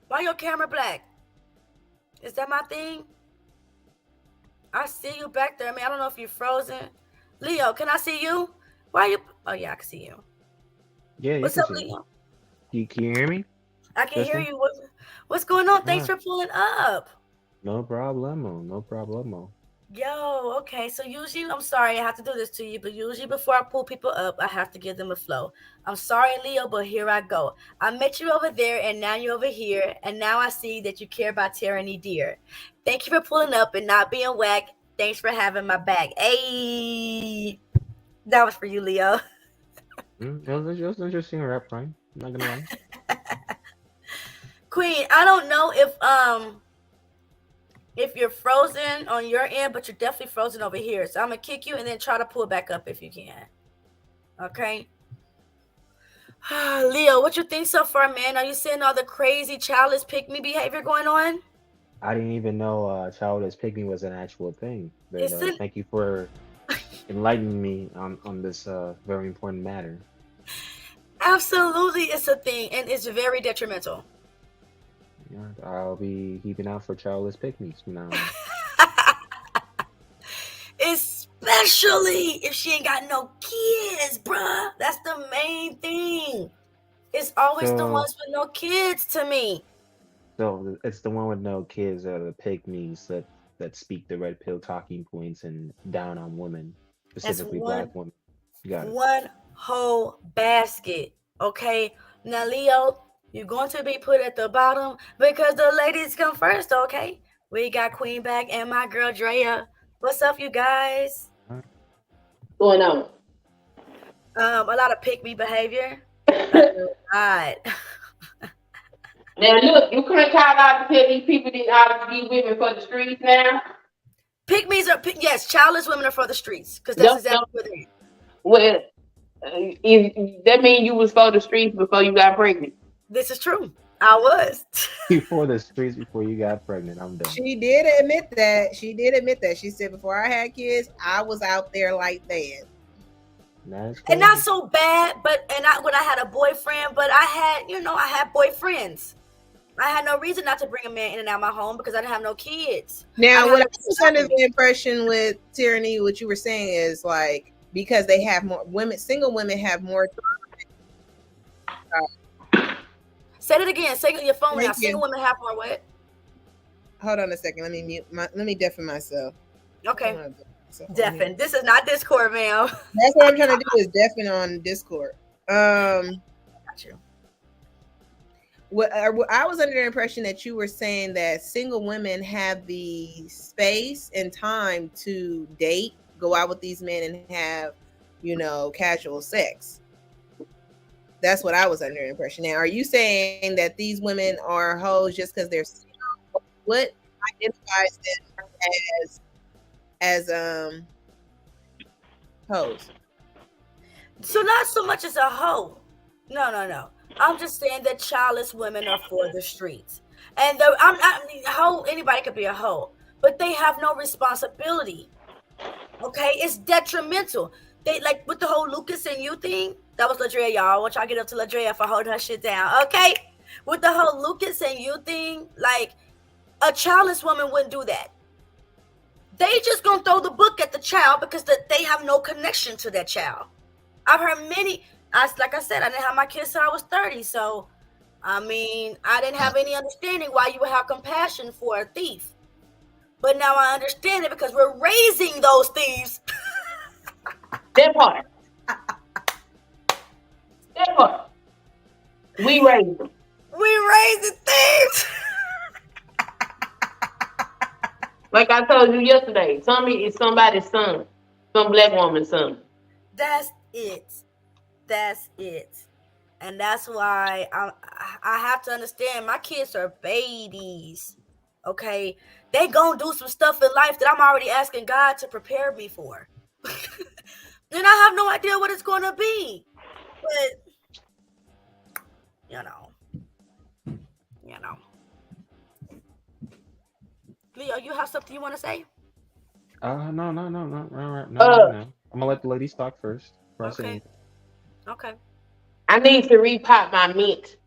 Why your camera black? Is that my thing? I see you back there, man. I don't know if you're frozen. Leo, can I see you? Why you? Oh, yeah, I can see you. Yeah, What's up, Leo? Can you hear me? I can hear you. What's going on? Thanks for pulling up. No problemo. No problemo. Yo, okay. So usually, I'm sorry I have to do this to you, but usually before I pull people up, I have to give them a flow. I'm sorry, Leo, but here I go. I met you over there, and now you're over here, and now I see that you care about Tyranny dear. Thank you for pulling up and not being whack. Thanks for having my back. Hey, that was for you, Leo. It was an interesting rap rhyme. I'm not gonna lie. Queen, I don't know if you're frozen on your end, but you're definitely frozen over here. So I'm gonna kick you and then try to pull back up if you can. Okay. Leo, what you think so far, man? Are you seeing all the crazy childless pick-me behavior going on? I didn't even know childless picking was an actual thing. But thank you for enlightening me on this very important matter. Absolutely, it's a thing, and it's very detrimental. Yeah, I'll be keeping out for childless pick-me's from now on. Especially if she ain't got no kids, bruh. That's the main thing. It's always the ones with no kids to me. So it's the one with no kids that are the pick-me's that speak the red pill talking points and down on women, specifically black women. Got it. One whole basket. Okay. Now, Leo, you're going to be put at the bottom because the ladies come first, okay? We got Queen back and my girl Drea. What's up, you guys? What's going on? A lot of pick-me behavior. God. Now look, you couldn't call out to tell these people that ought to be women for the streets now. Pick-me's are yes, childless women are for the streets because that's exactly what they are. Well, that means you was for the streets before you got pregnant. This is true. I was. Before the streets, before you got pregnant. I'm done. She did admit that. She said before I had kids, I was out there like that. And not so bad, but when I had a boyfriend, but I had boyfriends. I had no reason not to bring a man in and out of my home because I didn't have no kids. Now, what I was under the impression with Tyranny, what you were saying is like because they have more women, single women have more. Say it again. Say your phone now. Single women have more what? Hold on a second. Let me mute. Let me deafen myself. Okay. Deafen. This is not Discord, ma'am. That's what I'm trying to do is deafen on Discord. Got you. I was under the impression that you were saying that single women have the space and time to date, go out with these men, and have, casual sex. That's what I was under the impression. Now, are you saying that these women are hoes just because they're single? What identifies them as hoes? So not so much as a hoe. No. I'm just saying that childless women are for the streets. And I'm not hoe, anybody could be a hoe, but they have no responsibility. Okay, it's detrimental. They like with the whole Lucas and you thing. That was Ladrea, y'all. I want y'all to get up to Ladrea for holding her shit down. Okay? With the whole Lucas and you thing, like a childless woman wouldn't do that. They just gonna throw the book at the child because they have no connection to that child. I've heard many. Like I said, I didn't have my kids till I was 30. So, I didn't have any understanding why you would have compassion for a thief. But now I understand it because we're raising those thieves. That part. We raised them. We raising thieves. Like I told you yesterday, Tommy is somebody's son, some black woman's son. That's it. That's it. And that's why I have to understand my kids are babies. Okay? They gonna do some stuff in life that I'm already asking God to prepare me for. And I have no idea what it's gonna be. But you know. Leo, you have something you want to say? No. I'm gonna let the ladies talk first. Okay. Okay. I need to repot my mint.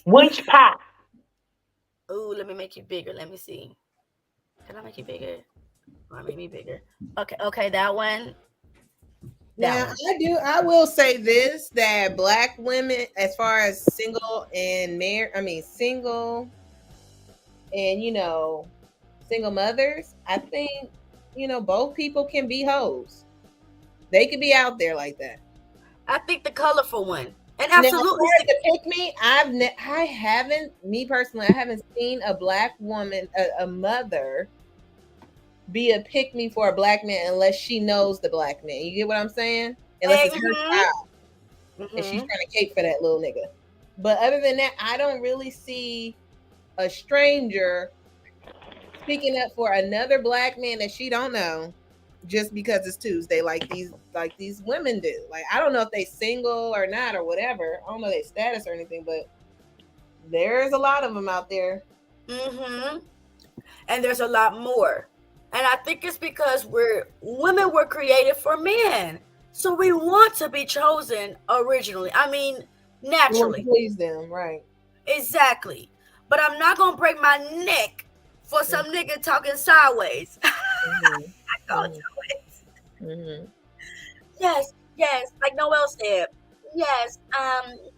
Which pot? Ooh, let me make you bigger. Let me see. Can I make you bigger? Oh, make me bigger. Okay, that one. Now I will say this, that black women, as far as single and married, single and single mothers, I think both people can be hoes. They could be out there like that. I think the colorful one, and absolutely to pick me. I haven't seen a black woman, a mother, be a pick me for a black man unless she knows the black man. You get what I'm saying? Unless it's her child and she's trying to cape for that little nigga. But other than that, I don't really see a stranger speaking up for another black man that she don't know just because it's Tuesday, like these women do. Like, I don't know if they single or not or whatever. I don't know their status or anything, but there's a lot of them out there. And there's a lot more. And I think it's because women were created for men. So we want to be chosen originally. I mean, naturally. Please them, right. Exactly. But I'm not going to break my neck for some nigga talking sideways. Yes. Like Noel said. Yes,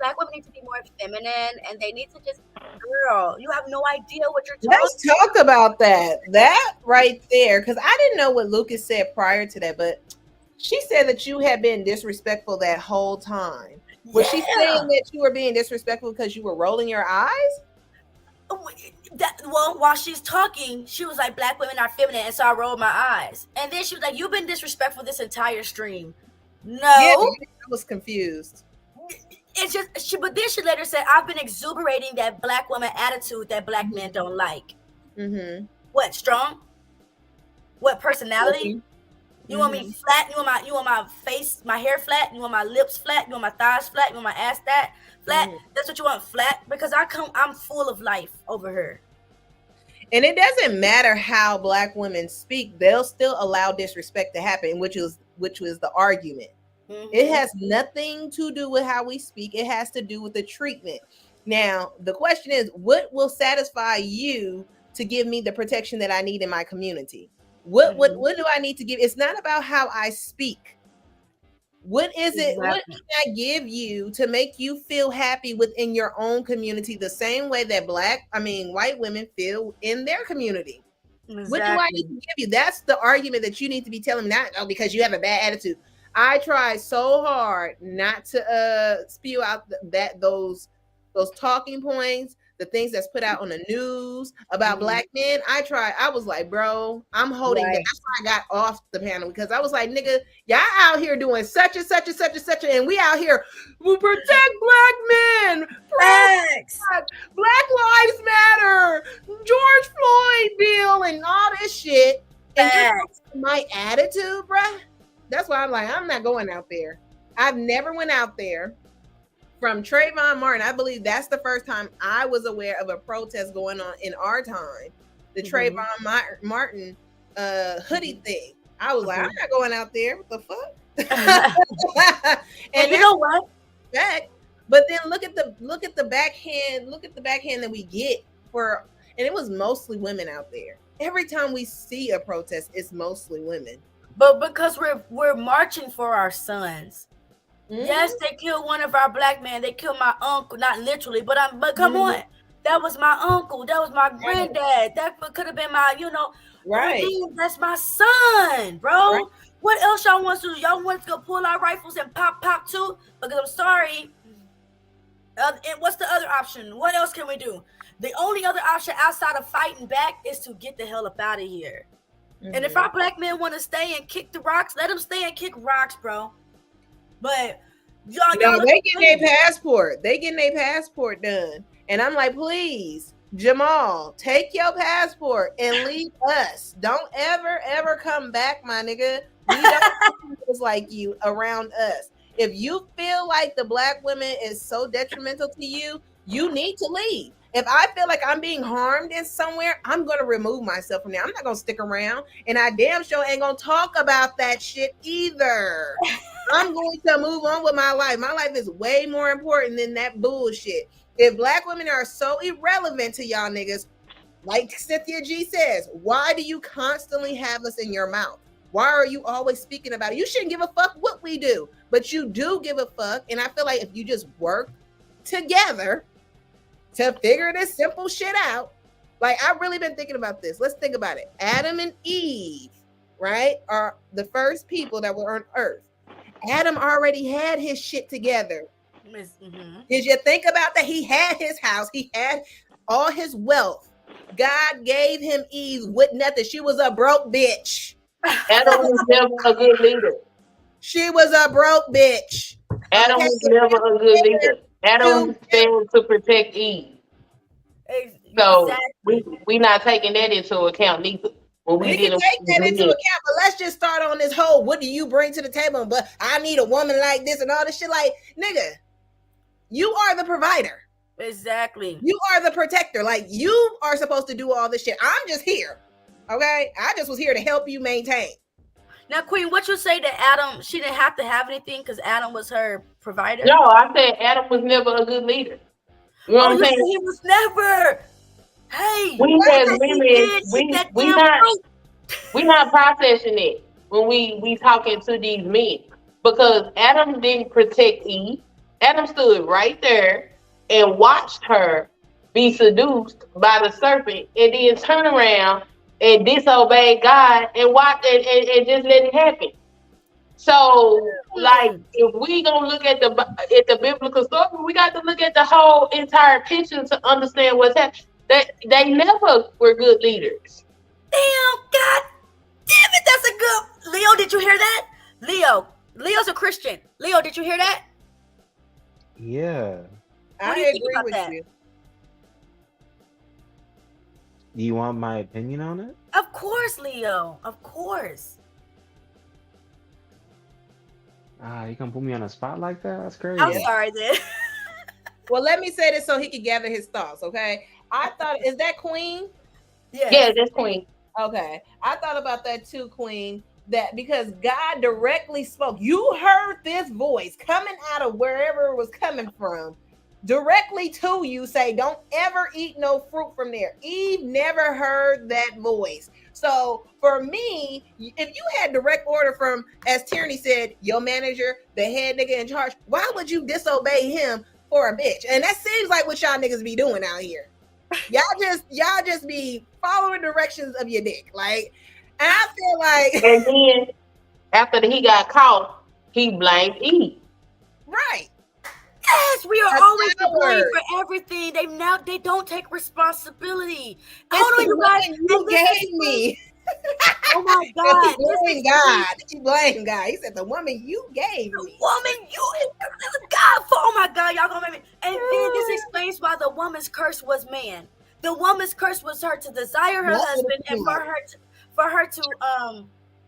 black women need to be more feminine, and they need to just, girl, you have no idea what you're talking. Let's talk about that. That right there, because I didn't know what Lucas said prior to that, but she said that you had been disrespectful that whole time. Was she saying that you were being disrespectful because you were rolling your eyes? Well, while she's talking, she was like, black women are feminine, and so I rolled my eyes. And then she was like, you've been disrespectful this entire stream. No. Yeah, I was confused. It's just but then she later said, I've been exuberating that black woman attitude that black men don't like. What, strong? What, personality? You want me flat? You want my face, my hair flat? You want my lips flat? You want my thighs flat? You want my ass flat? That's what you want, flat? Because I'm full of life over her. And it doesn't matter how black women speak, they'll still allow disrespect to happen, which was the argument. It has nothing to do with how we speak. It has to do with the treatment. Now, the question is, what will satisfy you to give me the protection that I need in my community? What do I need to give? It's not about how I speak. What is it? What can I give you to make you feel happy within your own community, the same way that white women feel in their community? Exactly. What do I need to give you? That's the argument that you need to be telling me, not because you have a bad attitude. I try so hard not to spew out those talking points, the things that's put out on the news about black men. I was like, bro, I'm holding that. That's why I got off the panel, because I was like, nigga, y'all out here doing such and such and such and such, and we out here, we protect black men. Black Lives Matter, George Floyd bill, and all this shit. And my attitude, bruh. That's why I'm like, I'm not going out there. I've never went out there. From Trayvon Martin, I believe that's the first time I was aware of a protest going on in our time. The Trayvon Martin hoodie thing. I was like, I'm not going out there. What the fuck? And you know what? But then look at the backhand. Look at the backhand that we get and it was mostly women out there. Every time we see a protest, it's mostly women. But because we're marching for our sons. Yes, they killed one of our black men. They killed my uncle, not literally, but come on, that was my uncle. That was my granddad. That could have been my, that's my son, bro. What else y'all want to do? Y'all want to go pull our rifles and pop too? Because I'm sorry. And what's the other option? What else can we do? The only other option outside of fighting back is to get the hell up out of here. And if our black men want to stay and kick the rocks, let them stay and kick rocks, bro. But y'all they getting their passport. They getting their passport done. And I'm like, please, Jamal, take your passport and leave us. Don't ever come back, my nigga. We don't want like you around us. If you feel like the black women is so detrimental to you, you need to leave. If I feel like I'm being harmed in somewhere, I'm going to remove myself from there. I'm not going to stick around. And I damn sure ain't going to talk about that shit either. I'm going to move on with my life. My life is way more important than that bullshit. If black women are so irrelevant to y'all niggas, like Cynthia G says, why do you constantly have us in your mouth? Why are you always speaking about it? You shouldn't give a fuck what we do, but you do give a fuck. And I feel like if you just work together to figure this simple shit out, like I've really been thinking about this. Let's think about it. Adam and Eve, right, are the first people that were on Earth. Adam already had his shit together. Did you think about that? He had his house. He had all his wealth. God gave him Eve with nothing. She was a broke bitch. Adam was never a good leader. She was a broke bitch. Adam was never a good leader. Adam was there to protect Eve. So we not taking that into account neither. We can take that into account, but let's just start on this whole what do you bring to the table? But I need a woman like this and all this shit. Like, nigga, you are the provider. Exactly. You are the protector. Like, you are supposed to do all this shit. I'm just here. Okay? I just was here to help you maintain. Now, Queen, what you say that Adam, she didn't have to have anything because Adam was her provider? No, I said Adam was never a good leader. You know what I'm saying? He was never. Hey, we as women, we not processing it when we talking to these men, because Adam didn't protect Eve. Adam stood right there and watched her be seduced by the serpent, and then turn around and disobey God and watch and just let it happen. So, like, if we gonna look at the biblical story, we got to look at the whole entire picture to understand what's happening. They never were good leaders. Damn, God damn it, that's a good. Leo, did you hear that? Leo's a Christian. Leo, did you hear that? Yeah. I agree with you. Do you want my opinion on it? Of course, Leo. Of course. You gonna put me on a spot like that? That's crazy. I'm sorry, then. Well, let me say this so he can gather his thoughts, okay? I thought, is that Queen? Yeah, that's Queen. Okay. I thought about that too, Queen, that because God directly spoke. You heard this voice coming out of wherever it was coming from, directly to you, say, don't ever eat no fruit from there. Eve never heard that voice. So for me, if you had direct order from, as Tierney said, your manager, the head nigga in charge, why would you disobey him for a bitch? And that seems like what y'all niggas be doing out here. Y'all just be following directions of your dick. Like, and I feel like. And then after he got caught, he blamed Eve. Right. Yes, we are always to blame for everything. They don't take responsibility. Hold on, you guys. You gave me. Oh my God! He God. He blamed God. He said the woman you gave me. The woman you God for. Oh my God, y'all gonna make me. And then this explains why the woman's curse was man. The woman's curse was her to desire her husband and for her to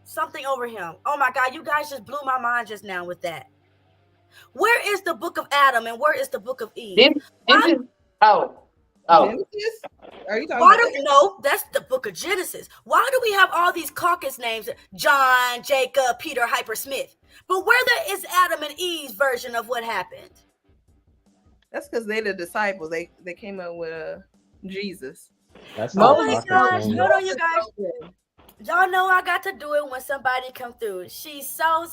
something over him. Oh my God, you guys just blew my mind just now with that. Where is the book of Adam and where is the book of Eve? Genesis? Are you talking about no, that's the book of Genesis. Why do we have all these caucus names? John, Jacob, Peter, Hyper Smith. But where is Adam and Eve's version of what happened? That's because they're the disciples. They came up with Jesus. That's oh my gosh. Hold on, you guys. Y'all know I got to do it when somebody come through. She's so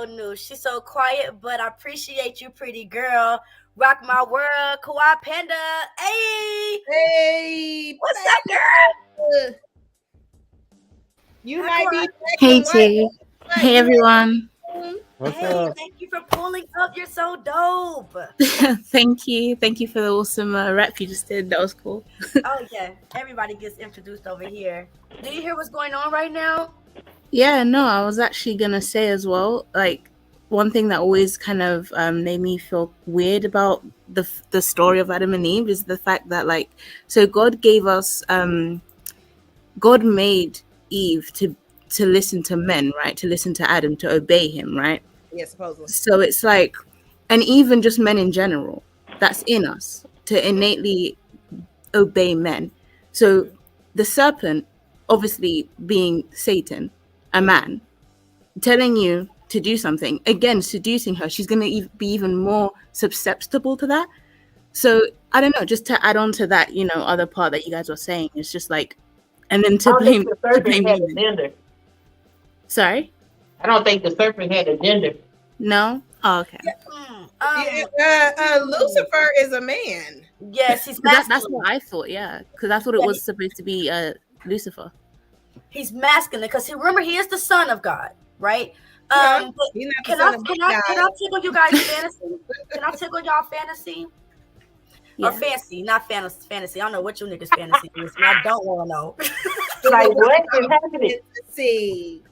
new. She's so quiet, but I appreciate you, pretty girl. Rock my world, Kawaii Panda. Hey, what's up, girl? You might be. Hey, Terry. Hey, everyone. What's Hey, up? thank you for pulling up. You're so dope. Thank you for the awesome rap you just did. That was cool. Oh yeah, everybody gets introduced over here. Do you hear what's going on right now? Yeah, no, I was actually gonna say as well, like one thing that always kind of made me feel weird about the story of Adam and Eve is the fact that like, so God gave us God made Eve to listen to men, right? To listen to Adam, to obey him, right? Yeah, supposedly. So it's like, and even just men in general, that's in us to innately obey men. So the serpent, obviously being Satan, a man, telling you to do something, again, seducing her, she's going to be even more susceptible to that. So I don't know, just to add on to that, other part that you guys were saying, it's just like, and then to I don't blame, think the serpent had a gender. Sorry? I don't think the serpent had a gender. No? Oh, okay. Lucifer is a man. Yes, he's that's what I thought, yeah. Because I thought it was supposed to be Lucifer. He's masculine because remember he is the son of God, right? No, but can I tickle you guys fantasy? Can I tickle y'all fantasy? Yeah. Or fancy, not fantasy. I don't know what you niggas fantasy is, and I don't want to know. Like what is happening? Let's see.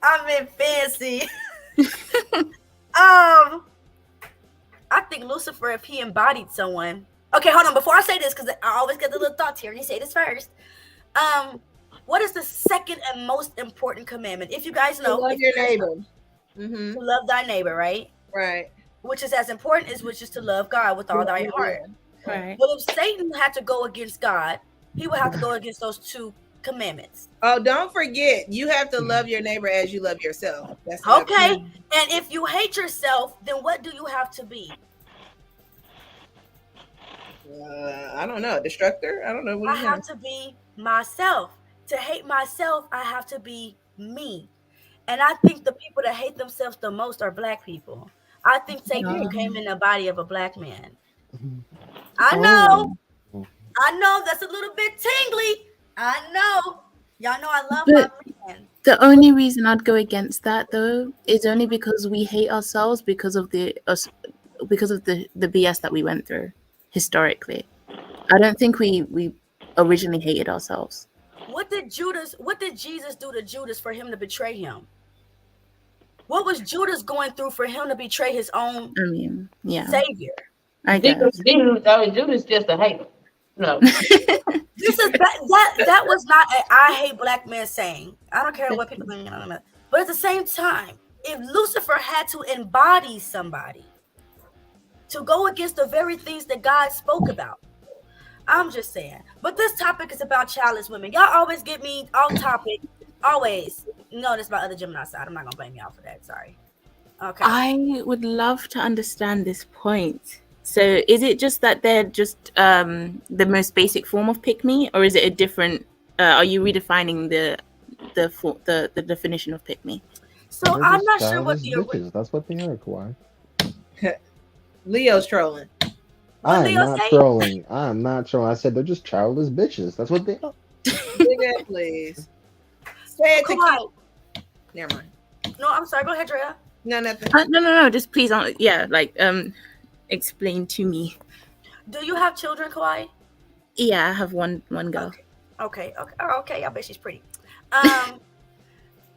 I'm in fancy. I think Lucifer, if he embodied someone. Okay, hold on. Before I say this, because I always get the little thoughts here, and you say this first. What is the second and most important commandment? If you guys know, to love your neighbor. To love thy neighbor, right? Right. Which is as important as which is to love God with all thy heart. Right. Well, if Satan had to go against God, he would have to go against those two commandments. Oh, don't forget, you have to love your neighbor as you love yourself. That's okay. And if you hate yourself, then what do you have to be? I don't know, a destructor. I don't know what I have to be myself. To hate myself, I have to be me. And I think the people that hate themselves the most are black people. I think Satan came in the body of a black man. I know that's a little bit tingly. I know. Y'all know I love my man. The only reason I'd go against that though is only because we hate ourselves because of the BS that we went through historically. I don't think we originally hated ourselves. What did Jesus do to Judas for him to betray him? What was Judas going through for him to betray his own savior? I guess. Judas just a hater. No. that was not a I hate black men saying. I don't care what people think. But at the same time, if Lucifer had to embody somebody to go against the very things that God spoke about, I'm just saying. But this topic is about childless women. Y'all always get me off topic. Always. No, that's about other Gemini side. I'm not gonna blame y'all for that. Sorry. Okay. I would love to understand this point. So is it just that they're just the most basic form of pick me, or is it a different are you redefining the definition of pick me? So I'm not sure what the bitches. That's what they are, Kawhi. Leo's trolling. I'm not trolling. I'm not trolling. I said they're just childless bitches. That's what they are. Please. Say it to Never mind. No, I'm sorry. Go ahead, Drea. No, nothing. No. Just please, explain to me. Do you have children, Kawhi? Yeah, I have one girl. Okay. I bet she's pretty.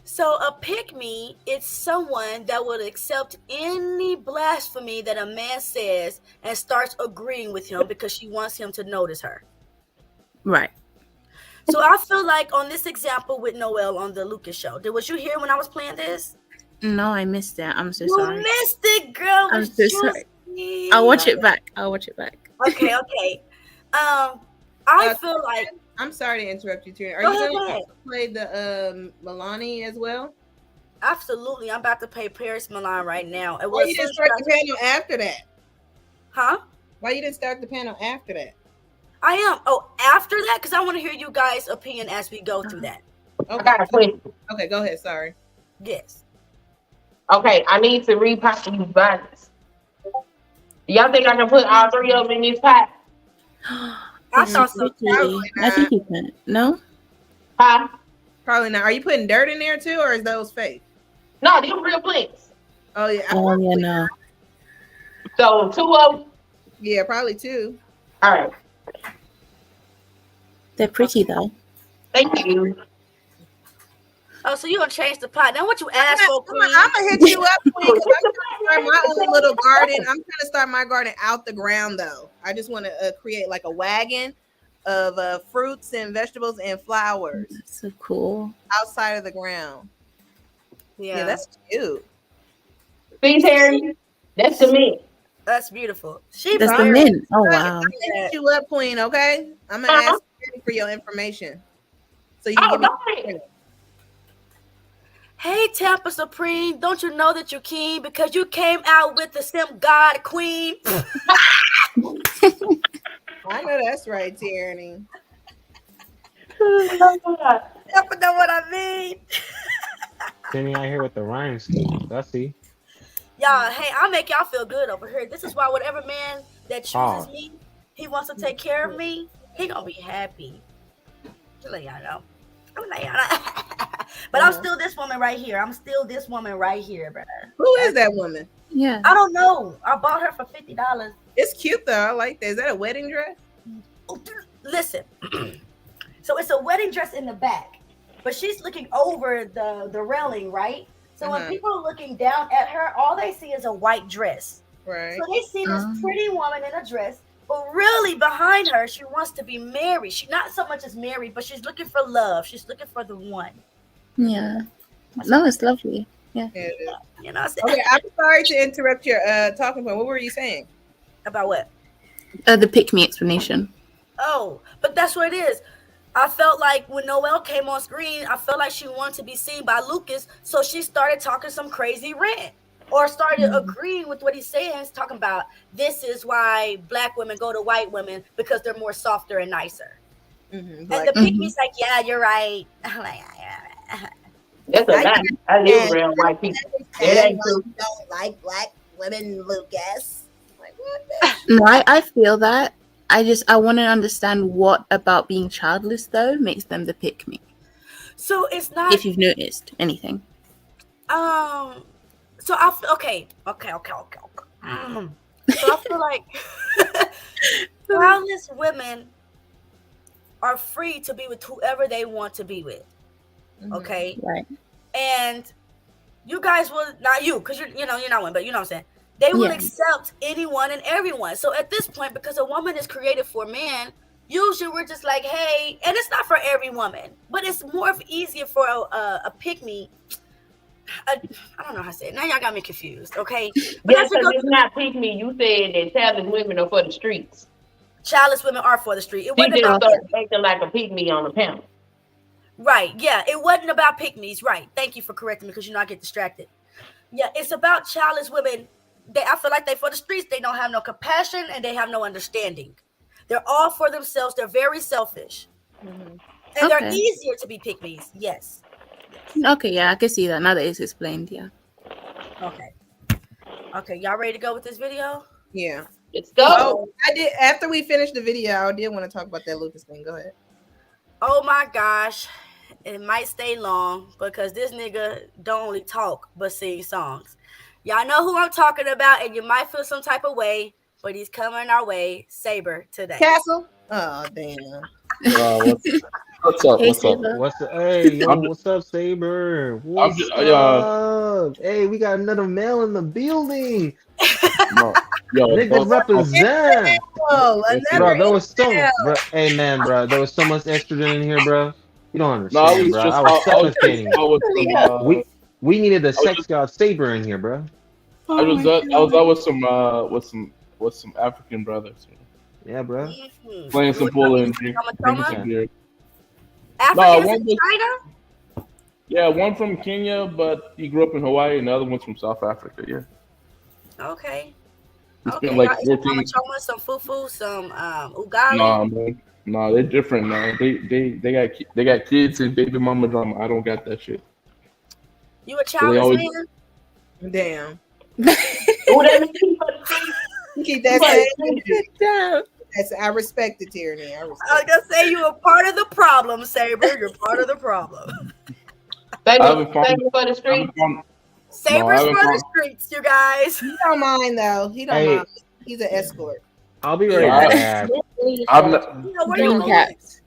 So a pick-me, it's someone that would accept any blasphemy that a man says and starts agreeing with him because she wants him to notice her. Right. So I feel like on this example with Noel on the Lucas show, was you here when I was playing this? No, I missed that. I'm so you sorry. You missed it, girl. I'm so sorry. I'll watch it back. Okay. I feel like I'm sorry to interrupt you, Tyrion. Are you going to play the Milani as well? Absolutely. I'm about to play Paris Milan right now. Why you didn't start the panel after that? Huh? Why you didn't start the panel after that? I am. Oh, after that? Because I want to hear you guys' opinion as we go through that. Okay. Okay, go ahead. Sorry. Yes. Okay, I need to repot these bodies. Do y'all think I can put all three of them in this pot? I thought so. I think you can. No? Huh? Probably not. Are you putting dirt in there too, or is those fake? No, these are real plants. Oh yeah. Oh yeah, no. So 2 of them. Yeah, probably 2. All right. They're pretty though. Thank you. Oh, so you gonna change the pot? Now what you asked for, Queen? I'm gonna hit you up, Queen, because I'm trying to start my own little garden. I'm trying to start my garden out the ground, though. I just want to create like a wagon of fruits and vegetables and flowers. That's so cool. Outside of the ground. Yeah, that's cute. See, Terry, that's the mint. That's beautiful. That's the mint. Oh wow. I'm gonna hit you up, Queen. Okay, I'm gonna ask you for your information, so you can give me. Hey, Tampa Supreme, don't you know that you're king because you came out with the Simp God Queen? I know that's right, Tierney. Tampa know what I mean. Timmy out here with the rhyme scheme. I see. Y'all, hey, I'll make y'all feel good over here. This is why whatever man that chooses me, he wants to take care of me, he gonna be happy. Just let y'all know. But I'm still this woman right here. Brother. Who is that woman? Yeah. I don't know. I bought her for $50. It's cute though. I like that. Is that a wedding dress? Listen. So it's a wedding dress in the back, but she's looking over the railing, right? So when people are looking down at her, all they see is a white dress. Right. So they see this pretty woman in a dress, but really behind her, she wants to be married. She's not so much as married, but she's looking for love. She's looking for the one. Yeah. No, it's lovely. Yeah. You know. Okay, I'm sorry to interrupt your talking point. What were you saying? About what? The pick me explanation. Oh, but that's what it is. I felt like when Noelle came on screen, I felt like she wanted to be seen by Lucas, so she started talking some crazy rant or started agreeing with what he's saying. He's talking about this is why black women go to white women because they're more softer and nicer. And the pick me's like, yeah, you're right. I'm like, that's a lot. I live around white people. It ain't true. Don't like black women, Lucas. Like what? No, I feel that. I want to understand what about being childless though makes them the pick me. So it's not. If you've noticed anything. So I okay. So I feel like childless women are free to be with whoever they want to be with. Okay. Right. And you guys will not you because you're not one, but you know what I'm saying. They will accept anyone and everyone. So at this point, because a woman is created for man, usually we're just like, hey, and it's not for every woman, but it's more easier for a pick me. I don't know how to say it. Now y'all got me confused. Okay. But yes, because it's not pick me. You said that childless women are for the streets. Childless women are for the street. It wasn't just about started acting like a pick me on the panel. Right. Yeah. It wasn't about pick me's. Right. Thank you for correcting me because I get distracted. Yeah. It's about childless women. I feel like they for the streets. They don't have no compassion and they have no understanding. They're all for themselves. They're very selfish. And they're easier to be pick me's. Yes. Okay. Yeah. I can see that now that it's explained. Yeah. Okay. Y'all ready to go with this video? Yeah. Let's go. Oh, I did. After we finished the video, I did want to talk about that Lucas thing. Go ahead. Oh my gosh. It might stay long because this nigga don't only talk but sing songs. Y'all know who I'm talking about, and you might feel some type of way, but he's coming our way. Saber today. Castle. Oh damn. What's up? Hey, What's up? Saber. Hey, yo, what's up, Saber? What's up? Hey, we got another male in the building. Niggas represent. Bro, there was so bro, hey man, bro, there was so much estrogen in here, bro. You don't understand, bro. I was suffocating. We needed a sex god Saber in here, bro. I was out with some African brothers. Yeah, bro. Playing some pool and drinking some beer. Africans in China? Yeah, one from Kenya, but he grew up in Hawaii, and the other one's from South Africa. Yeah. Okay. It's been like 14. Some fufu, some ugali. Nah, man. Nah, they're different, man. They got kids and baby mama drama. I don't got that shit. You a childless man? Damn. Keep that saying. I respect it, Tierney. I was gonna say you a part of the problem, Saber. You're part of the problem. I Saber's for the streets, you guys. He don't mind though. He don't mind. He's an escort. I'll be right back.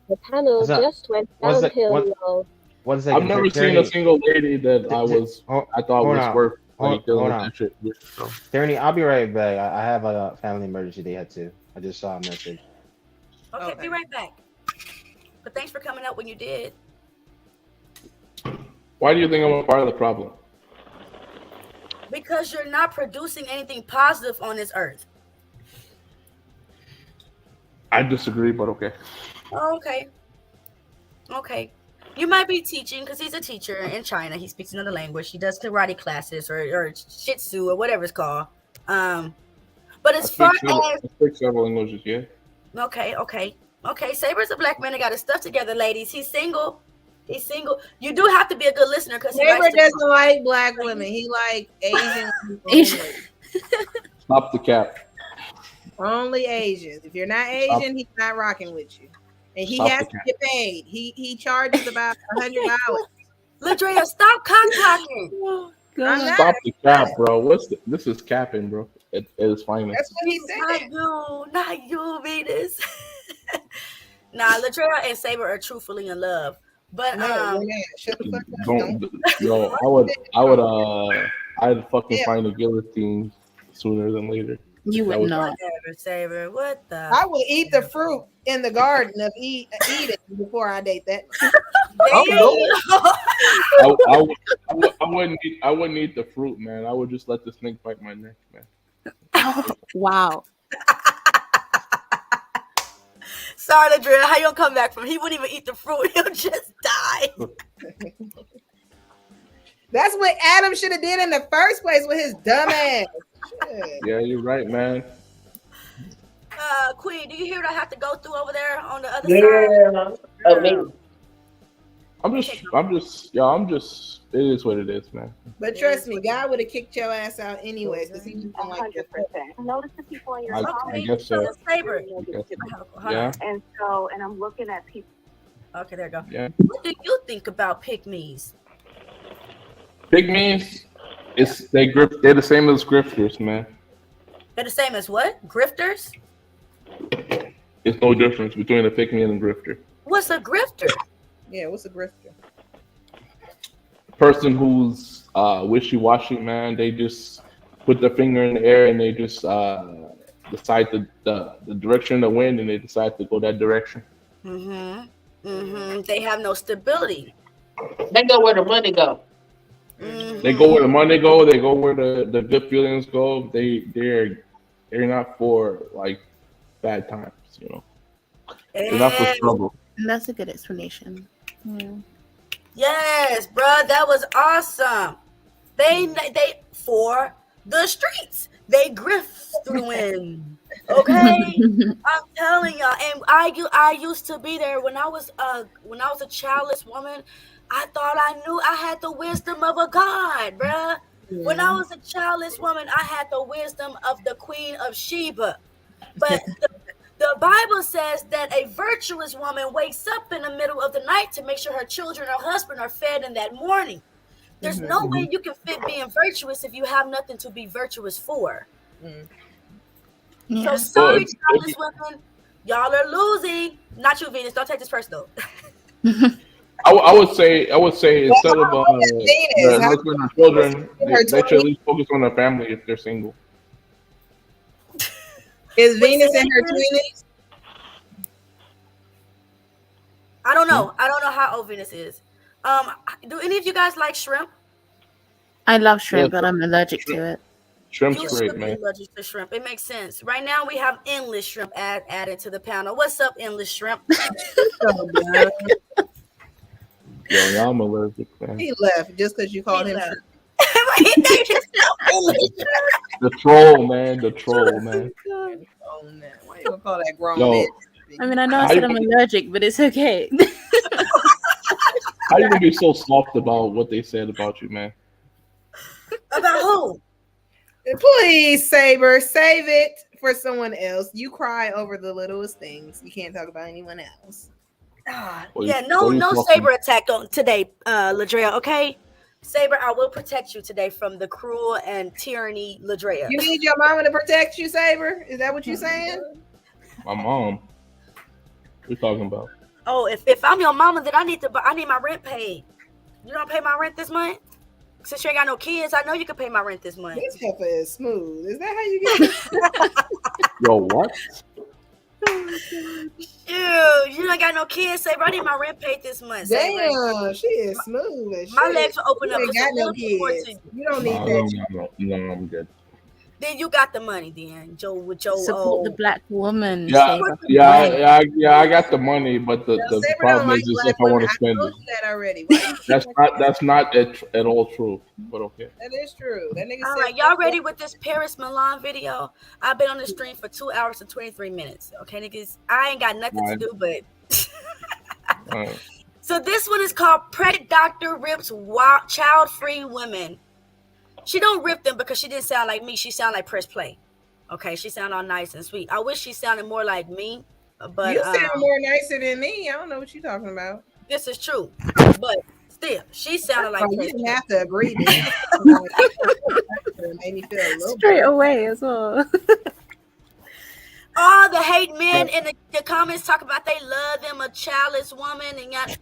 The panel just went downhill. One second. I've never seen a single lady that I thought was worth dealing with that shit with. So. Tierney, I'll be right back. I have a family emergency they had to. I just saw a message. Okay, be right back. But thanks for coming out when you did. Why do you think I'm a part of the problem? Because you're not producing anything positive on this earth. I disagree, but okay. Okay. You might be teaching because he's a teacher in China. He speaks another language. He does karate classes or shih tzu or whatever it's called. But as far as I speak several languages, yeah. Okay. Saber's a black man that got his stuff together, ladies. He's single. You do have to be a good listener because Saber doesn't like black women. He like Asian. Stop the cap. Only Asians. If you're not Asian, he's not rocking with you. And he has to get paid. He charges about $100. Ladrea, stop talking. Stop the cap, bro. This is capping, bro. It is fine. That's what he said. Not you, Venus. Nah, Ladrea and Saber are truthfully in love. But shut the fuck up. I'd fucking find a guillotine sooner than later. You would not. Saber, what the? I would eat the fruit in the garden of eat it before I date that. I wouldn't eat the fruit, man. I would just let the snake bite my neck, man. Wow. Sorry, Ladrea, how you'll come back from? He wouldn't even eat the fruit. He'll just die. That's what Adam should have did in the first place with his dumb ass. Yeah, you're right, man. Queen, do you hear what I have to go through over there on the other side? Oh, me. I'm just. It is what it is, man. But trust me, God would have kicked your ass out anyways because he just don't like your friend. Notice the people in your I guess so. Saber. Yeah. And I'm looking at people. Okay, there you go. Yeah. What do you think about pygmies? Pygmies, they're the same as grifters, man. They're the same as what? Grifters? There's no difference between a pygmy and a grifter. What's a grifter? Yeah, what's a grifter? Person who's wishy-washy, man. They just put their finger in the air and they just decide the direction of the wind and they decide to go that direction. They have no stability. They go where the money go. They go where the money go. They go where the good feelings go. They're not for like bad times, you know. They're not for trouble. That's a good explanation. Yeah. Yes, bro, that was awesome. They for the streets. They grift through the wind. Okay, I'm telling y'all. And I used to be there when I was a childless woman. I thought I knew I had the wisdom of a god, bruh. Yeah. When I was a childless woman, I had the wisdom of the Queen of Sheba. But the Bible says that a virtuous woman wakes up in the middle of the night to make sure her children or husband are fed in that morning. There's no way you can fit being virtuous if you have nothing to be virtuous for. So sorry, childless women, y'all are losing. Not you, Venus. Don't take this personal. I would say instead of their husband or children, they should at least focus on their family if they're single. Is Venus in her 20s? I don't know. I don't know how old Venus is. Do any of you guys like shrimp? I love shrimp, but I'm allergic to it. Shrimp's great, man. Allergic to shrimp. It makes sense. Right now we have endless shrimp added to the panel. What's up, endless shrimp? Yo, I'm allergic, man. He left just because you called him shrimp. The troll, man. The troll, man. Oh, man. Why you gonna call that grown man? I mean, I know I said I'm allergic, but it's okay. How you gonna be so soft about what they said about you, man? About who? Please, Saber, save it for someone else. You cry over the littlest things. You can't talk about anyone else. No Saber attack on today, Ladrea. Okay, Saber, I will protect you today from the cruel and tyranny Ladrea. You need your mama to protect you, Saber? Is that what you're saying? My mom. What you talking about? Oh, if I'm your mama, then I need my rent paid. You don't pay my rent this month? Since you ain't got no kids, I know you can pay my rent this month. This heifer is smooth. Is that how you get it? Yo, what? You don't got no kids, Saber. I need my rent paid this month. Damn, she is smooth. My legs will open you up. Ain't got no kids. You don't need that. No, I'm good. Then you got the money, then Joe with Joe. Support the black woman. Yeah, I got the money, but the problem like is just if I want to spend it. That already. That's not at all true. But okay. That is true. That nigga. All right, y'all ready with this Paris Milan video? I've been on the stream for 2 hours and 23 minutes. Okay, niggas, I ain't got nothing to do but. So this one is called "Pregnant Doctor Rips Child-Free Women." She don't rip them because she didn't sound like me. She sound like Press Play. Okay, she sound all nice and sweet. I wish she sounded more like me, but you sound more nicer than me. I don't know what you're talking about. This is true, but still, she sounded like. You didn't have to agree. Made me feel a little straight away as well. All the hate men in the comments talk about they love them a childless woman and got.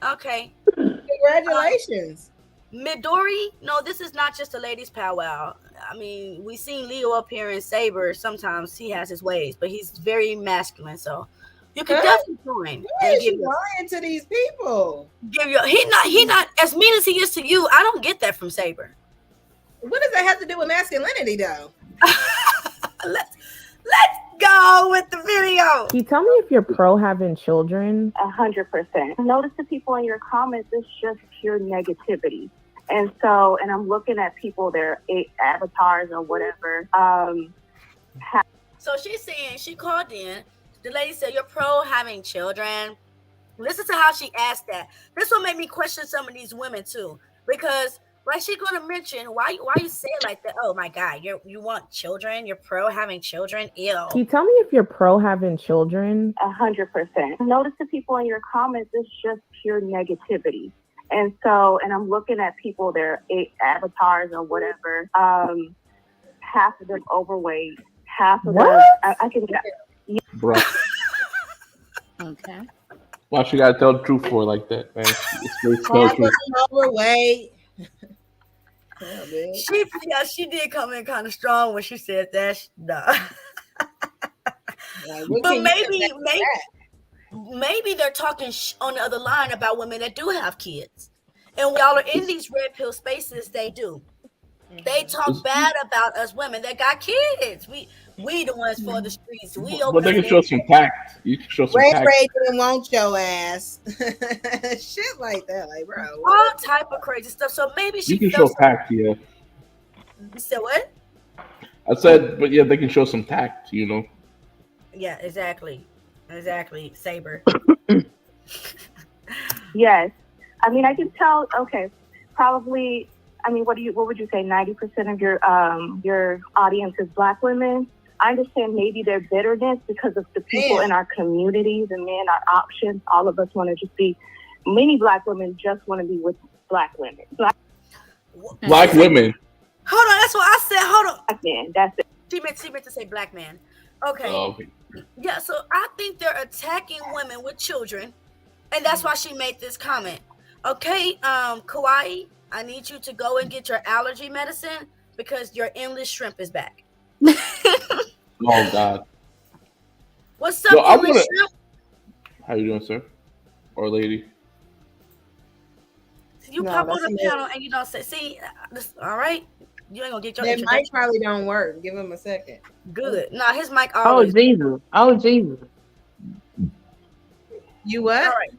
Okay, congratulations. Midori, no, this is not just a ladies' powwow. I mean, we seen Leo up here in Saber. Sometimes he has his ways, but he's very masculine. So you can definitely join. Why is she lying to these people? He not as mean as he is to you. I don't get that from Saber. What does that have to do with masculinity, though? Let's go with the video. Can you tell me if you're pro having children? 100%. Notice the people in your comments, it's just pure negativity. And I'm looking at people, their avatars or whatever. So she's saying, she called in. The lady said, you're pro having children. Listen to how she asked that. This will make me question some of these women too. Because like she's gonna mention why you say it like that? Oh my God, you want children? You're pro having children? Ew. Can you tell me if you're pro having children? 100%. Notice the people in your comments, it's just pure negativity. And I'm looking at people, their avatars or whatever. Half of them overweight, half of them I can get. Bro. Okay. Why she gotta tell the truth for like that, man? Overweight. She did come in kind of strong when she said that. Nah. But maybe they're talking on the other line about women that do have kids, and when y'all are in these red pill spaces, they do. They talk bad about us women that got kids. We the ones for the streets. But they can show some tact. You can show some tact. Ray didn't want your ass. Shit like that, like bro. All type of crazy stuff. So maybe she. You can show tact, yeah. You said what? I said, but yeah, they can show some tact, you know. Yeah, exactly, Saber. Yes, I mean I can tell. Okay, probably. I mean, what would you say? 90% of your audience is Black women. I understand maybe their bitterness because of the people in our communities and men, our options. All of us want to just be. Many Black women just want to be with Black women. Black women. Hold on, that's what I said. Hold on. Black man, that's it. She meant to say Black man. Okay. Okay. Yeah, so I think they're attacking women with children, and that's why she made this comment. Okay, Kauai, I need you to go and get your allergy medicine because your endless shrimp is back. Oh God. What's up, endless shrimp? How you doing, sir? Or lady? You pop on the panel and you don't say, see, all right, you ain't gonna get your that mic probably don't work. Give him a second. Good. Nah, his mic always. Oh Jesus. You what? All right.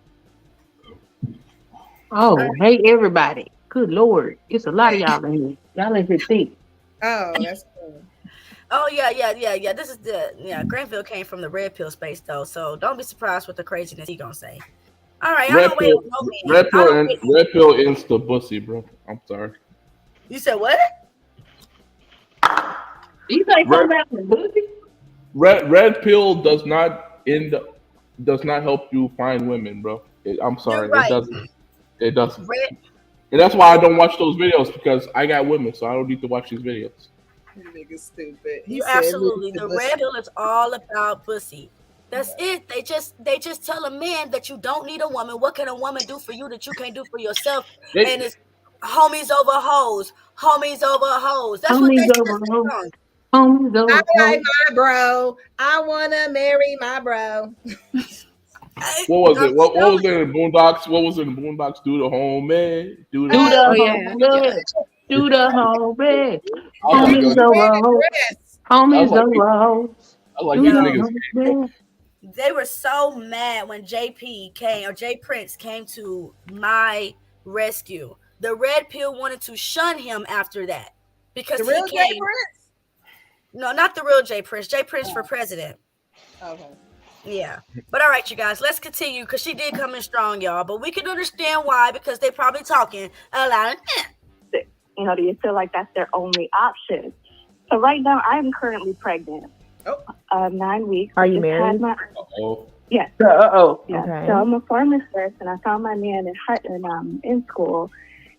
Oh, hey everybody. Good Lord. It's a lot of y'all in here. Y'all in here thick. Oh, that's cool. Oh yeah. This is Granville came from the red pill space though, so don't be surprised with the craziness he gonna say. All right, red pill insta pussy, bro. I'm sorry. You said what? You say something about the pussy? Red pill does not help you find women, bro. I'm sorry, right. It doesn't. And that's why I don't watch those videos because I got women, so I don't need to watch these videos. You nigga stupid. You absolutely. The red pill is all about pussy. That's it. They just tell a man that you don't need a woman. What can a woman do for you that you can't do for yourself? And it's homies over hoes. Homies over hoes. That's what they Homies over say. hoes. Homies over I like hoes. my bro. I wanna marry my bro. What was it? What was it in the Boondocks? What was it in the Boondocks? Do the home man. Do the Do the yeah. whole red. Do the whole red. I was like, Homies yo, over hoes. Homies like, over hoes. I like Do these the niggas. whole red. They were so mad when JP came or J Prince came to my rescue. The red pill wanted to shun him after that because The real he came. J Prince? No, not the real J Prince. J Prince for president. Okay. Yeah. But all right, you guys, let's continue because she did come in strong, y'all. But we can understand why because they probably talking a lot of. You know, do you feel like that's their only option? So right now, I'm currently pregnant. 9 weeks. Are you married? Yes. Uh-oh. Yeah. Okay. So I'm a pharmacist, and I found my man in school.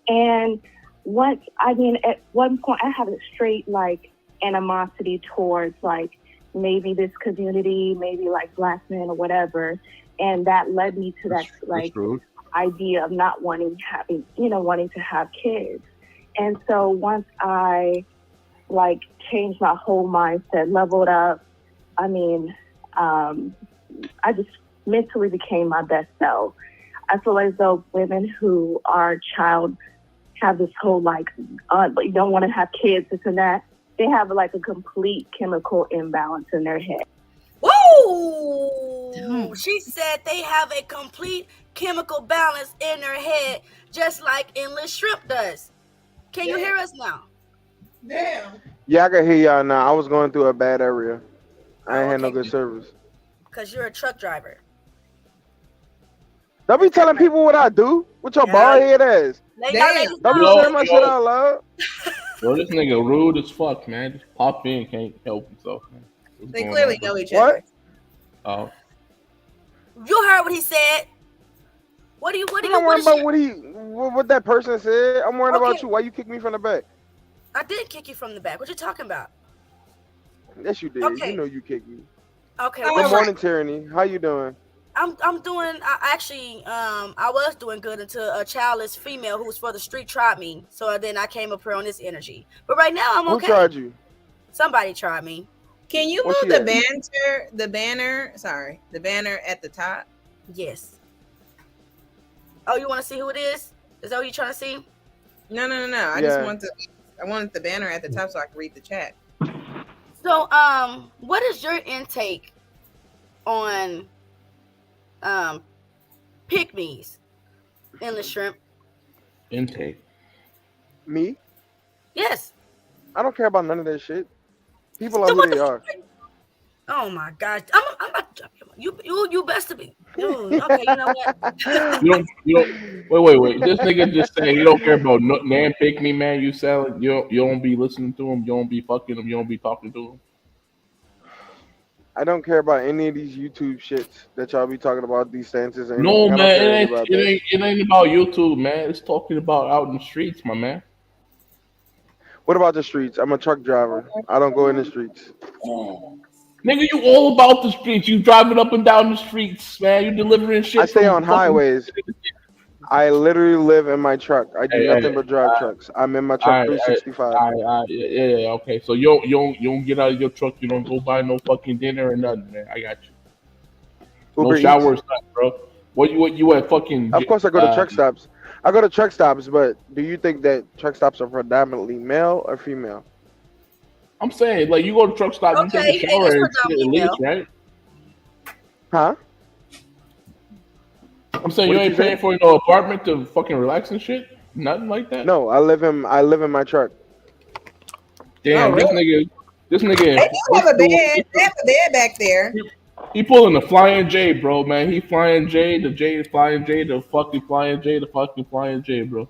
And at one point, I had a straight like animosity towards like maybe this community, maybe like Black men or whatever, and that led me to that like idea of not wanting to have kids. And so once I like changed my whole mindset, leveled up, I just mentally became my best self. I feel as though women who are child have this whole like, but you don't want to have kids, this and that. They have like a complete chemical imbalance in their head. Woo! She said they have a complete chemical balance in their head, just like endless shrimp does. Can you hear us now? Damn. Yeah, I can hear y'all now. I was going through a bad area. I ain't had no good service. Because you're a truck driver. Don't be telling people what I do with your bald head ass. Damn. Don't be saying my shit out loud. Yo, this nigga rude as fuck, man. Just pop in, can't help himself, man. What's They going clearly on, know bro? each other. Oh. You heard what he said. What do you? I'm not worried about what that person said. I'm worried about you. Why you kick me from the back? I did kick you from the back. What you talking about? Yes, you did. Okay. You know you kicked me. Okay. Good morning, Tyranny. How you doing? I'm doing. I was doing good until a childless female who was for the street tried me. So then I came up here on this energy. But right now I'm okay. Who tried you? Somebody tried me. Can you What's move she the at? the banner at the top? Yes. Oh, you want to see who it is? Is that what you trying to see? No. I wanted the banner at the top so I can read the chat. So, what is your intake on pick-me's in the shrimp? Intake. Me? Yes. I don't care about none of that shit. People are who they are. Oh my gosh, I'm about you best to be. Okay, you know what? You don't. Wait. This nigga just saying you don't care about Nan pick me, man. You sell it. You don't be listening to him. You don't be fucking him. You don't be talking to him. I don't care about any of these YouTube shits that y'all be talking about, these stances. And No, anything. man. I don't care any about that. It ain't about YouTube, man. It's talking about out in the streets, my man. What about the streets? I'm a truck driver. I don't go in the streets. Nigga, you all about the streets. You driving up and down the streets, man. You delivering shit. I stay on highways. I literally live in my truck. I do nothing but drive trucks. I'm in my truck 365. Yeah, okay. So you don't get out of your truck. You don't go buy no fucking dinner or nothing, man. I got you. Uber No showers, bro. What you at fucking? Of course, I go to truck stops. I go to truck stops, but do you think that truck stops are predominantly male or female? I'm saying, like, you go to truck stop, you take a shower and shit, at least, right? Huh? I'm saying you ain't paying for no apartment to fucking relax and shit. Nothing like that. No, I live in my truck. Damn, this nigga. They do have a bed. They have a bed back there. He pulling the flying J, bro, man. He flying J, the J is flying J, the fucking flying J, the fucking flying J, bro.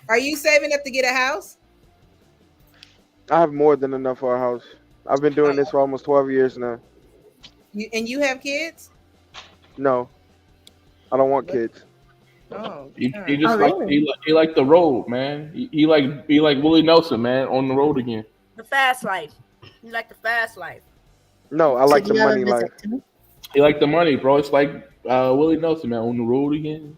Are you saving up to get a house? I have more than enough for a house. I've been doing this for almost 12 years now. You have kids? No, I don't want kids. Oh, He just he like the road, man. He like Willie Nelson, man, on the road again. The fast life. You like the fast life. No, I like the money life. He like the money, bro. It's like Willie Nelson, man, on the road again.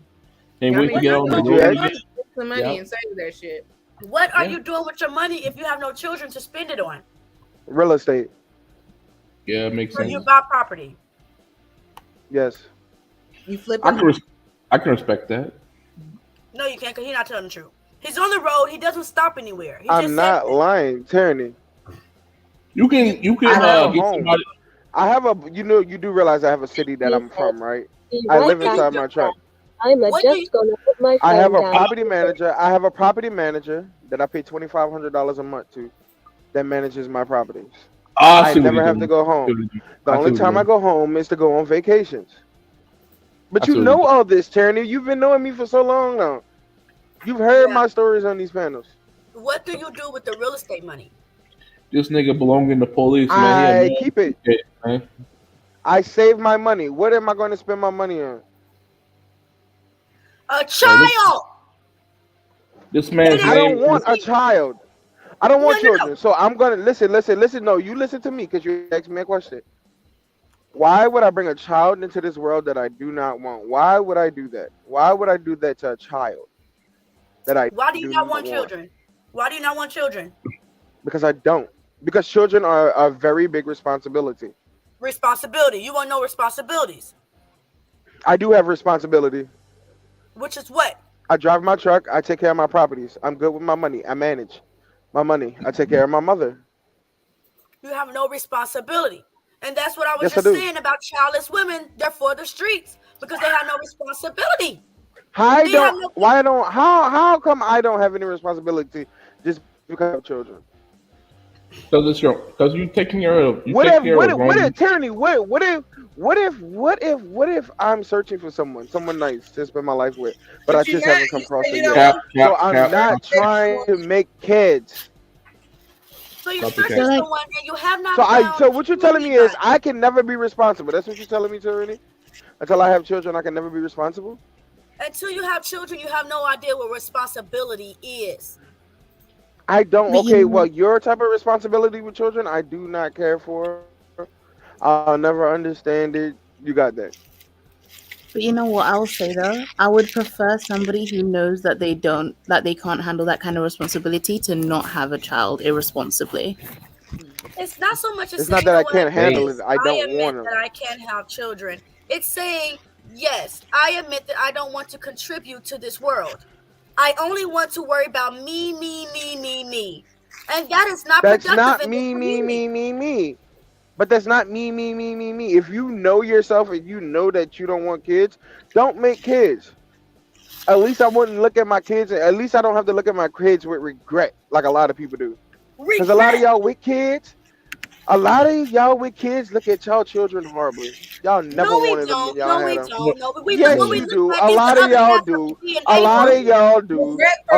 Can't wait to get on the Did road again. Take some money and save that shit. What are you doing with your money if you have no children to spend it on? Real estate. Yeah, it makes So sense. you buy property. Yes. You flip I can respect that. No, you can't, because he's not telling the truth. He's on the road. He doesn't stop anywhere. He I'm not lying, Tyranny. You can get somebody. I have a you do realize I have a city that I'm from, right? I live inside my truck. I'm just gonna put my I phone have a down. property manager. I have a property manager that I pay $2,500 a month to, that manages my properties. I never have to go home. The only time I go home is to go on vacations. But you know all this, Tyranny. You've been knowing me for so long now. You've heard my stories on these panels. What do you do with the real estate money? This nigga belonging to police, man. I keep it. Man. I save my money. What am I going to spend my money on? A child. This man's I don't want a child. I don't want children. So I'm gonna listen. No, you listen to me because you asked me a question. Why would I bring a child into this world that I do not want? Why would I do that? Why would I do that to a child that I Why do you not want children? Why do you not want children? Because I don't. Because children are a very big responsibility. Responsibility. You want no responsibilities. I do have responsibility. Which is what? I drive my truck. I take care of my properties. I'm good with my money. I manage my money. I take care of my mother. You have no responsibility. And that's what I was Yes, just I do. saying about childless women. They're for the streets because they have no responsibility. How come I don't have any responsibility just because I have children? Because you taking care of What if Tyranny? What if I'm searching for someone nice to spend my life with, but I just haven't come across it yet? So I'm not trying to make kids. So you're searching for someone and you have not. So what you're telling me is I can never be responsible. That's what you're telling me, Tyranny? Until I have children, I can never be responsible? Until you have children, you have no idea what responsibility is. I don't. Okay, well, your type of responsibility with children, I do not care for. I'll never understand it. You got that. But you know what I'll say though? I would prefer somebody who knows that they can't handle that kind of responsibility to not have a child irresponsibly. It's not so much as It's saying not that I can't handle it. I don't admit want to. that I can't have children. It's saying, yes, I admit that I don't want to contribute to this world. I only want to worry about me. And that is not That's productive. not me. But that's not me. If you know yourself and you know that you don't want kids, don't make kids. At least I wouldn't look at my kids. At least I don't have to look at my kids with regret like a lot of people do. Because a lot of y'all with kids, look at y'all children horribly. Y'all never wanted them when y'all had them. Yes, you do. A lot of y'all do. A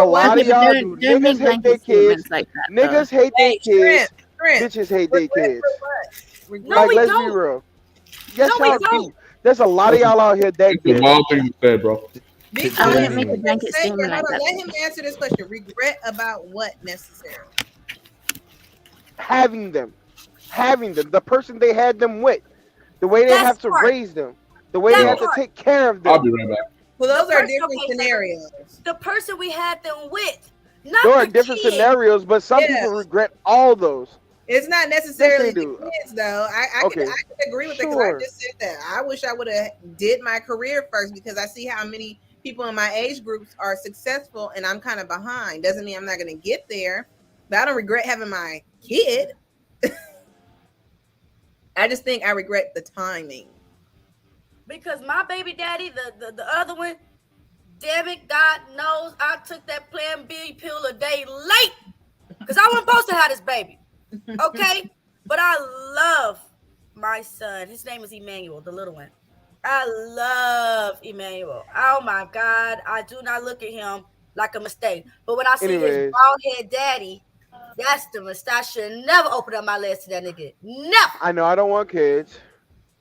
lot of y'all do. Niggas hate their kids. Niggas hate their kids. Bitches hate their kids. Like, let's be real. Yes, y'all do. There's a lot of y'all out here that the wild thing to say, bro. I wouldn't make a blanket Say, statement like that. let him answer this question. Regret about what necessarily? having them, the person they had them with, the way they have to raise them, the way they have to take care of them. I'll be right back. Well, those are different scenarios. The person we had them with. There are different scenarios, but some people regret all those. It's not necessarily Yes, they the do. kids, though. I can agree with it because I just said that. I wish I would have did my career first because I see how many people in my age groups are successful and I'm kind of behind. Doesn't mean I'm not going to get there, but I don't regret having my kid. I just think I regret the timing. Because my baby daddy, the other one, damn it, God knows I took that Plan B pill a day late because I wasn't supposed to have this baby. Okay? But I love my son. His name is Emmanuel, the little one. I love Emmanuel. Oh my God. I do not look at him like a mistake. But when I see his bald head daddy, that's the mistake. I should never open up my legs to that nigga. Never. I know I don't want kids,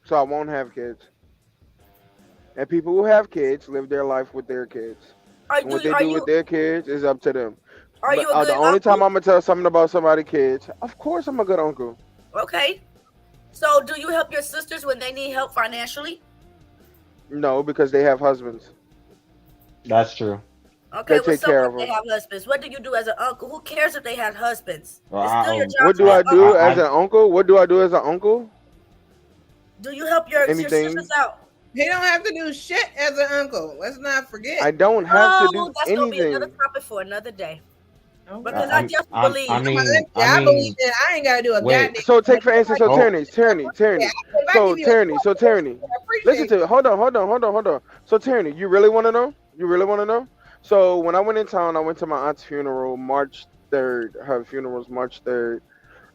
so I won't have kids. And people who have kids live their life with their kids. And what they do with their kids is up to them. Are But you a good the only uncle? time I'm gonna tell something about somebody's kids, of course I'm a good uncle. Okay. So do you help your sisters when they need help financially? No, because they have husbands. That's true. Okay, They what's take up care if of they them. have husbands? What do you do as an uncle? Who cares if they have husbands? Well, It's still your job What to do be I an do uncle. as an uncle? What do I do as an uncle? Do you help your Anything. sisters out? He don't have to do shit as an uncle. Let's not forget. I don't have to Oh, do that's gonna be another anything. topic for another day. Because I I'm, just I'm, believe. I mean, I I believe mean, that I ain't gotta do a wait. goddamn. So take for instance, so Oh, Tyranny. If I So give you a Tyranny. Listen to it. Hold on. So Tyranny, you really want to know? You really want to know? So when I went in town, I went to my aunt's funeral March 3rd. Her funeral was March 3rd.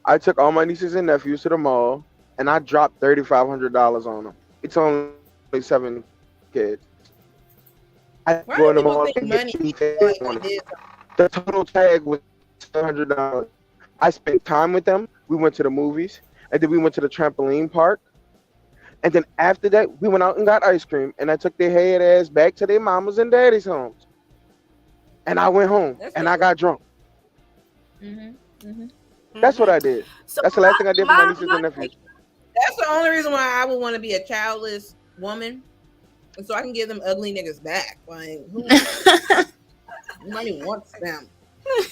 I took all my nieces and nephews to the mall, and I dropped $3,500 on them. It's only 7 kids. I Why go do in the people mall think and get money anything like they wanted. they did The total tag was $700. I spent time with them. We went to the movies, and then we went to the trampoline park. And then after that, we went out and got ice cream, and I took their head ass back to their mamas and daddy's homes. And I went home, and I got drunk. That's what I did. So That's the last thing I did for my nieces and nephews. That's the only reason why I would want to be a childless woman, and so I can give them ugly niggas back. Like who? Nobody wants them.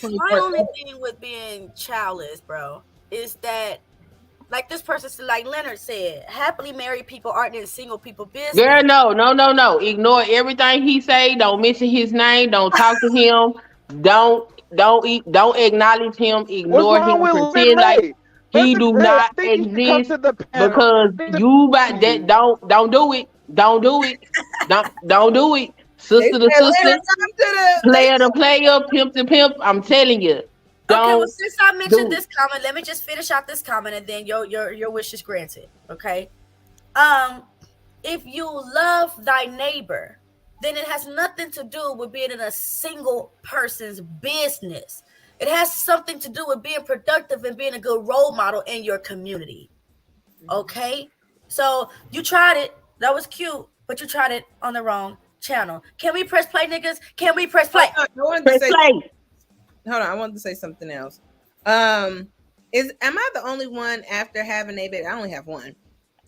My only thing with being childless, bro, is that, like this person said, like Leonard said, happily married people aren't in single people business. Girl, no. Ignore everything he say. Don't mention his name. Don't talk to him. Don't acknowledge him. Ignore him. Pretend like he do not exist because you about that. Don't do it. Don't do it. Don't do it. Sister to sister, player to player, pimp to pimp. I'm telling you. Okay, well, since I mentioned this comment, let me just finish out this comment, and then your wish is granted. Okay. If you love thy neighbor, then it has nothing to do with being in a single person's business. It has something to do with being productive and being a good role model in your community. Okay? So you tried it. That was cute, but you tried it on the wrong channel. Can we press play, niggas? Can we press play? Press play. Hold on, I wanted to say something else. Am I the only one after having a baby? I only have one.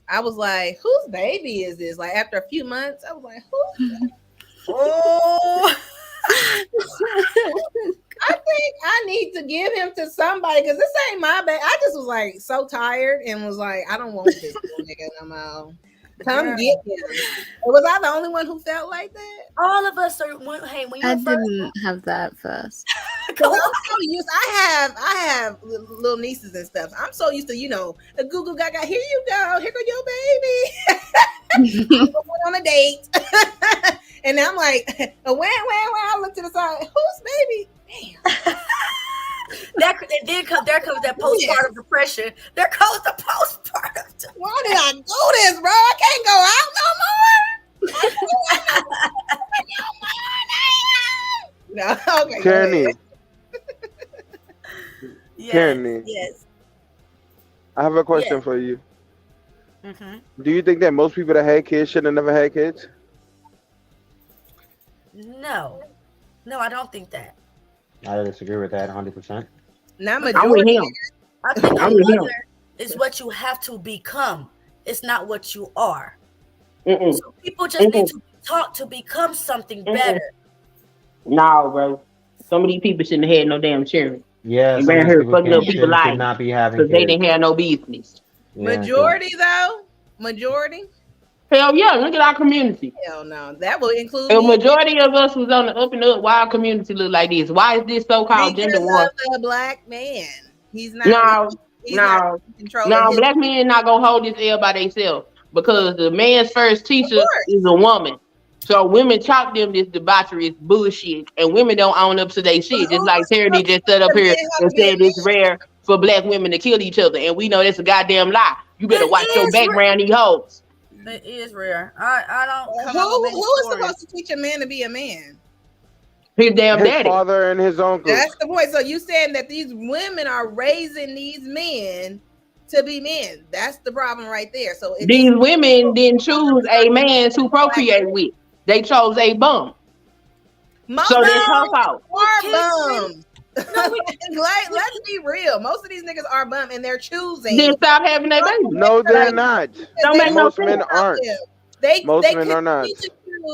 I was like, whose baby is this? Like after a few months, I was like, who? Oh, I think I need to give him to somebody because this ain't my baby. I just was like so tired and was like, I don't want this little nigga no more. Come get him. Was I the only one who felt like that? All of us are. Hey, when you I didn't have that first. Because I'm so used. I have little nieces and stuff. I'm so used to the goo goo gaga. Here you go. Here go your baby. On a date, and I'm like, wah. I look to the side. Whose baby? Damn. There comes that postpartum depression. There goes the postpartum. Why did I do this, bro? I can't go out no more. No, okay. Tierney. Yes, Tierney. yes. I have a question for you. Do you think that most people that had kids should have never had kids? No, I don't think that. I disagree with that 100%. Not majority. I think a mother is what you have to become. It's not what you are. So people just need to be taught to become something better. No, bro. Some of these people shouldn't have had no damn children. Yeah, you ran here fucking up people's lives not be having because they didn't have no business. Majority though, majority. Hell yeah! Look at our community. Hell no, that will include. A majority of us was on the up and up. Why our community look like this? Why is this so-called gender war? The black man. He's not. No. Black men not gonna hold this L by themselves because the man's first teacher is a woman. So women chalk them this debauchery, bullshit, and women don't own up to their shit. Just like Tyranny just stood up here and said it's rare for black women to kill each other, and we know that's a goddamn lie. You better watch your background, these hoes. It is rare. I don't. Who is supposed to teach a man to be a man? His damn daddy, father, and his uncle. That's the point. So you saying that these women are raising these men to be men. That's the problem right there. So these women didn't choose a man to procreate with. They chose a bum. So that's her fault. Are bums. Let's be real. Most of these niggas are bum and they're choosing. Then stop having that baby. No, they're not. Don't make no Most sense. men aren't. Most men are not.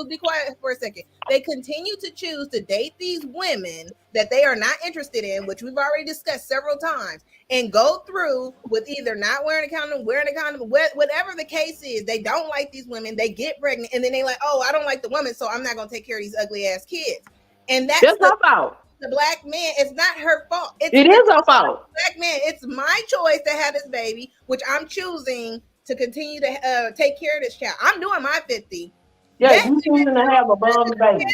Be quiet for a second. They continue to choose to date these women that they are not interested in, which we've already discussed several times, and go through with either not wearing a condom, whatever the case is. They don't like these women. They get pregnant, and then they like, oh, I don't like the woman, so I'm not gonna take care of these ugly ass kids. And that's her fault. The black man. It's not her fault. It is her fault. Black man. It's my choice to have this baby, which I'm choosing to continue to take care of this child. I'm doing my 50. Yeah, you choosing to have a bum baby.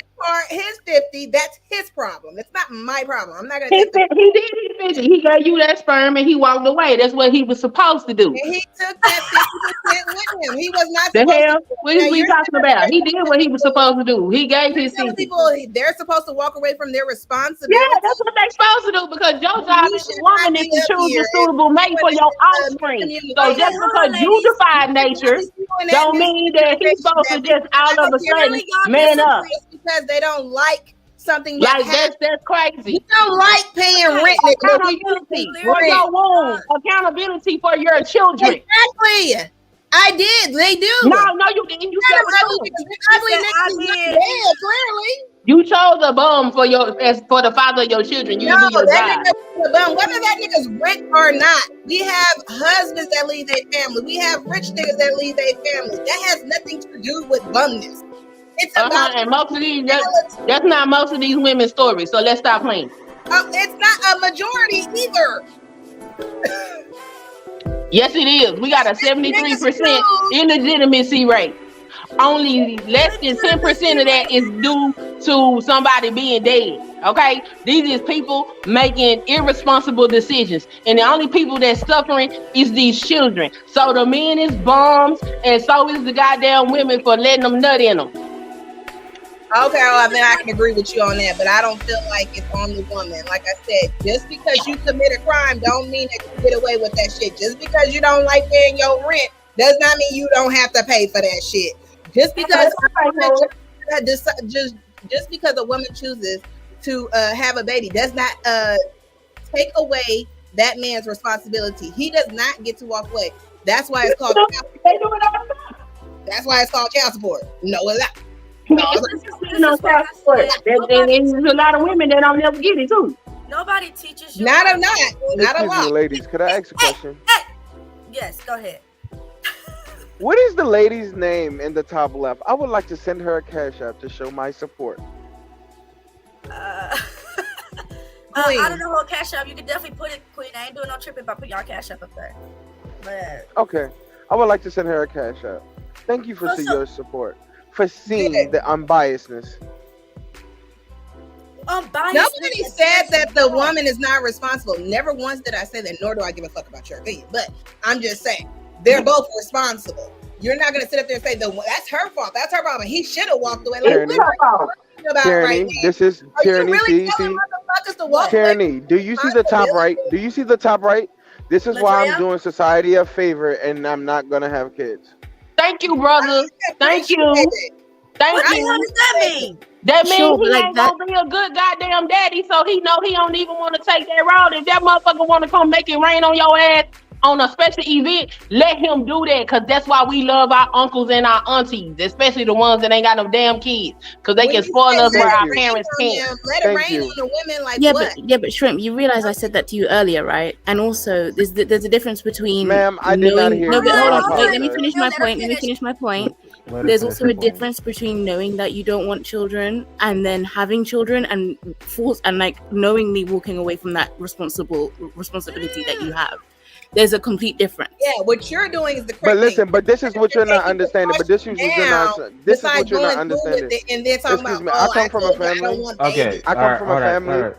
His 50, that's his problem. It's not my problem. I'm not gonna he did his 50. He gave you that sperm and he walked away. That's what he was supposed to do. And he took that 50% with him. He was not the supposed hell? to. What are we talking about? He did what he was supposed to do. He gave his 50. People, they're supposed to walk away from their responsibility. Yeah, that's what they're supposed to do, because your job as a woman is to choose a suitable mate for your offspring. So just because you define nature don't mean that he's supposed to just all of a sudden man up. Because they don't like something like that's crazy. You don't like paying rent. Accountability for your womb. Accountability for your children. Exactly. I did. They do. No, you didn't. You said ugly niggas. Clearly. You chose a bum for the father of your children. You do your job. Bum. Whether that nigga's rich or not, we have husbands that leave their family. We have rich niggas that leave their family. That has nothing to do with bumness. It's about and most of these that's not most of these women's stories. So let's stop playing. It's not a majority either. Yes, it is. We got a 73% illegitimacy rate. Only less than 10% of that is due to somebody being dead. Okay, these is people making irresponsible decisions, and the only people that's suffering is these children. So the men is bums, and so is the goddamn women for letting them nut in them. Okay, well, I mean, I can agree with you on that, but I don't feel like it's on the woman. Like I said, just because you commit a crime don't mean that you get away with that shit. Just because you don't like paying your rent does not mean you don't have to pay for that shit. Just because just because a woman chooses to have a baby does not take away that man's responsibility. He does not get to walk away. That's why it's called child support. That's why it's called child support. No, it's not. There's a lot of women that don't never get it too. Nobody teaches you. Not a Excuse lot. me, ladies. Could I ask a question? Yes, go ahead. What is the lady's name in the top left? I would like to send her a cash app to show my support. I don't know what cash app. You can definitely put it, Queen. I ain't doing no tripping by putting your cash app up there. But okay, I would like to send her a cash app. Thank you for your support. For seeing the unbiasedness. Nobody said that the woman is not responsible. Never once did I say that, nor do I give a fuck about your opinion. But I'm just saying, they're both responsible. You're not going to sit up there and say, that's her fault. That's her problem. He should have walked away. Tyranny, this is tyranny. Tyranny, do you see the top right? Do you see the top right? This is why I'm doing society a favor and I'm not going to have kids. Thank you, brother. Thank you. Thank you. What does that mean? That means he ain't gonna be a good goddamn daddy, so he know he don't even want to take that route. If that motherfucker want to come make it rain on your ass on a special event, let him do that, because that's why we love our uncles and our aunties, especially the ones that ain't got no damn kids, because they can spoil us where our parents can't. Let it rain on the women like but Shrimp, you realize I said that to you earlier, right? And also there's a difference between ma'am, I did not hear hold on, wait, let me finish my point. There's also a difference between knowing that you don't want children and then having children and like knowingly walking away from that responsibility that you have. There's a complete difference. Yeah, what you're doing is the correct But listen, thing. but this is what you're not understanding. But this is what you're not. This is what you're not understanding. And then talking Excuse about, me. I come from a family. Okay. I come from a family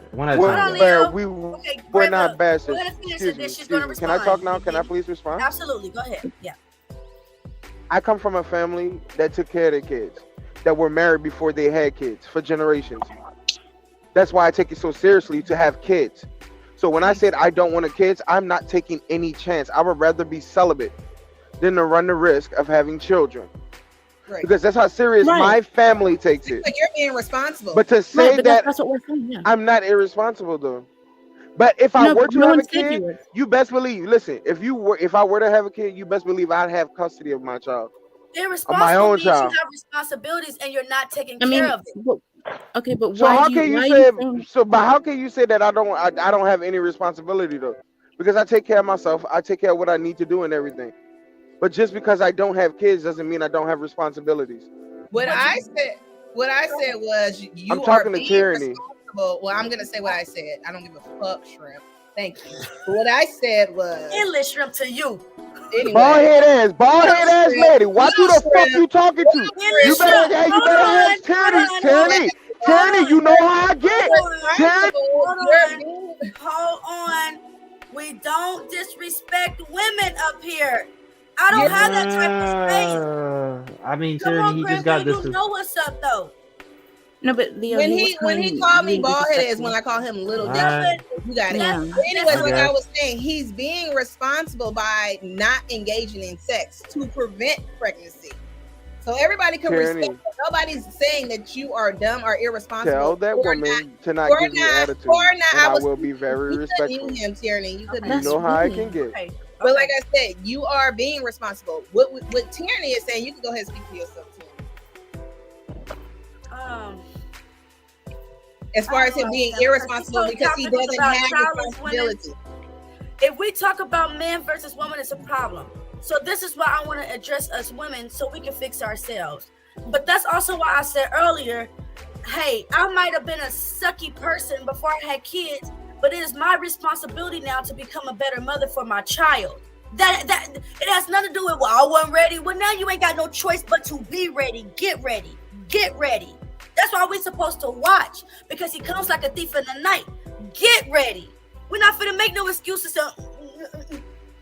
where we were not bastards. Excuse me. Can I talk now? Can I please respond? Absolutely. Go ahead. Yeah. I come from a family that took care of their kids, that were married before they had kids for generations. That's why I take it so seriously to have kids. So when I said I don't want a kids, I'm not taking any chance. I would rather be celibate than to run the risk of having children. Right. Because that's how serious my family takes it. Like you're being responsible. But to say that that's what we're saying, yeah. I'm not irresponsible though. But if I were to have a kid, you best believe. Listen, if I were to have a kid, you best believe I'd have custody of my child. Irresponsible my own means child. you have responsibilities and you're not taking care of it. Okay, but so how can you say? But how can you say that I don't have any responsibility though? Because I take care of myself. I take care of what I need to do and everything. But just because I don't have kids doesn't mean I don't have responsibilities. What I said was you I'm talking are to tyranny. Well, I'm gonna say what I said. I don't give a fuck, shrimp. Thank you. But what I said was endless shrimp to you. Anyway, bald head ass lady. Watch who the fuck you talking to. You better ask Tyranny. You know how I get. Hold on. We don't disrespect women up here. I don't have that type of space. I mean, Come Tyranny, on, he just got this. You know what's up though. No, but Leo, when he called me bald headed is when I call him little dick. You got it. Yeah. Anyways, like I was saying, he's being responsible by not engaging in sex to prevent pregnancy. So everybody can respect it. Nobody's saying that you are dumb or irresponsible. Tell that woman to not give me attitude. And I will be very respectful. Him, Tyranny. You couldn't. You know how I can get. Okay. But like I said, you are being responsible. What Tyranny is saying, you can go ahead and speak for yourself, Tyranny. As far as him being irresponsible because he doesn't have responsibility. If we talk about man versus woman, it's a problem. So this is why I want to address us women so we can fix ourselves. But that's also why I said earlier, hey, I might have been a sucky person before I had kids, but it is my responsibility now to become a better mother for my child. That it has nothing to do with, well, I wasn't ready. Well, now you ain't got no choice but to be ready. Get ready. Get ready. That's why we're supposed to watch, because he comes like a thief in the night. Get ready. We're not finna make no excuses.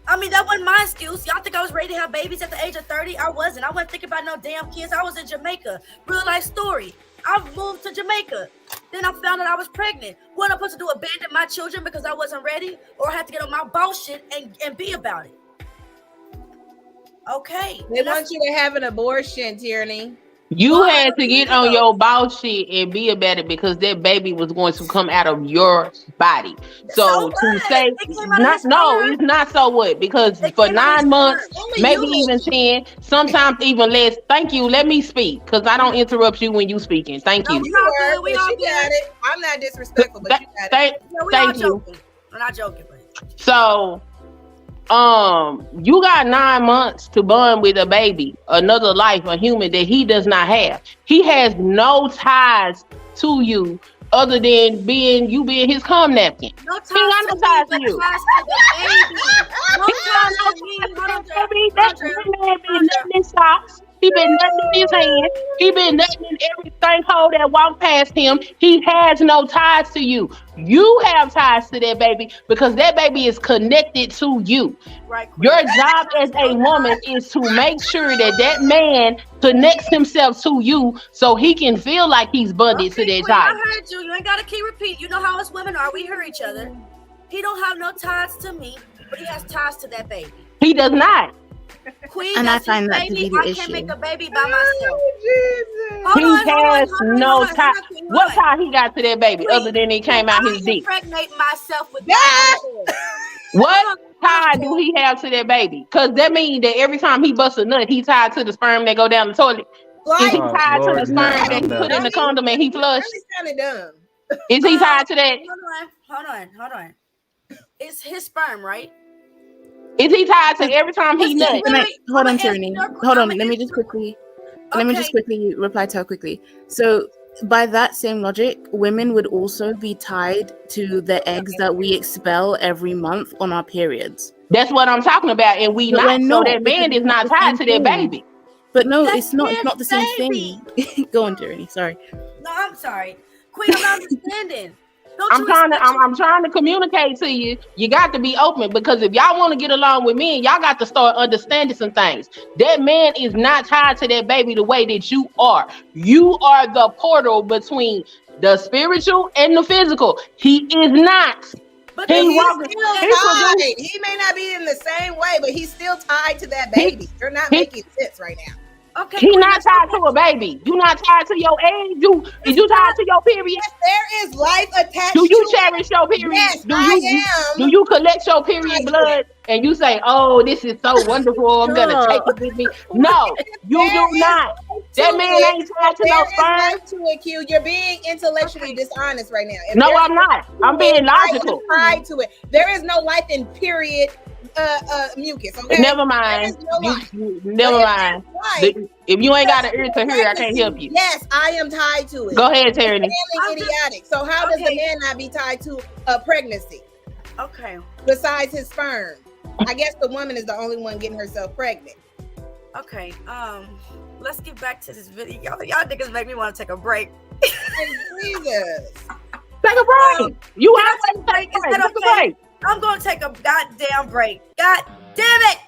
I mean, that wasn't my excuse. Y'all think I was ready to have babies at the age of 30? I wasn't. I wasn't thinking about no damn kids. I was in Jamaica. Real life story. I moved to Jamaica. Then I found out I was pregnant. What am I supposed to do? Abandon my children because I wasn't ready? Or I have to get on my bullshit and be about it? Okay. They want you to have an abortion, Tyranny. You had to get on your boss shit and be about it because that baby was going to come out of your body. So to say, it's not so what? Because for 9 months, maybe even 10, sometimes even less. Thank you. Let me speak because I don't interrupt you when you speaking. Thank you. We all got it. I'm not disrespectful, but you got it. Thank you. I'm not joking. So, you got 9 months to bond with a baby, another life, a human that he does not have. He has no ties to you other than being his cum napkin. No ties to ties to you. No ties to me. That man been nothing in socks. He been nothing in his hand. He been nothing in every sinkhole that walked past him. He has no ties to you. You have ties to that baby because that baby is connected to you. Right. Your job as a woman is to make sure that man connects himself to you so he can feel like he's bonded to that child. I heard you. You ain't got to keep repeating. You know how us women are. We hear each other. He don't have no ties to me, but he has ties to that baby. He does not. Queen, and I find that to be the I issue. can't make a baby by myself. He has no tie. What tie he got to that baby other than he came out his dick? Impregnate myself with What tie do he have to that baby? Because that means that every time he busts a nut, he tied to the sperm that go down the toilet. Is he tied to the sperm that he put in the condom and he flushed? That's kind of dumb. Is he tied to that? Hold on. It's his sperm, right? Is he tied to every time he nuts? Hold on, Tyranny. Hold on. Let me just quickly reply to her quickly. So, by that same logic, women would also be tied to the eggs that we expel every month on our periods. That's what I'm talking about, and we not. So that man is not tied to that baby. But no, it's not. It's not the same thing. Go on, Tyranny. Sorry. No, I'm sorry, Queen. I'm not understanding. I'm trying to communicate to you. You got to be open because if y'all want to get along with me, y'all got to start understanding some things. That man is not tied to that baby the way that you are. You are the portal between the spiritual and the physical. He is not. But he's still tied. He may not be in the same way, but he's still tied to that baby. You're not making sense right now. Okay, he's not tied to a baby. You not tied to your age. You tied to your period. Yes, there is life attached. Do you cherish your period? Yes, I am. Do you collect your period blood and you say, "Oh, this is so wonderful. I'm gonna take it with me"? No, you do not. That man ain't tied to no sperm. To it, Q. You're being intellectually dishonest right now. No, I'm not. I'm being logical. Tied to it. There is no life in period. Mucus. Okay. Never mind. Never mind. If you ain't got an ear to hear, I can't help you. Yes, I am tied to it. Go ahead, Terry. Idiotic. So how does the man not be tied to a pregnancy? Okay. Besides his sperm, I guess the woman is the only one getting herself pregnant. Okay. Let's get back to this video. Y'all niggas make me want to take a break. Jesus. Take a break. You always take a break. I'm gonna take a goddamn break. God damn it!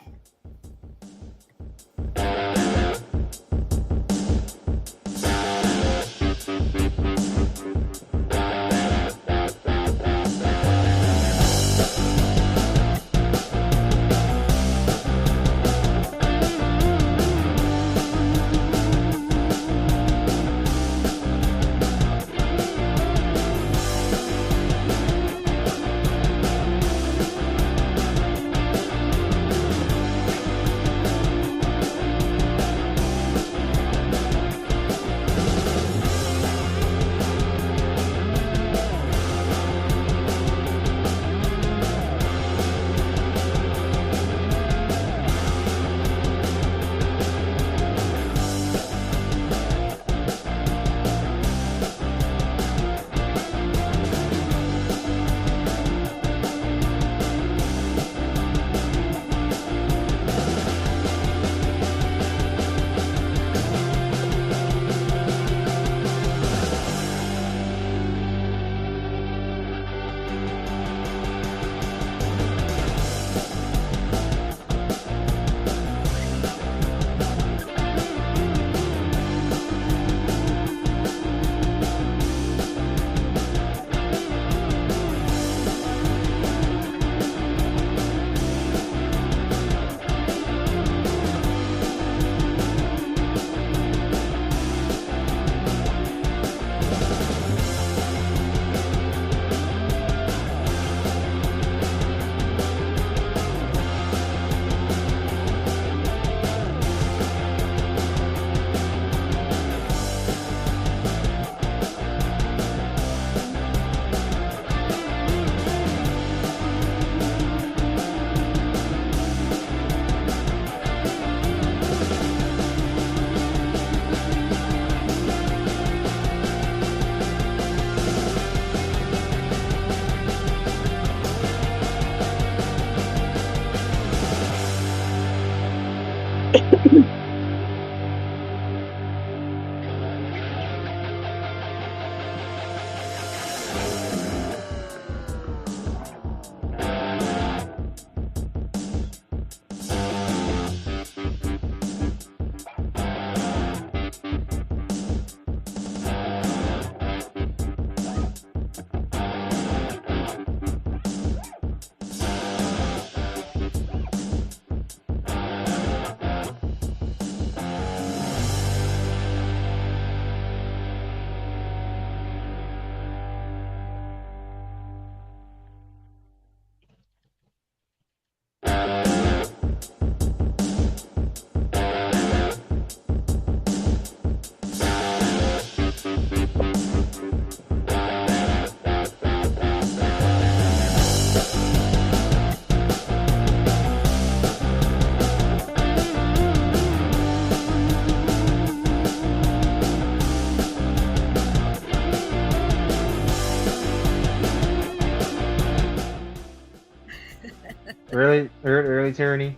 Really, Tyranny?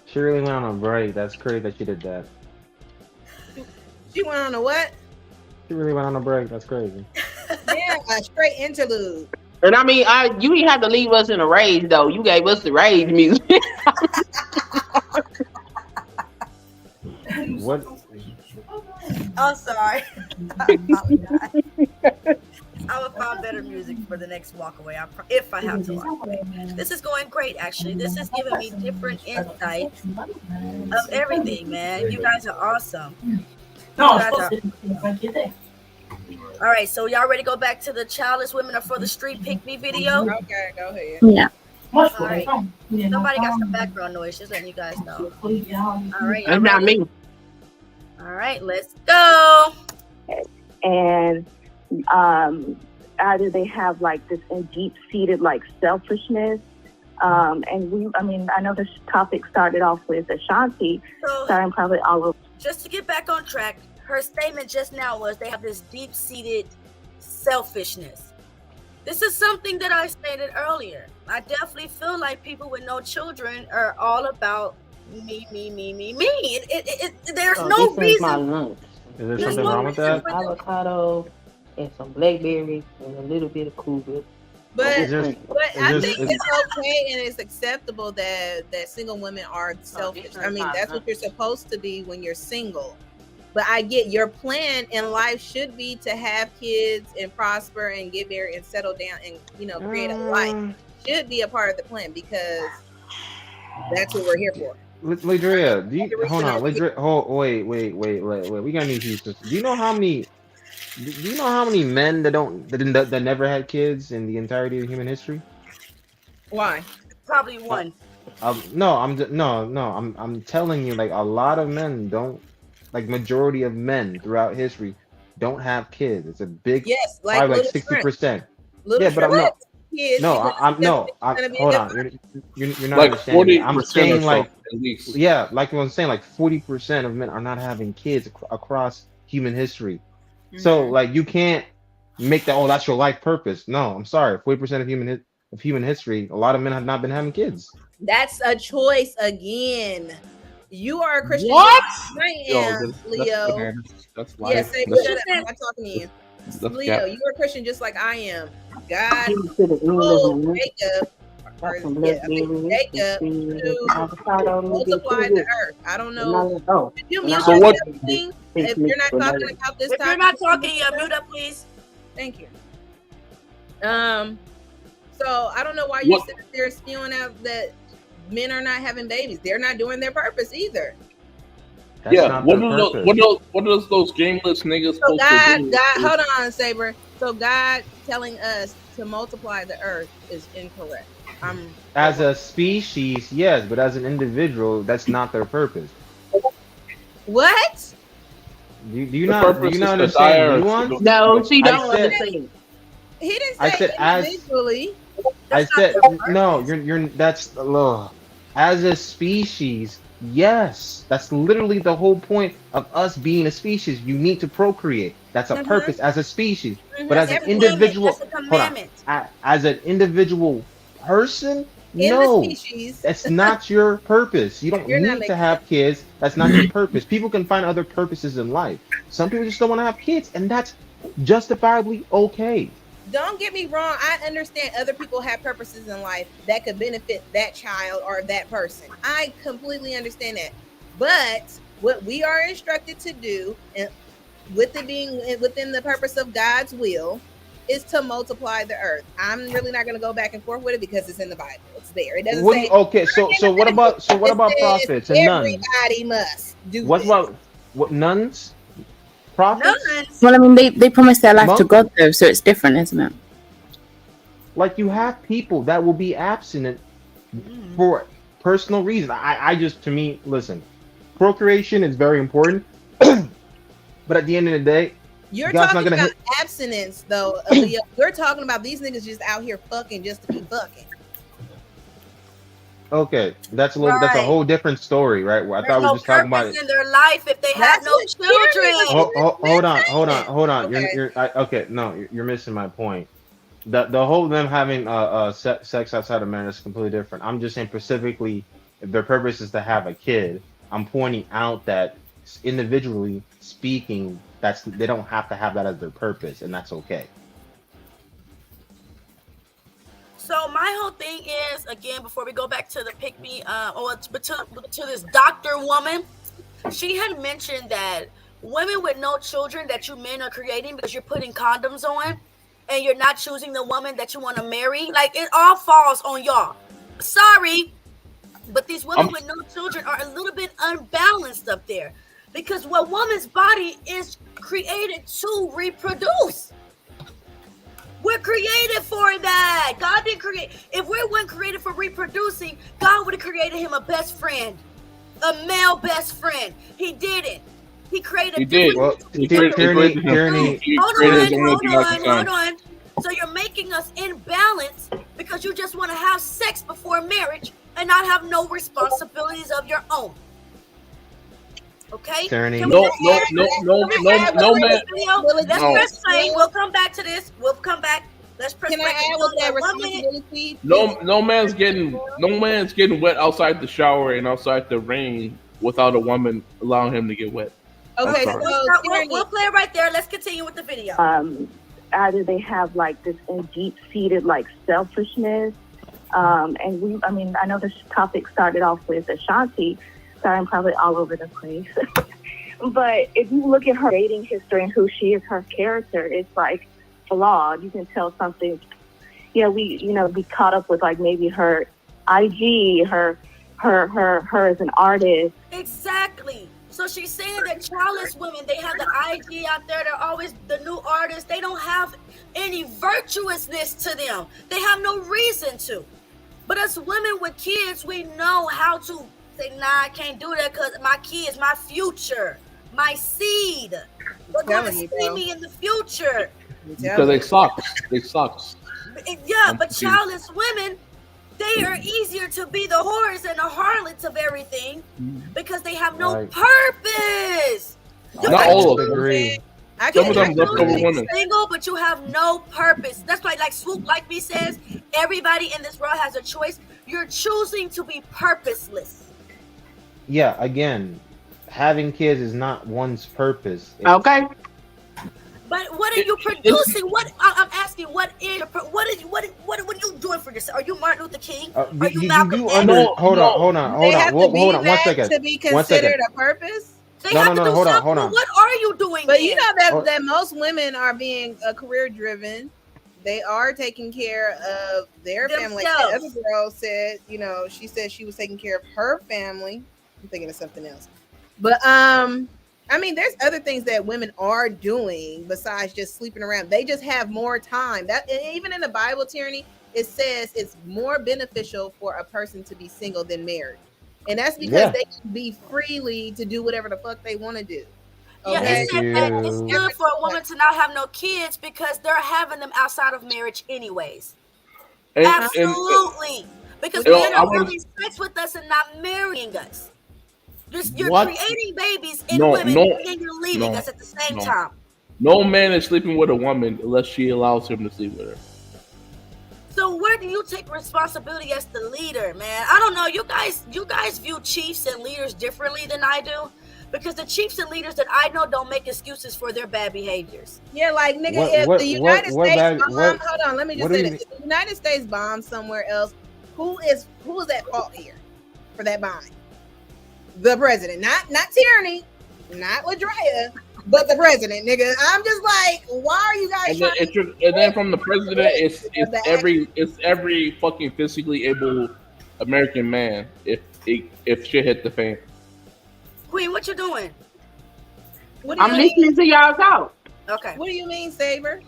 She really went on a break. That's crazy that she did that. She went on a what? She really went on a break. That's crazy. Yeah, a straight interlude. And I mean, you didn't have to leave us in a rage, though. You gave us the rage music. What? I'm sorry. I apologize. I would find better better music for the next walk away. If I have to walk away. This is going great, actually. This is giving me different insights of everything, man. You guys are awesome. All right, so y'all ready to go back to the Childless Women Are for the Street Pick Me video? Okay, go ahead. Yeah. All right. Somebody got some background noise, just letting you guys know. All right, y'all That's not ready? me. All right, let's go. And either they have like this deep-seated like selfishness. And I know this topic started off with Ashanti, so I'm probably all over. Just to get back on track, her statement just now was they have this deep-seated selfishness. This is something that I stated earlier. I definitely feel like people with no children are all about me. There's no reason. Is there something wrong with that? Avocado and some blackberries and a little bit of cougar. But I think is- it's okay and it's acceptable that single women are selfish. I mean, that's what you're supposed to be when you're single. But I get your plan in life should be to have kids and prosper and get married and settle down and create a life. Should be a part of the plan because that's what we're here for. Ladrea, hold on. Wait. We gotta need you. Do you know how many? Do you know how many men that never had kids in the entirety of human history? Why? Probably one. I'm telling you, like a lot of men don't, like majority of men throughout history don't have kids. It's a big, probably like 60%. Yeah, but I'm not. Kids, hold on. You're not like understanding. I'm 40% saying or like, so, at least. yeah, like I was saying, like 40% of men are not having kids across human history. So like you can't make that, that's your life purpose. No, I'm sorry. 40% of human history, a lot of men have not been having kids. That's a choice again. You are a Christian. What? I am, Leo. That's life. Yes, I'm not talking to you. Leo, you are a Christian just like I am. God told Jacob Jacob to multiply the earth. I don't know. Did you mute So what? If you're not talking about this if topic, you're not talking, mute up, please. Thank you. So I don't know why you're sitting there spewing out that men are not having babies. They're not doing their purpose either. That's yeah, what are those gameless niggas So supposed to do? God, hold on, Saber. So God telling us to multiply the earth is incorrect. As a species, yes, but as an individual, that's not their purpose. What? Do you not understand nuance? No, she don't understand. He didn't say individually. I said no. You're that's as a species. Yes, that's literally the whole point of us being a species. You need to procreate. That's a purpose as a species. But as an individual, as an individual person, no, that's not your purpose. You don't need to have kids. That's not your purpose. People can find other purposes in life. Some people just don't want to have kids, and that's justifiably okay. Don't get me wrong. I understand other people have purposes in life that could benefit that child or that person. I completely understand that. But what we are instructed to do, and with it being within the purpose of God's will, is to multiply the earth. I'm really not going to go back and forth with it because it's in the Bible. It's there. It doesn't say. Okay, so what about prophets and nuns? Everybody must do. What about nuns? Prophets? Well, I mean, they promise their life to God, though, so it's different, isn't it? Like you have people that will be abstinent for personal reasons. I just, to me, listen, procreation is very important, but at the end of the day, you're God's talking not gonna about abstinence, though. Leo. You're talking about these niggas just out here fucking just to be fucking. Okay, that's a little. That's a whole different story, right? Where I thought we were just talking about it. In their life, if they have no children. Hold on. Okay. You're missing my point. The whole them having sex outside of marriage is completely different. I'm just saying specifically, if their purpose is to have a kid, I'm pointing out that individually speaking, they don't have to have that as their purpose, and that's okay. So my whole thing is, again, before we go back to the pick me, to this doctor woman, she had mentioned that women with no children that you men are creating because you're putting condoms on, and you're not choosing the woman that you want to marry, like it all falls on y'all. Sorry, but these women with no children are a little bit unbalanced up there, because what woman's body is created to reproduce. We're created for that. God didn't create. If we weren't created for reproducing, God would have created him a best friend, a male best friend. He didn't. He created. He did. Well, Tyranny. Hold on. So you're making us imbalance because you just want to have sex before marriage and not have no responsibilities of your own. Okay? Tyranny. Man. Let's press play. We'll come back to this. We'll come back. Let's press play. Can I add with that responsibility? No man's getting wet outside the shower and outside the rain without a woman allowing him to get wet. Okay, so we'll play it right there. Let's continue with the video. Either they have like this deep-seated like selfishness, and I know this topic started off with Ashanti. Sorry, I'm probably all over the place. But if you look at her dating history and who she is, her character, it's like flawed. You can tell something. Yeah, we caught up with like maybe her IG, her as an artist. Exactly. So she's saying that childless women, they have the IG out there. They're always the new artists. They don't have any virtuousness to them. They have no reason to. But as women with kids, we know how to say, nah, I can't do that because my kids, my future, my seed. They're going to see me in the future. Because they suck. Yeah, but childless women, they are easier to be the whores and the harlots of everything because they have no purpose. Not all of them. Agree. Some of them leftover women. Single, but you have no purpose. That's why, like Swoop Like Me says, everybody in this world has a choice. You're choosing to be purposeless. Yeah, again, having kids is not one's purpose. Okay. But what are you producing? What I'm asking, what are you doing for yourself? Are you Martin Luther King? Are you Malcolm X? Hold on. Hold on. 1 second. To be considered a purpose. No. Hold on. What are you doing? But you know that most women are being career driven. They are taking care of their family. Like the other girl said, she said she was taking care of her family. I'm thinking of something else. But there's other things that women are doing besides just sleeping around. They just have more time. That even in the Bible, Tyranny, it says it's more beneficial for a person to be single than married. And that's because they can be freely to do whatever the fuck they want to do. Yeah, it said that it's good for a woman to not have no kids because they're having them outside of marriage anyways. Absolutely. Because men are having sex with us and not marrying us. You're creating babies in women and you're leaving us at the same time. No man is sleeping with a woman unless she allows him to sleep with her. So where do you take responsibility as the leader, man? I don't know. You guys view chiefs and leaders differently than I do. Because the chiefs and leaders that I know don't make excuses for their bad behaviors. Yeah, like nigga, if the United States hold on, let me just say this. If the United States bombs somewhere else, who is at fault here for that bombing? The president, not Tyranny, not Ladrea, but the president, nigga. I'm just like, why are you guys and then from the president, it's every fucking physically able American man if shit hit the fan. Queen, what you doing? I'm listening to y'all talk. Okay. What do you mean, Saber?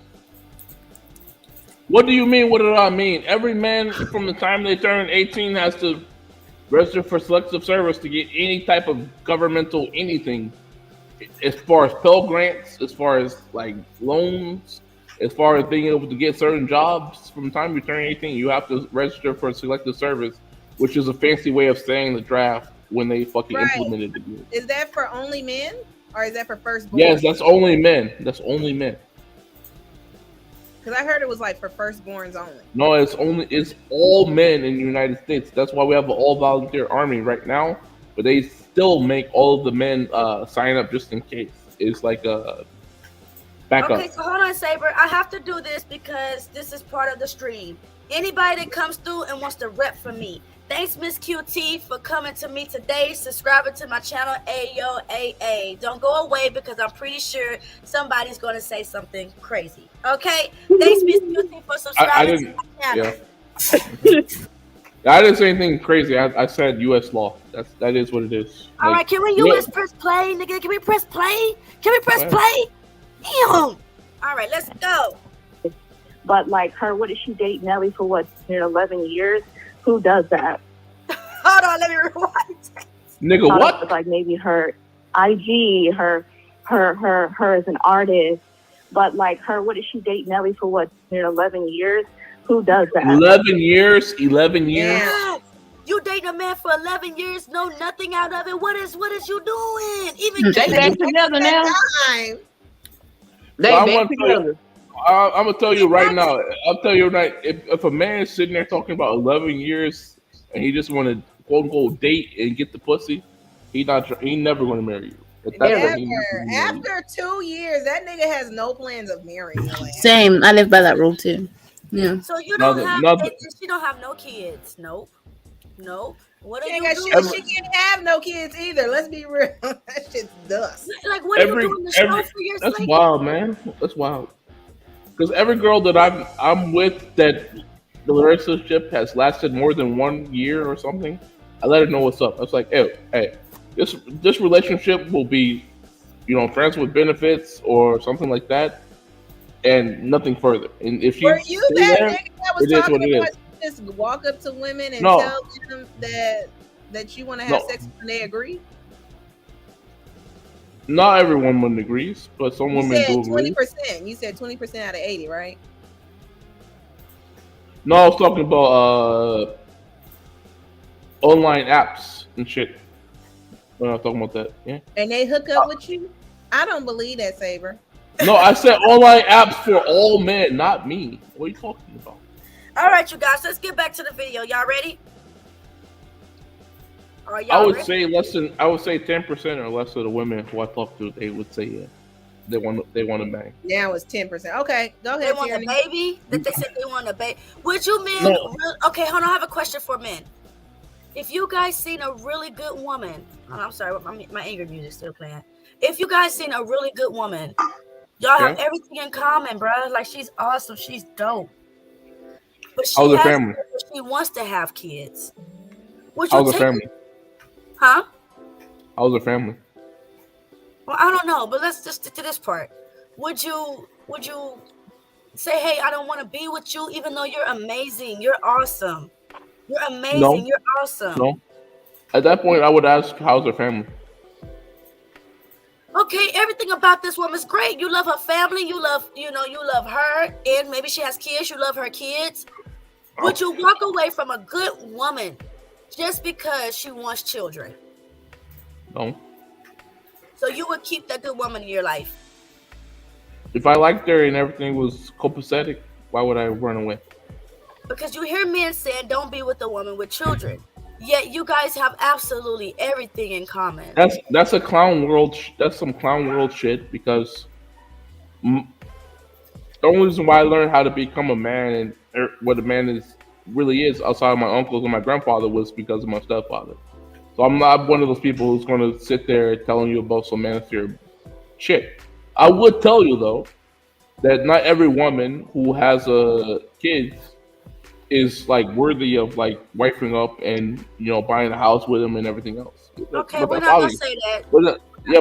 What do you mean? What do I mean? Every man from the time they turn 18 has to register for selective service to get any type of governmental anything. As far as Pell Grants, as far as like loans, as far as being able to get certain jobs from the time you turn 18, you have to register for selective service, which is a fancy way of saying the draft when they fucking implemented it. Is that for only men or is that for firstborn? Yes, that's only men. That's only men. Because I heard it was like for firstborns only. No, it's all men in the United States. That's why we have an all volunteer army right now. But they still make all of the men sign up just in case. It's like a backup. Okay, so hold on, Saber. I have to do this because this is part of the stream. Anybody that comes through and wants to rep for me, Thanks, Miss QT, for coming to me today. Subscribing to my channel, AYO. Don't go away because I'm pretty sure somebody's going to say something crazy. Okay? Thanks, Miss QT, for subscribing to my channel. Yeah. I didn't say anything crazy. I said U.S. law. That is what it is. All right, can we U.S. press play, nigga? Can we press play? Can we press play? Damn. All right, let's go. But like her, what did she date Nelly for? What, 11 years? Who does that? Hold on, let me rewind. Nigga, what? Like maybe her IG, her as an artist. But like her, what did she date Nelly for? What, 11 years? Who does that? 11 years. 11 years. Yeah. You dating a man for 11 years, know nothing out of it. What is you doing? Even they back together now. They back together. I'm gonna tell you right now. I'll tell you right. If a man is sitting there talking about 11 years and he just want to quote unquote date and get the pussy, he never gonna marry you. After 2 years, that nigga has no plans of marrying you. Same. I live by that rule too. Yeah. So you don't she don't have no kids. Nope. What are you doing? She can't have no kids either. Let's be real. That shit's dust. Like, what are you doing the show for your That's wild, man. That's wild. Because every girl that I'm with that the relationship has lasted more than 1 year or something, I let her know what's up. I was like, hey, this relationship will be, friends with benefits or something like that, and nothing further. And if were you that nigga that was talking about just walk up to women and tell them that you want to have sex when they agree? Not every woman agrees, but some women do agree. 20%. You said 20% out of 80, right? No, I was talking about online apps and shit. When I was talking about that, yeah. And they hook up with you? I don't believe that, Saber. No, I said online apps for all men, not me. What are you talking about? All right, you guys, let's get back to the video. Y'all ready? I would say 10% or less of the women who I talk to, they would say yeah. They want to bang. Now it's 10%. Okay, go ahead. They want a baby? That they said they want a baby. Would you men okay, hold on, I have a question for men. If you guys seen a really good woman, I'm sorry, my anger music still playing. If you guys seen a really good woman, y'all have everything in common, bro. Like, she's awesome, she's dope. But she wants to have kids. Would you How's the family? Huh? How's the family? Well, I don't know, but let's just stick to this part. Would you say, hey, I don't want to be with you, even though you're amazing, you're awesome. You're amazing, you're awesome. No. At that point, I would ask, how's her family? Okay, everything about this woman's great. You love her family, you love her, and maybe she has kids, you love her kids. Would you walk away from a good woman just because she wants children? No. So you would keep that good woman in your life? If I liked her and everything was copacetic, why would I run away? Because you hear men saying don't be with a woman with children. Yet you guys have absolutely everything in common. That's a clown world. That's some clown world shit. Because the only reason why I learned how to become a man and what a man really is outside of my uncles and my grandfather was because of my stepfather. So I'm not one of those people who's going to sit there telling you about some manosphere shit. I would tell you though that not every woman who has kids is like worthy of like wifing up and buying a house with him and everything else. Okay, we're not gonna say that.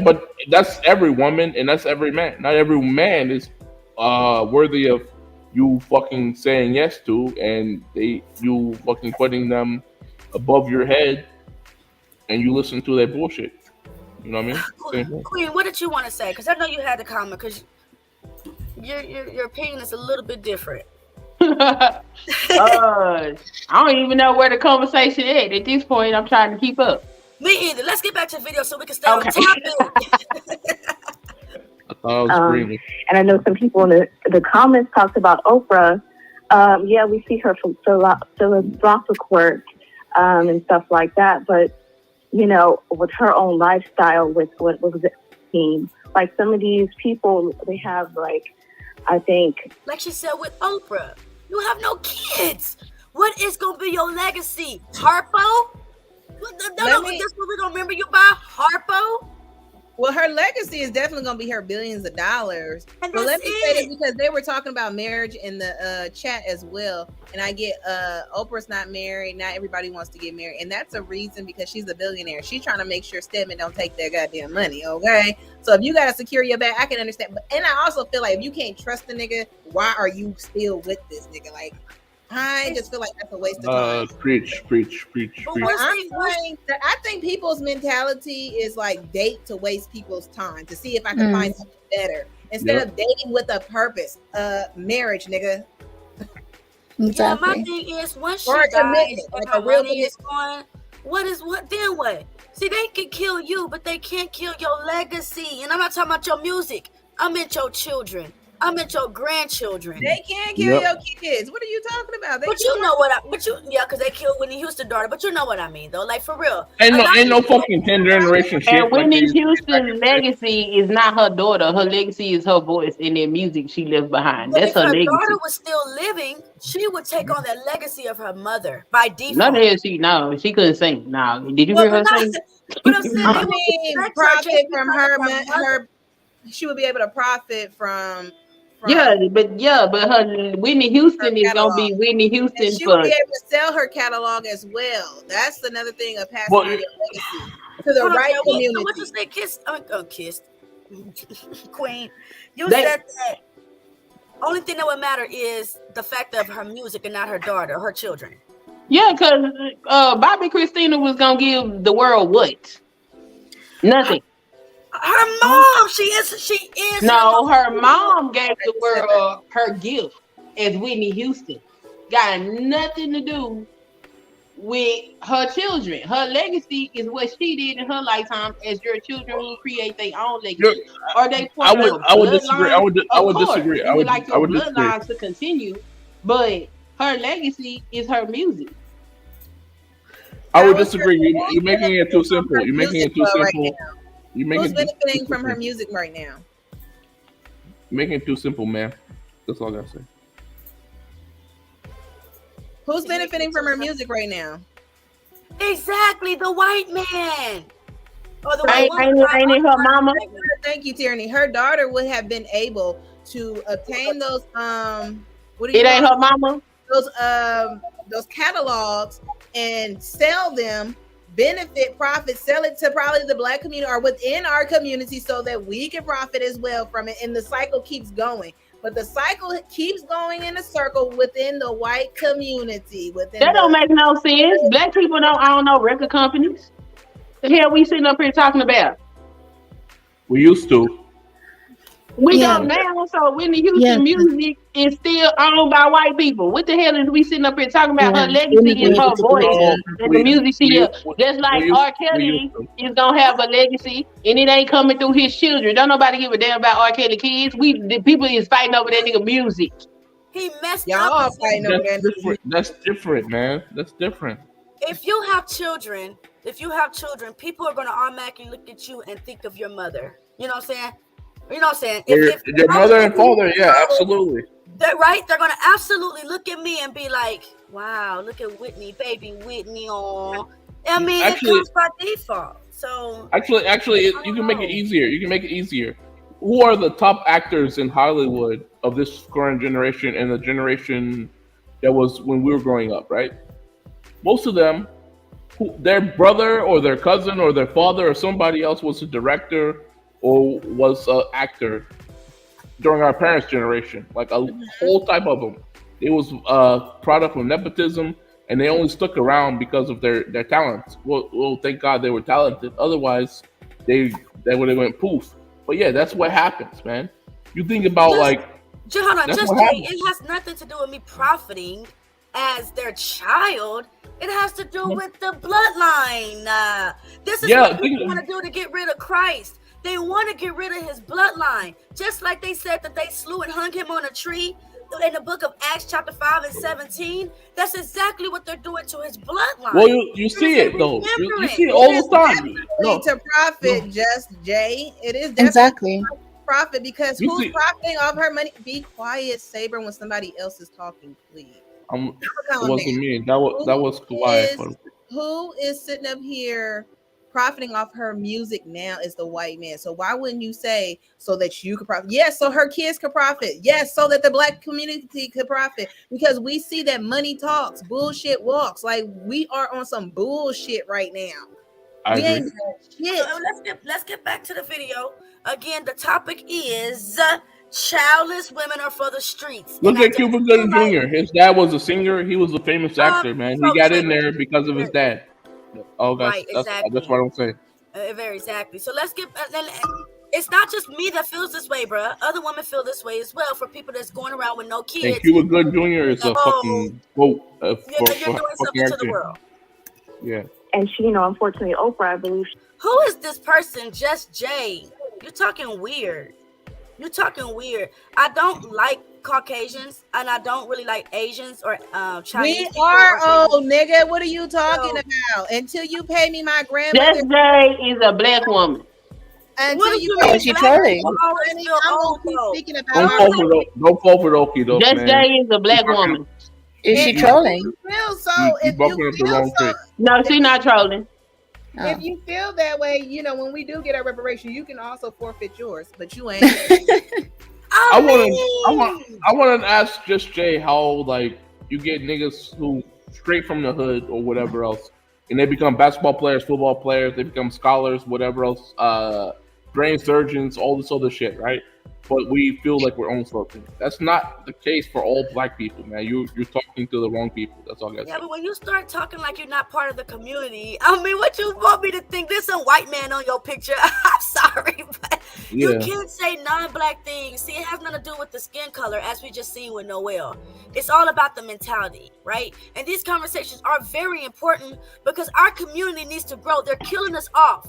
But that's every woman and that's every man. Not every man is worthy of you fucking saying yes to, and you fucking putting them above your head, and you listen to their bullshit. You know what I mean? Queen, what did you want to say? Because I know you had the comment. Because your opinion is a little bit different. I don't even know where the conversation is at this point. I'm trying to keep up. Me either. Let's get back to the video so we can stay on topic. And I know some people in the comments talked about Oprah. Yeah, we see her from philanthropic work and stuff like that. But, with her own lifestyle, with what was it? Like some of these people, they have I think. Like she said with Oprah, you have no kids. What is gonna be your legacy? Harpo? That's what we're gonna remember you by? Harpo? Well, her legacy is definitely going to be her billions of dollars. But let me say this because they were talking about marriage in the chat as well. And I get Oprah's not married. Not everybody wants to get married. And that's a reason because she's a billionaire. She's trying to make sure Stedman don't take their goddamn money, okay? So if you got to secure your bag, I can understand. And I also feel like if you can't trust the nigga, why are you still with this nigga? Like, I just feel like that's a waste of time. Preach. I think people's mentality is like date to waste people's time to see if I can find something better instead of dating with a purpose. Marriage, nigga. Exactly. Yeah, my thing is once she dies and her money is gone, what then what? See, they can kill you, but they can't kill your legacy. And I'm not talking about your music. I meant your children. I meant your grandchildren. They can't kill your kids. What are you talking about? But you know what? Because they killed Whitney Houston's daughter. But you know what I mean, though. Like for real. Ain't no fucking 10 generation shit. And Whitney Houston's legacy is not her daughter. Her legacy is her voice and the music she left behind. But that's her legacy. If her daughter was still living, she would take on the legacy of her mother by default. Not that she couldn't sing. No, did you hear her sing? But I'm saying, profit from her. She would be able to profit from. But her Whitney Houston is gonna be Whitney Houston. And she will be able to sell her catalog as well. That's another thing of passing on your legacy to the right community. What you say, kissed, Queen? You said that only thing that would matter is the fact of her music and not her daughter, her children. Yeah, because Bobby Christina was gonna give the world what? Nothing. Her mom, she is. No, her mom gave the world her gift as Whitney Houston. Got nothing to do with her children. Her legacy is what she did in her lifetime. As your children will create their own legacy, or they. I would disagree. I would disagree. I would like your bloodlines to continue, but her legacy is her music. I would disagree. You're making it too simple. You're making it too simple. Who's benefiting from her music right now? Making it too simple, man. That's all I gotta say. Who's benefiting from her music right now? Exactly, the white man. Or the ain't it her mama? Thank you, Tierney. Her daughter would have been able to obtain those. It ain't her mama. Those catalogs and sell them. Benefit, profit, sell it to probably the Black community or within our community so that we can profit as well from it. And the cycle keeps going. But the cycle keeps going in a circle within the white community. That don't make no sense. Black people don't own no record companies. The hell we sitting up here talking about? We used to. We don't now, so Whitney Houston music is still owned by white people. What the hell is we sitting up here talking about her legacy and her voice and the music she does? Just like R. Kelly is gonna have a legacy and it ain't coming through his children. Don't nobody give a damn about R. Kelly kids. The people is fighting over that nigga music. He messed Y'all up. fighting over that. That's different, man. That's different. If you have children, people are gonna automatically look at you and think of your mother. You know what I'm saying? You know what I'm saying? If your mother and father, yeah, absolutely. They're right. They're gonna absolutely look at me and be like, "Wow, look at Whitney, baby Whitney." Oh, I mean, it comes by default. So actually, you can make it easier. You can make it easier. Who are the top actors in Hollywood of this current generation and the generation that was when we were growing up? Right. Most of them, their brother or their cousin or their father or somebody else was a director or was an actor during our parents' generation, like a whole type of them. It was a product of nepotism, and they only stuck around because of their talents. Well, thank God they were talented. Otherwise, they would have went poof. But yeah, that's what happens, man. You think about hold on, it has nothing to do with me profiting as their child. It has to do with the bloodline. This is what people want to do to get rid of Christ. They want to get rid of his bloodline. Just like they said that they slew and hung him on a tree in the book of Acts chapter 5 and 17. That's exactly what they're doing to his bloodline. Well, you see it though. You see it all the time. To profit, just Jay. It is exactly profit because who's profiting off her money? Be quiet, Saber, when somebody else is talking, please. It wasn't me. That was Kawhi. Who is sitting up here profiting off her music now is the white man. So why wouldn't you say so that you could profit? Yes, so her kids could profit. Yes, so that the black community could profit. Because we see that money talks, bullshit walks. Like we are on some bullshit right now. I agree. So let's get back to the video. Again, the topic is childless women are for the streets. Look at Cuba Gooding Jr. His dad was a singer. He was a famous actor, man. He got in there because of his dad. Oh, that's what I'm saying. Very exactly. So let's get. It's not just me that feels this way, bruh. Other women feel this way as well. For people that's going around with no kids. And Cuba Gooding Jr. is a fucking quote you're doing something to the world. Yeah. And she, unfortunately, Oprah, I believe. Who is this person? Just Jay. You're talking weird. I don't like Caucasians, and I don't really like Asians or Chinese. We are old, nigga. What are you talking about? Until you pay me my grandmother. Just Jay is a black woman. Until you pay me trolling? I'm gonna keep speaking about. Don't fall for Okie though. Just Jay is a black woman. Is she trolling? No, she's not trolling. If you feel that way, when we do get our reparation, you can also forfeit yours, but you ain't. I want to ask Just Jay how you get niggas who straight from the hood or whatever else, and they become basketball players, football players, they become scholars, whatever else, brain surgeons, all this other shit, right? But we feel like we're on something. That's not the case for all black people, man. You're talking to the wrong people. That's all I got. Yeah, but when you start talking like you're not part of the community, I mean, what you want me to think? There's some white man on your picture. I'm sorry, but you can't say non-black things. See, it has nothing to do with the skin color, as we just seen with Noel. It's all about the mentality, right? And these conversations are very important because our community needs to grow. They're killing us off.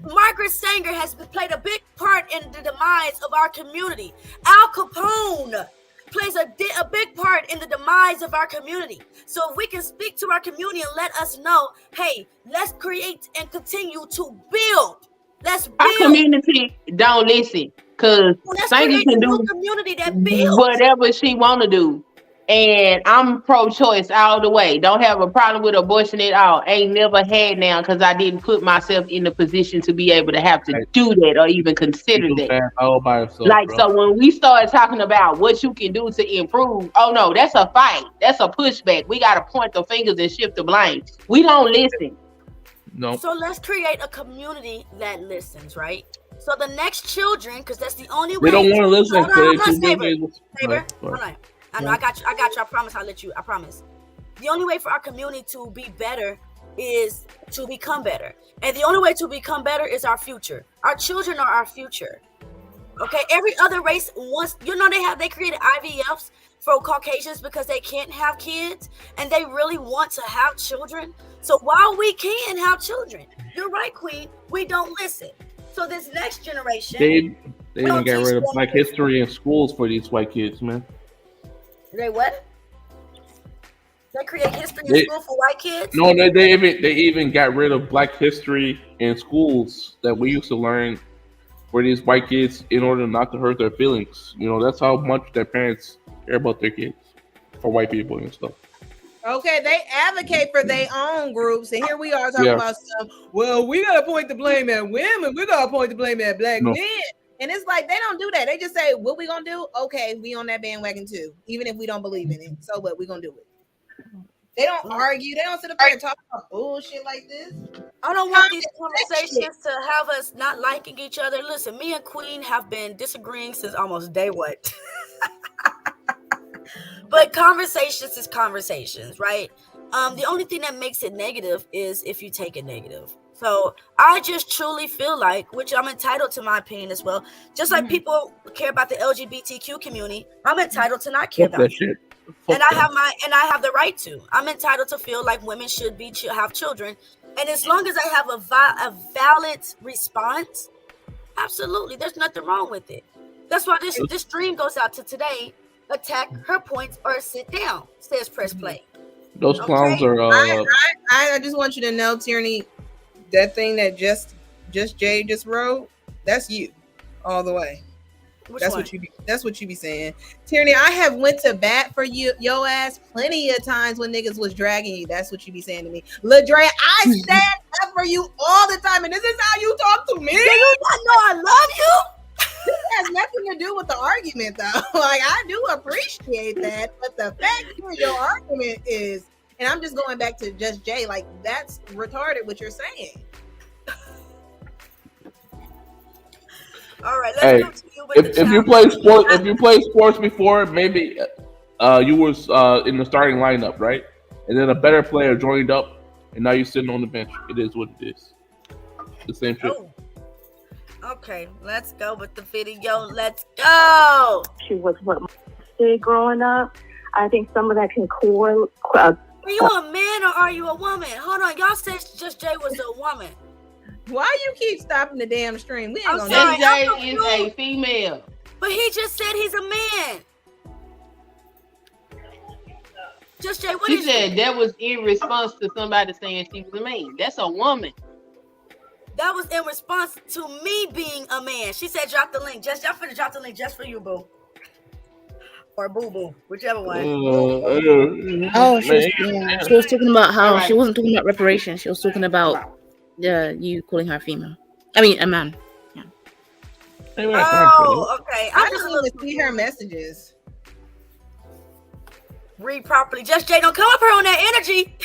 Margaret Sanger has played a big part in the demise of our community. Al Capone plays a big part in the demise of our community. So if we can speak to our community and let us know, hey, let's create and continue to build. Let's build. Our community don't listen because Sanger can do community that builds. Whatever she want to do. And I'm pro-choice all the way. Don't have a problem with abortion at all. Ain't never had now because I didn't put myself in the position to be able to have to do that or even consider that. All by yourself, so when we start talking about what you can do to improve, oh no, that's a fight. That's a pushback. We got to point the fingers and shift the blame. We don't listen. No. So let's create a community that listens, right? So the next children, because that's the only way. They don't want to listen. Hold on. I know, I got you. I promise I'll let you. I promise. The only way for our community to be better is to become better. And the only way to become better is our future. Our children are our future. Okay? Every other race wants, they created IVFs for Caucasians because they can't have kids and they really want to have children. So while we can have children, you're right, Queen, we don't listen. So this next generation. They even got rid of Black history in schools for these white kids, man. They what? They create history in school for white kids? No, they even got rid of Black history in schools that we used to learn for these white kids in order not to hurt their feelings. That's how much their parents care about their kids, for white people and stuff. Okay, they advocate for their own groups, and here we are talking about stuff. Well, we gotta point the blame at women. We gotta point the blame at black men. And it's like they don't do that. They just say, what we gonna do? Okay, we on that bandwagon too, even if we don't believe in it. So what? We gonna do it. They don't argue. They don't sit up there and talk about bullshit like this. I don't want these conversations to have us not liking each other. Listen, me and Queen have been disagreeing since almost day one. But conversations is conversations, right? The only thing that makes it negative is if you take it negative. So I just truly feel like, which I'm entitled to my opinion as well, just like people care about the LGBTQ community, I'm entitled to not care about it. And I have the right to. I'm entitled to feel like women should have children. And as long as I have a valid response, absolutely, there's nothing wrong with it. That's why this stream goes out to today. Attack her points or sit down. Says press play. Those clowns are. I just want you to know, Tierney, that thing that just Jay just wrote, that's you, all the way. That's what you be saying. Tierney, I have went to bat for your ass plenty of times when niggas was dragging you. That's what you be saying to me. Ladre, I stand up for you all the time, and this is how you talk to me. Do you not know I love you? This has nothing to do with the argument, though. Like, I do appreciate that, but the fact that your argument is, and I'm just going back to Just Jay, like, that's retarded what you're saying. All right, let's go to you with if you played sports before, maybe you was in the starting lineup, right? And then a better player joined up, and now you're sitting on the bench. It is what it is. The same shit. Oh. Okay, let's go with the video. Let's go. She was what did growing up. I think some of that can core. Are you a man or are you a woman? Hold on, y'all said Just Jay was a woman. Why you keep stopping the damn stream? We ain't gonna. Just Jay is a female. But he just said he's a man. Just Jay, what She is said it? that was in response to somebody saying she was a man. That's a woman. That was in response to me being a man. She said, "Drop the link." Just y'all finna drop the link just for you, boo, or boo boo, whichever one. Oh, she was talking about how she wasn't talking about reparations. She was talking about you calling her female. I mean, a man. Yeah. Oh, okay. I don't even see her messages. Read properly. Just Jay, don't come up here on that energy.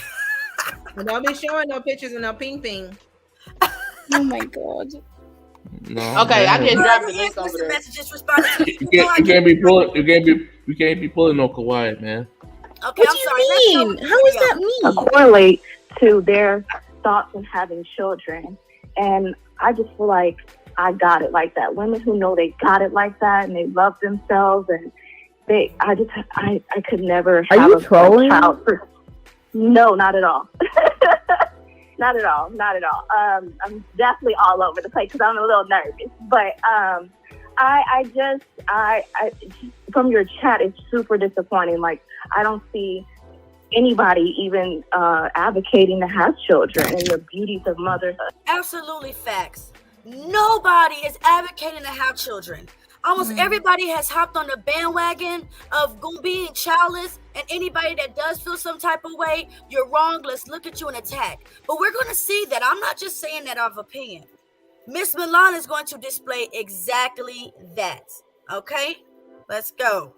Don't be showing no pictures and no ping ping. Oh my god. No, okay, man. I just dropped the link over there. Messages responding. You can't be pulling no Kawhi, man. Okay, What do you mean? How is that mean? Correlate to their thoughts on having children, and I just feel like I got it like that. Women who know they got it like that and they love themselves, and I could never Are have you a trolling? child. No, not at all. Not at all. I'm definitely all over the place because I'm a little nervous. But I just from your chat, it's super disappointing. Like, I don't see anybody even advocating to have children and the beauties of motherhood. Absolutely facts. Nobody is advocating to have children. Almost everybody has hopped on the bandwagon of being childless, and anybody that does feel some type of way, you're wrong, let's look at you and attack. But we're going to see that. I'm not just saying that out of opinion. Miss Milan is going to display exactly that. Okay? Let's go.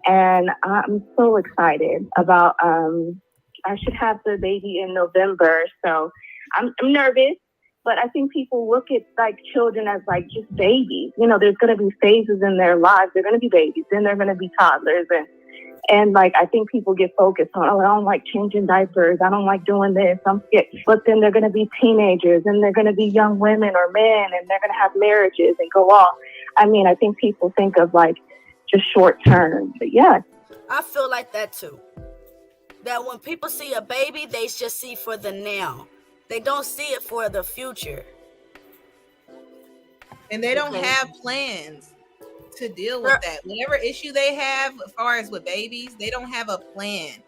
And I'm so excited about, I should have the baby in November, so I'm nervous. But I think people look at like children as like just babies. You know, there's going to be phases in their lives. They're going to be babies, then they're going to be toddlers, and like I think people get focused on, oh, I don't like changing diapers, I don't like doing this, I'm scared. But then they're going to be teenagers, and they're going to be young women or men, and they're going to have marriages and go off. I mean, I think people think of like just short term, but yeah. I feel like that too. That when people see a baby, they just see for the now. They don't see it for the future. And they don't have plans to deal with that. Whatever issue they have as far as with babies, they don't have a plan.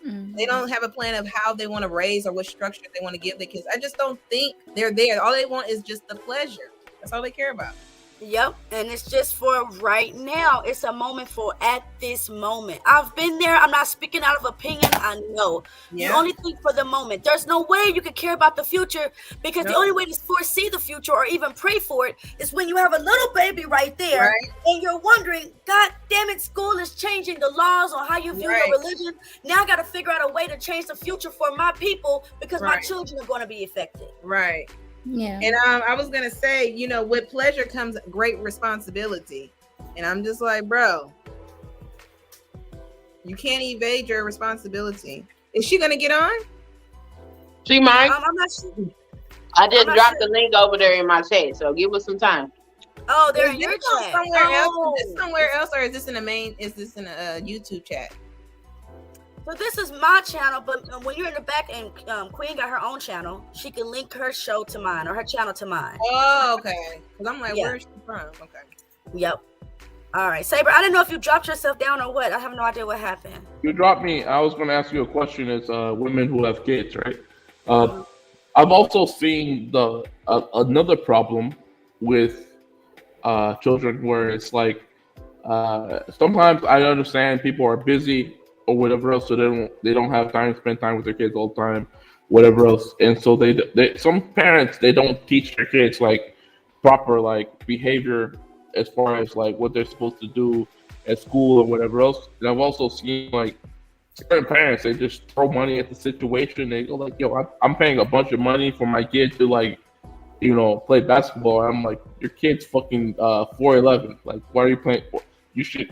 They don't have a plan of how they want to raise or what structure they want to give their kids. I just don't think they're there. All they want is just the pleasure. That's all they care about. Yep, and it's just for right now. It's a moment for at this moment. I've been there. I'm not speaking out of opinion. I know. Yeah. You only think for the moment. There's no way you could care about the future because the only way to foresee the future or even pray for it is when you have a little baby right there and you're wondering, God damn it, school is changing the laws on how you view your religion. Now I got to figure out a way to change the future for my people because my children are going to be affected. Right. Yeah. And I was gonna say, you know, with pleasure comes great responsibility. And I'm just like, bro, you can't evade your responsibility. Is she gonna get on? She might. I'm not sure. I just dropped the link over there in my chat, so give us some time. Oh, they're in your chat. Somewhere else? Is this somewhere else, or is this in the main? Is this in a YouTube chat? So this is my channel, but when you're in the back and Queen got her own channel, she can link her show to mine or her channel to mine. Oh, okay. Because I'm like, where is she from? Okay. Yep. All right, Saber. I didn't know if you dropped yourself down or what. I have no idea what happened. You dropped me. I was going to ask you a question as women who have kids, right? I've also seen another problem with children, where it's like sometimes I understand people are busy or whatever else, so they don't have time to spend time with their kids all the time, whatever else, and so they some parents they don't teach their kids like proper like behavior as far as like what they're supposed to do at school or whatever else. And I've also seen like certain parents, they just throw money at the situation. They go like, "Yo, I'm paying a bunch of money for my kid to like, play basketball." I'm like, "Your kid's fucking 4'11". Like, why are you playing? You should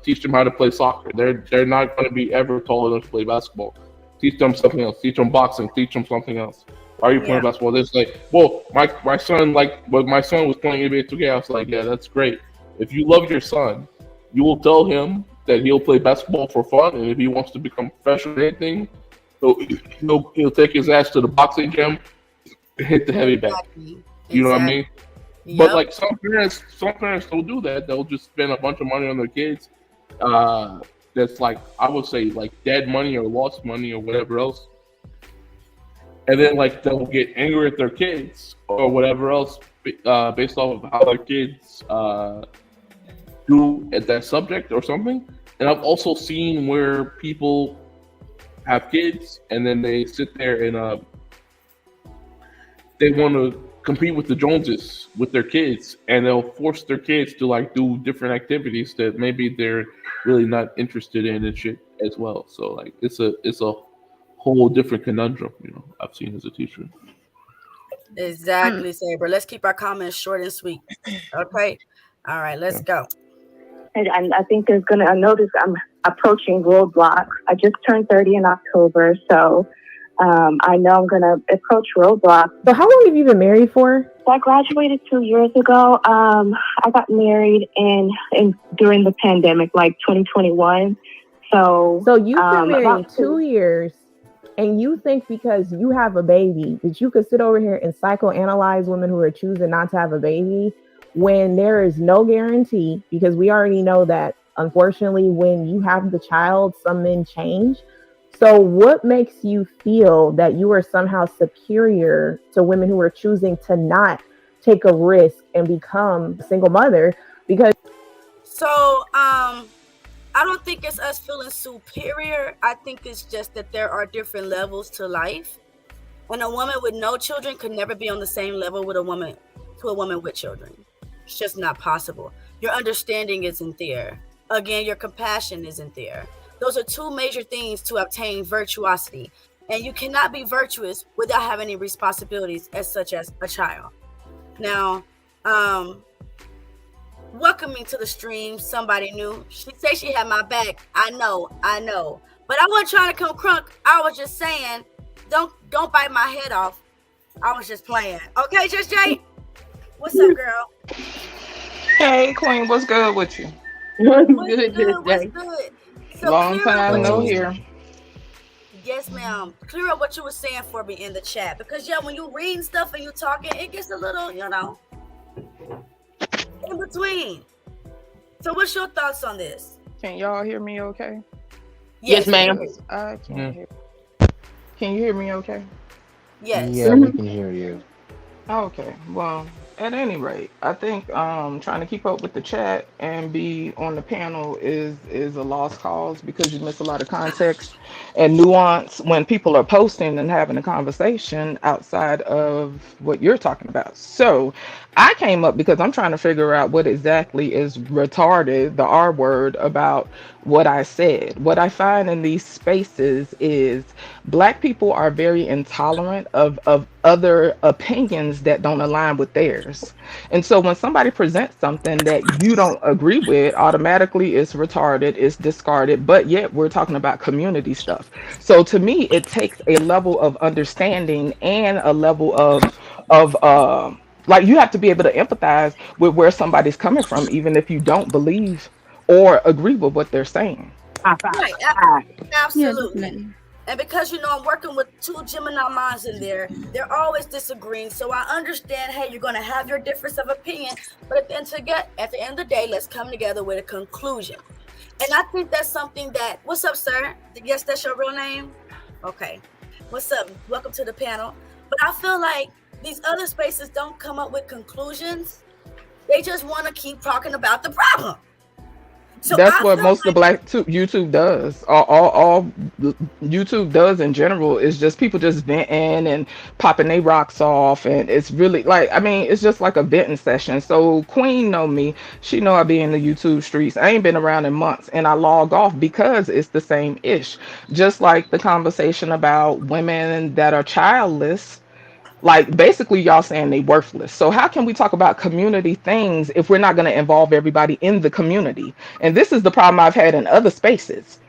teach them how to play soccer. They're not going to be ever tall enough to play basketball. Teach them something else. Teach them boxing. Teach them something else. Why are you playing basketball?" This like, well, my son when my son was playing NBA 2K, I was like, yeah, that's great. If you love your son, you will tell him that he'll play basketball for fun, and if he wants to become professional at anything, he'll take his ass to the boxing gym, hit the heavy bag. You know what I mean? Yep. But like some parents don't do that. They'll just spend a bunch of money on their kids. That's like, I would say like dead money or lost money or whatever else. And then like they'll get angry at their kids or whatever else based off of how their kids do at that subject or something. And I've also seen where people have kids and then they sit there and they want to compete with the Joneses with their kids, and they'll force their kids to like do different activities that maybe they're really not interested in and shit as well. So like it's a whole different conundrum, I've seen as a teacher. Exactly, Saber. Let's keep our comments short and sweet. Okay. All right, let's go. And I think there's going to, I notice I'm approaching roadblocks. I just turned 30 in October, so I know I'm going to approach roadblocks. So how long have you been married for? So I graduated 2 years ago. I got married in during the pandemic, like 2021. So you've been married 2 years, and you think because you have a baby that you could sit over here and psychoanalyze women who are choosing not to have a baby, when there is no guarantee, because we already know that unfortunately when you have the child, some men change. So what makes you feel that you are somehow superior to women who are choosing to not take a risk and become a single mother? Because I don't think it's us feeling superior. I think it's just that there are different levels to life, and a woman with no children could never be on the same level with a woman with children. It's just not possible. Your understanding isn't there. Again, your compassion isn't there. Those are two major things to obtain virtuosity. And you cannot be virtuous without having any responsibilities as such as a child. Now, welcoming to the stream, somebody new. She said she had my back. I know. But I wasn't trying to come crunk. I was just saying, don't bite my head off. I was just playing. Okay, Just Jay? What's up, girl? Hey, Queen, what's good with you? What's good? So long time no hear. Yes, ma'am. Clear up what you were saying for me in the chat, because when you reading stuff and you talking, it gets a little, in between. So what's your thoughts on this? Can y'all hear me okay? Yes, ma'am. I can't hear. Can you hear me okay? Yes. Yeah, we can hear you. Okay. Well, at any rate, I think trying to keep up with the chat and be on the panel is a lost cause, because you miss a lot of context and nuance when people are posting and having a conversation outside of what you're talking about. So I came up because I'm trying to figure out what exactly is retarded, the R word, about what I said. What I find in these spaces is Black people are very intolerant of other opinions that don't align with theirs. And so when somebody presents something that you don't agree with, automatically it's retarded, it's discarded, but yet we're talking about community stuff. So to me, it takes a level of understanding and a level of like, you have to be able to empathize with where somebody's coming from, even if you don't believe or agree with what they're saying. Right. Absolutely. And because I'm working with two Gemini minds in there, they're always disagreeing. So I understand, hey, you're going to have your difference of opinion, but at the end of the day, let's come together with a conclusion. And I think that's something that, what's up, sir? Yes, that's your real name? Okay. What's up? Welcome to the panel. But I feel like these other spaces don't come up with conclusions. They just want to keep talking about the problem. So That's what most of the black YouTube does. All YouTube does in general is just people just venting and popping their rocks off, and it's really like, I mean, it's just like a venting session. So Queen know me, she know I be in the YouTube streets. I ain't been around in months, and I log off because it's the same ish. Just like the conversation about women that are childless. Like basically y'all saying they worthless. So how can we talk about community things if we're not going to involve everybody in the community? And this is the problem I've had in other spaces.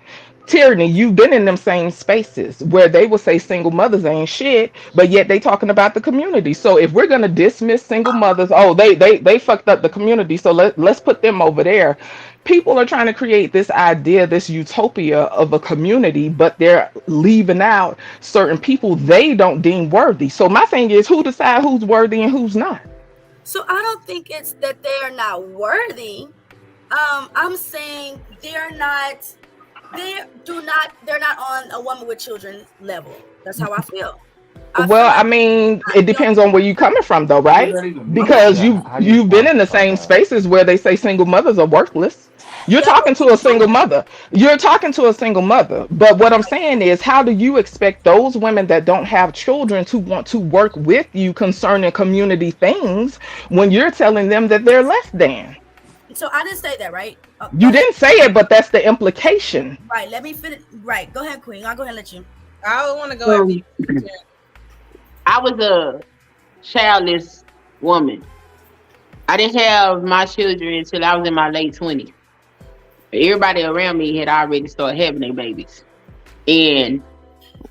Tyranny, you've been in them same spaces where they will say single mothers ain't shit, but yet they talking about the community. So if we're gonna dismiss single mothers, oh they fucked up the community, so let's put them over there. People are trying to create this idea, this utopia of a community, but they're leaving out certain people they don't deem worthy. So my thing is, who decide who's worthy and who's not? So I don't think it's that they are not worthy. I'm saying they're not on a woman with children level. That's how I feel. I mean, it depends on where you're coming from, though, right? Because you've been in the same spaces where they say single mothers are worthless. You're talking to a single mother. You're talking to a single mother. But what I'm saying is, how do you expect those women that don't have children to want to work with you concerning community things when you're telling them that they're less than? So I didn't say that, right? You didn't say it, but that's the implication. Right. Let me finish. Right. Go ahead, Queen. I'll go ahead and let you. I want to go after you. I was a childless woman. I didn't have my children until I was in my late 20s. Everybody around me had already started having their babies. And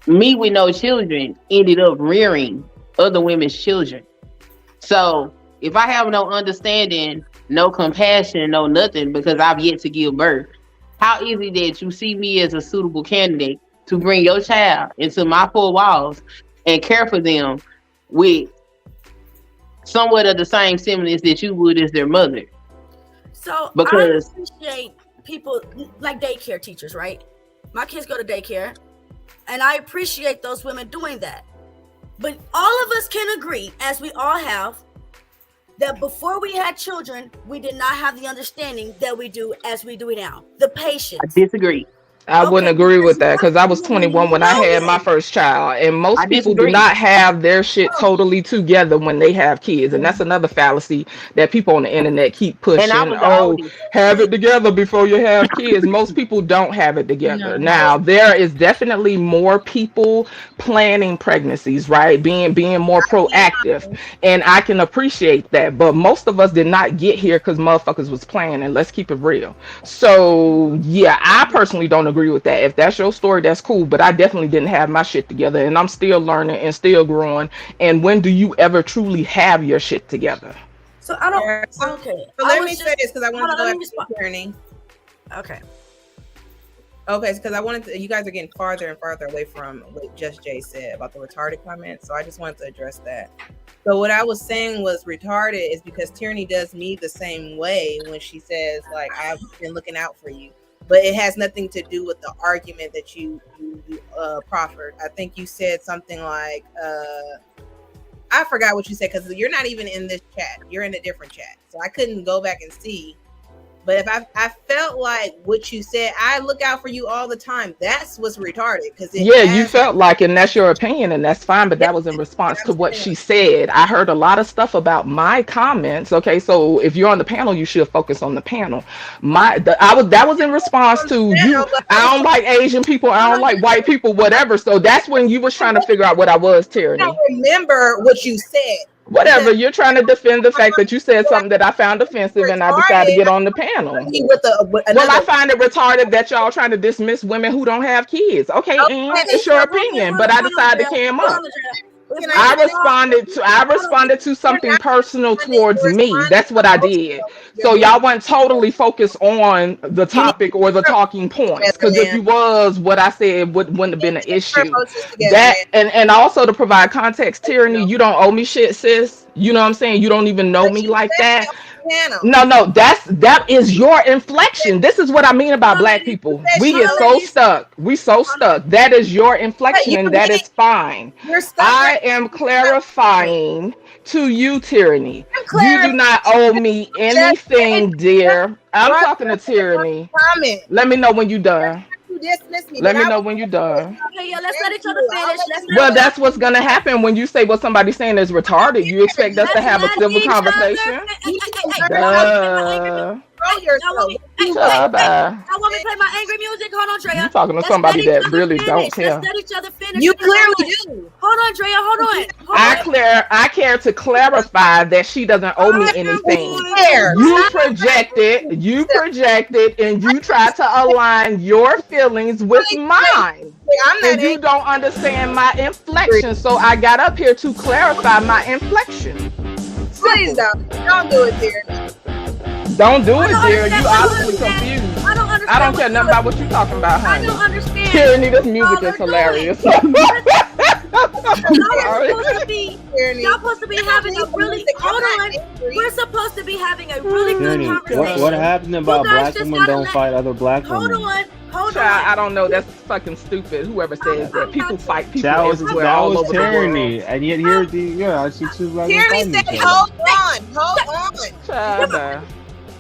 me with no children ended up rearing other women's children. So if I have no understanding, no compassion, no nothing, because I've yet to give birth, how is it that you see me as a suitable candidate to bring your child into my four walls and care for them with somewhat of the same semblance that you would as their mother? So because I appreciate people like daycare teachers, right? My kids go to daycare, and I appreciate those women doing that. But all of us can agree, as we all have, that before we had children, we did not have the understanding that we do as we do now. The patience. I disagree. I wouldn't agree with that because I was 21 when I had my first child, and most people do not have their shit totally together when they have kids, and that's another fallacy that people on the internet keep pushing. Oh, have it together before you have kids. Most people don't have it together. Now there is definitely more people planning pregnancies, right? Being more proactive, and I can appreciate that. But most of us did not get here because motherfuckers was planning. Let's keep it real. So yeah, I personally don't agree with that. If that's your story, that's cool, but I definitely didn't have my shit together, and I'm still learning and still growing. And when do you ever truly have your shit together? So I don't. Okay. So let me say this because I want to go after Tierney. Okay. Okay, because I wanted to. You guys are getting farther and farther away from what Just Jay said about the retarded comment. So I just wanted to address that. So what I was saying was retarded is because Tierney does me the same way when she says like I've been looking out for you. But it has nothing to do with the argument that you proffered. I think you said something like, I forgot what you said because you're not even in this chat. You're in a different chat. So I couldn't go back and see. But if I felt like what you said, I look out for you all the time. That's what's retarded. Because you felt like, and that's your opinion, and that's fine. But that was in response to what she said. I heard a lot of stuff about my comments. Okay, so if you're on the panel, you should focus on the panel. That was in response to you. I don't like Asian people. I don't like white people. Whatever. So that's when you was trying to figure out what I was, Tyranny. I don't remember what you said. Whatever, you're trying to defend the fact that you said something that I found offensive and I decided to get on the panel. Well, I find it retarded that y'all trying to dismiss women who don't have kids. Okay, and it's your opinion, but I decided to cam up. I responded to something personal towards me. That's what I did. So y'all weren't totally focused on the topic or the talking points. Because if you was, what I said wouldn't have been an issue. That and also to provide context, Tyranny, you don't owe me shit, sis. You know what I'm saying? You don't even know me like that. Piano. No, that is your inflection. This is what I mean about black people. We get so stuck. We so stuck. That is your inflection, and that is fine. I am clarifying to you, Tyranny. You do not owe me anything, dear. I'm talking to Tyranny. Let me know when you're done. Let me know when you're done. Okay, yeah, let's let each other finish. Well, that's what's gonna happen when you say what somebody's saying is retarded. You expect us to have a civil conversation? Duh. Y'all want me to play my angry music? Hold on, Drea. You talking to somebody that really don't care. Let's let each other finish. You clearly do. Hold on, Drea. Hold on. I care to clarify that she doesn't owe me anything. You projected, and you tried to align your feelings with mine. And you don't understand my inflection, so I got up here to clarify my inflection. Please don't do it, dear. Don't do it, dear. You obviously confused. I don't care nothing about what you're talking about, honey. I don't understand. Tyranny, this music is hilarious. Y'all supposed to be having a really We're supposed to be having a really good conversation. What happened about black women don't fight other black women? Hold on. I don't know. That's fucking stupid. Whoever says that. People fight people everywhere, all over tyranny. the world. And yet here, I see two black women Tyranny fighting said, each other. hold on.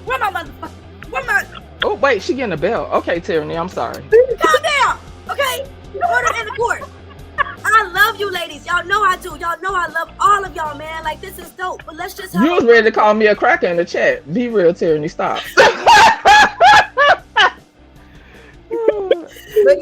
Where my motherfucker? Where my... Oh, wait. She getting a bell. Okay, Tyranny. I'm sorry. Calm down. Okay? Order in the court. I love you ladies. Y'all know I do. Y'all know I love all of y'all, man. Like, this is dope. But let's just have... You was ready to call me a cracker in the chat. Be real, Tyranny. Stop. But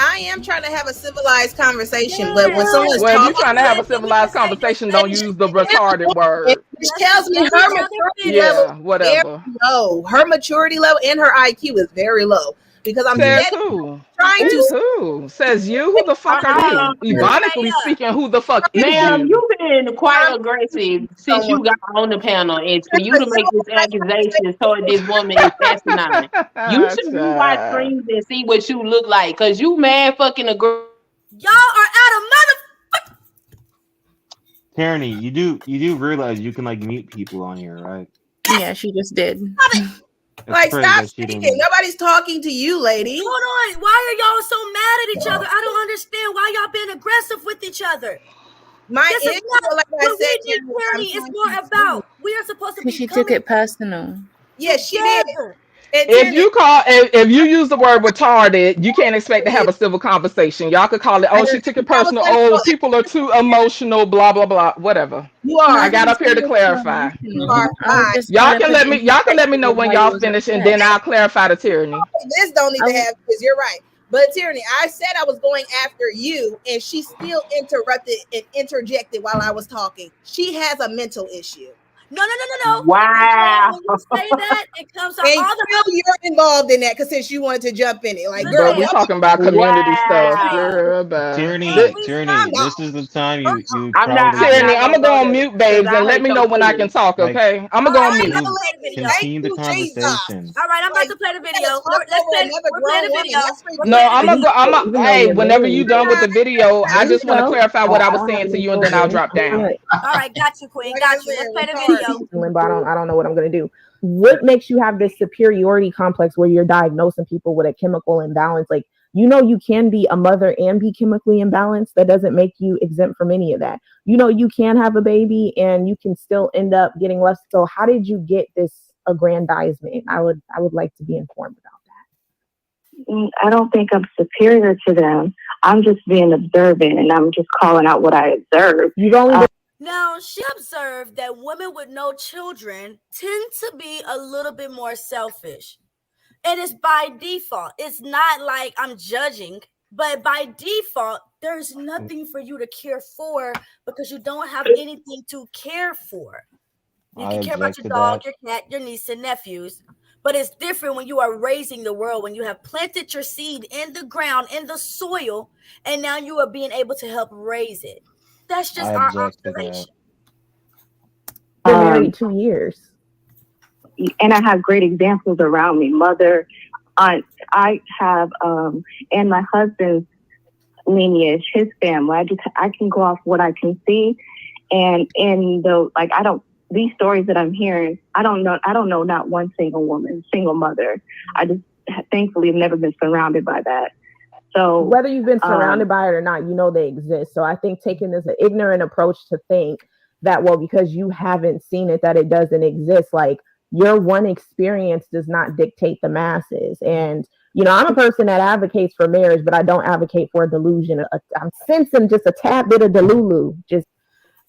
I am trying to have a civilized conversation, but when someone's if you're trying to have a civilized conversation, don't use the retarded word. Which tells me her maturity level whatever. Very low. Her maturity level and her IQ is very low. Because I'm trying to says you. Who the fuck are you? Ironically speaking, who the fuck is Ma'am, you? you've been quite aggressive since you got on the panel, and for you to make this accusation toward this woman is asinine. You should rewatch streams and see what you look like, cause you mad fucking aggressive. Y'all are out of mother. Tyranny, you do realize you can like mute people on here, right? Yeah, she just did. Like, stop speaking. Nobody's talking to you, lady. Hold on. Why are y'all so mad at each other? I don't understand why y'all being aggressive with each other. This is not like I said, Tyranny is more about. We are supposed to be. She took it personal. Yes, she did. If you use the word retarded, you can't expect to have a civil conversation. Y'all could call it, oh, she took it personal. Oh, people are too emotional. Blah blah blah. Whatever. You are. I got up here to clarify. You are. Y'all can let me know when y'all finish, and then I'll clarify the Tyranny. This don't need to have because you're right. But Tyranny, I said I was going after you, and she still interrupted and interjected while I was talking. She has a mental issue. No. Wow. When you say that, it comes out and all the you're involved in that because since you wanted to jump in it, like, girl, we talking about community stuff. Girl, Tyranny, this is the time you. Tyranny, I'm gonna go on mute, babes, and let me know when I can talk. Okay, I'm gonna go on mute. Continue the conversation. All right, I'm about to play the video. We're playing the video. No, I'm gonna. Hey, whenever you done with the video, I just want to clarify what I was saying to you, and then I'll drop down. All right, got you, Queen. Got you. Let's play the video. Limbo. I don't know what I'm gonna do. What makes you have this superiority complex where you're diagnosing people with a chemical imbalance? Like, you can be a mother and be chemically imbalanced. That doesn't make you exempt from any of that. You can have a baby and you can still end up getting less. So how did you get this aggrandizement? I would like to be informed about that. I don't think I'm superior to them. I'm just being observant and I'm just calling out what I observed. You've only Now, she observed that women with no children tend to be a little bit more selfish. It is by default. It's not like I'm judging, but by default, there's nothing for you to care for because you don't have anything to care for. You can care about your dog, your cat, your niece and nephews, but it's different when you are raising the world, when you have planted your seed in the ground, in the soil, and now you are being able to help raise it. That's just our observation. Been married 2 years. And I have great examples around me. Mother, aunt, I have, and my husband's lineage, his family. I can go off what I can see. And in the these stories that I'm hearing, I don't know not one single woman, single mother. I just thankfully have never been surrounded by that. So whether you've been surrounded by it or not, you know they exist. So I think taking this an ignorant approach to think that, well, because you haven't seen it, that it doesn't exist. Like, your one experience does not dictate the masses. And, you know, I'm a person that advocates for marriage, but I don't advocate for a delusion. I'm sensing just a tad bit of delulu.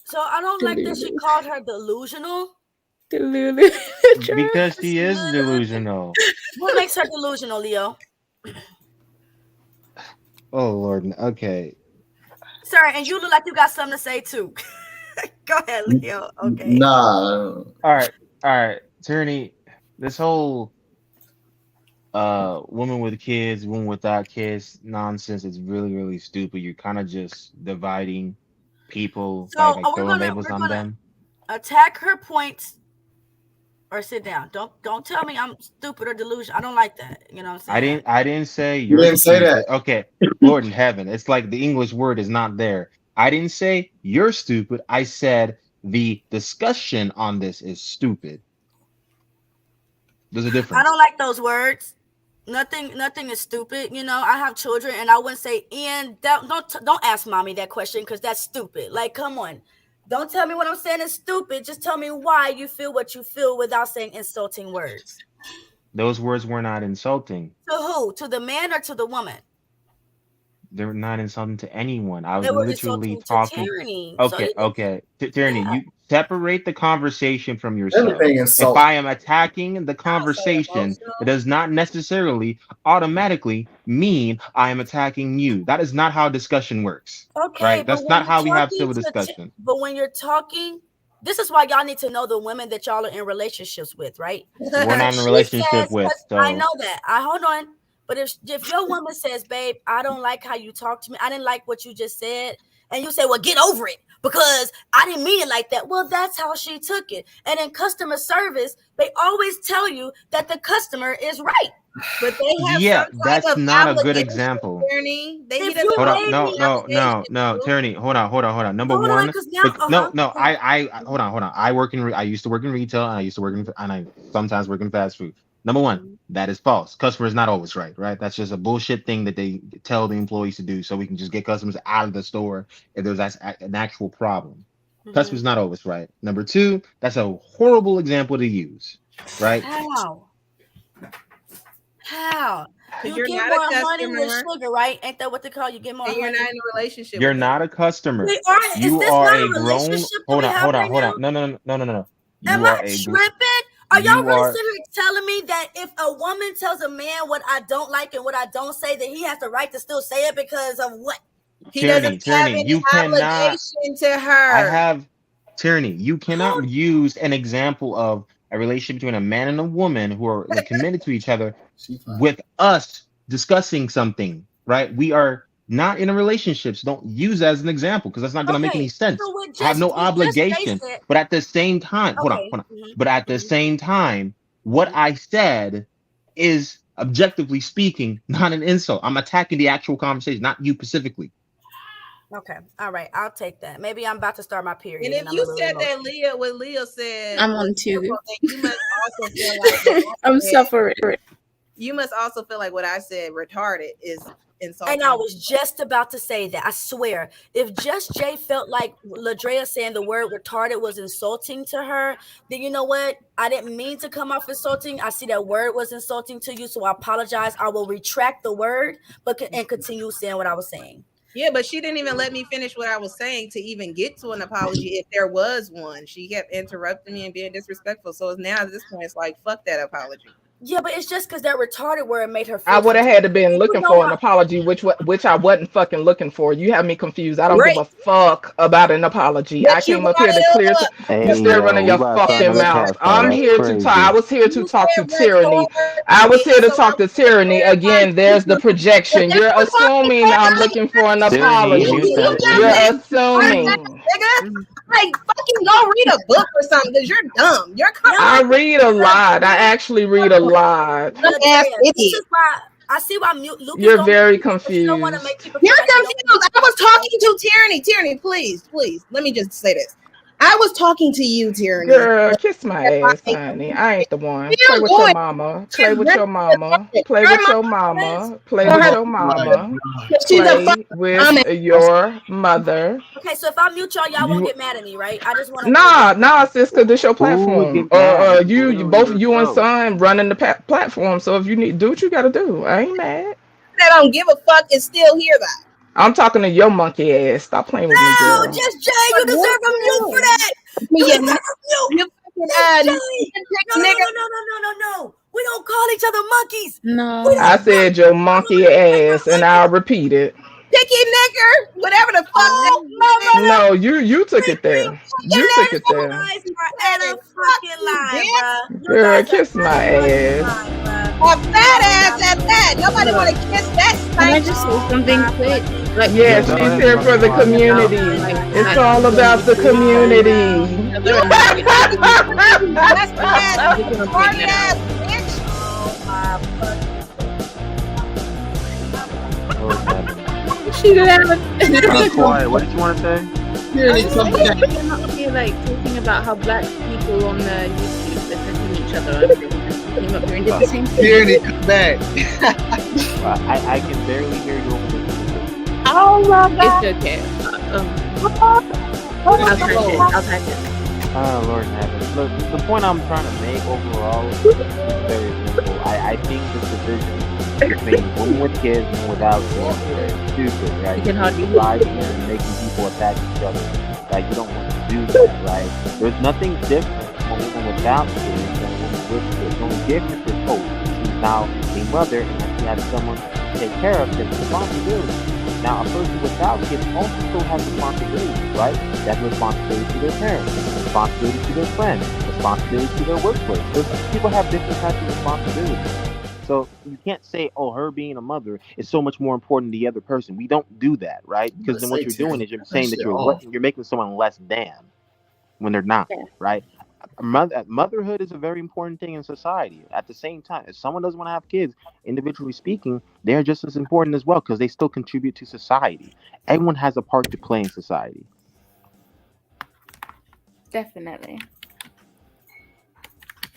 So I don't like that she called her delusional. Because she is delusional. What makes her delusional, Leo? Oh Lord. Okay. Sorry, and you look like you got something to say too. Go ahead, Leo. Okay. Nah. All right. Tierney, this whole woman with kids, woman without kids nonsense is really, really stupid. You're kind of just dividing people, So like throwing labels on them. Attack her points or sit down. Don't tell me I'm stupid or delusional. I don't like that. You know what I'm saying? I didn't say you're didn't say stupid. that. Okay, Lord in heaven. It's like the English word is not there. I didn't say you're stupid. I said the discussion on this is stupid. There's a difference. I don't like those words. Nothing is stupid. You know, I have children, and I wouldn't say, Ian, don't ask mommy that question because that's stupid. Like, come on. Don't tell me what I'm saying is stupid. Just tell me why you feel what you feel without saying insulting words. Those words were not insulting. To who? To the man or to the woman? They're not insulting to anyone. I was They were literally insulting talking. to Tyranny. Okay. Tyranny, Yeah. you separate the conversation from yourself. Everything If insulting. I am attacking the conversation, it does not necessarily automatically mean I am attacking you. That is not how discussion works. Okay, Right? but That's when not you're how we have talking civil to discussion. but when you're talking, this is why y'all need to know the women that y'all are in relationships with, right? We're not in a She relationship says, with, I so know that. Hold on. But if your woman says, babe, I don't like how you talk to me, I didn't like what you just said, and you say, well, get over it because I didn't mean it like that. Well, that's how she took it. And in customer service, they always tell you that the customer is right. But they have yeah, some type that's of not a good obligation, example. Tierney. They If need you Hold on, made me no, Tierney, hold on. Number hold on, one, because now I hold on. I used to work in retail, and I sometimes work in fast food. Number one, that is false. Customer is not always right? That's just a bullshit thing that they tell the employees to do so we can just get customers out of the store if there's an actual problem. Customer's not always right. Number two, that's a horrible example to use, right? How? You you're get not more a honey with customer. sugar, right? Ain't that what they call you? Get more And honey. you're not in a relationship You're with not a customer. Is You this are not a a grown. relationship that Hold we on. have right now? No. Am You I are a. tripping? Are y'all You really are. sitting here telling me that if a woman tells a man what I don't like and what I don't say, that he has the right to still say it because of what? He doesn't have any you cannot. obligation to her. I have tyranny. You cannot use an example of a relationship between a man and a woman who are like committed to each other with us discussing something, right? We are not in a relationship, so don't use that as an example because that's not going to make any sense. I have no obligation, but at the same time, hold on. But at the same time, what I said is objectively speaking not an insult. I'm attacking the actual conversation, not you specifically. Okay, all right, I'll take that. Maybe I'm about to start my period. And if you said that Leo said, I'm on too. You must also feel like I'm suffering. You must also feel like what I said, retarded, is insulting. And I was just about to say that. I swear, if Just Jay felt like Ladrea saying the word retarded was insulting to her, then you know what? I didn't mean to come off insulting. I see that word was insulting to you, so I apologize. I will retract the word, and continue saying what I was saying. Yeah, but she didn't even let me finish what I was saying to even get to an apology if there was one. She kept interrupting me and being disrespectful. So now at this point, it's like, fuck that apology. Yeah, but it's just because that retarded word made her feel I would have had to been looking for an apology, which I wasn't fucking looking for. You have me confused. I don't give a fuck about an apology. I came up here to clear. You're still running your fucking mouth. I'm here to talk. I was here to talk to tyranny. I was here to talk to tyranny. Again, there's the projection. You're assuming I'm looking for an apology. You're assuming. Like, fucking go read a book or something because you're dumb. I read a lot. I actually read a lot. This is why I see why Lucas. You're very confused. You're confused. I was talking to Tyranny. Tyranny, please. Let me just say this. I was talking to you, Tyranny. Girl, kiss my ass, honey. I ain't the one. Play with your mama. Play with your mama. Play with your mama. Play with your mama. Play with your mother. Okay, so if I mute y'all won't get mad at me, right? I just want to. Nah, sis, because this your platform. You both yourself. you and son running the platform. So if you need do what you gotta do, I ain't mad. I don't give a fuck and still hear that. I'm talking to your monkey ass. Stop playing with me, girl. Just Jay, you deserve a mute for that. You deserve a mute. You No. We don't call each other monkeys. No. I said your monkey ass, and I'll repeat it. Picky nigger, whatever the fuck. No, you took it there. You took it there. Girl, kiss my ass. A fat ass at that. Nobody want to kiss that. Can I just say something quick? Like, yeah, she's here for the community. It's all about the community. She laughed. Quiet. What did you want to say? I'm not here like talking about how black people on the YouTube are touching each other. Came up here and did the same thing. Tyranny, come back. I can barely hear you over the. Oh my God. It's okay. I'll type it. Oh, Lord in heaven. Look, the point I'm trying to make overall is very simple. I think this division between women with kids and without kids is stupid, right? You can hardly dividing and making people attack each other. Like, you don't want to do that, right? There's nothing different from a woman without kids than a woman with kids. The only difference is, she's now a mother and she has someone to take care of his responsibility. Now, a person without kids also still has responsibilities, right? That's responsibility to their parents, responsibility to their friends, responsibility to their workplace. People have different types of responsibilities. So you can't say, her being a mother is so much more important than the other person. We don't do that, right? Because then what you're doing is you're saying that you're making someone less than when they're not, right? Motherhood is a very important thing in society. At the same time, if someone doesn't want to have kids, individually speaking, they're just as important as well because they still contribute to society. Everyone has a part to play in society. Definitely.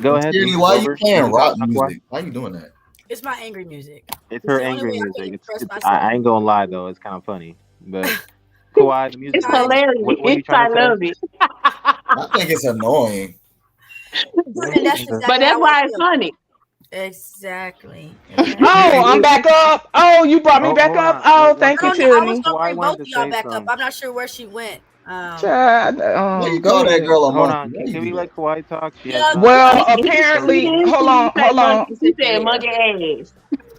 Go ahead. Tyranny, why are you playing rock music? Why are you doing that? It's my angry music. It's her angry music. I ain't gonna lie though, it's kind of funny. But Kawhi, the music. It's hilarious. What are you trying to say? I think it's annoying. But that's why it's funny. Exactly. Oh, I'm back up. Oh, you brought me back up. Oh, thank you, Tyranny. I was gonna bring both of y'all back up. I'm not sure where she went. Where you call that girl a Hold monkey? on. Can we let Kawhi talk? Well, apparently, hold on. She said monkey ass.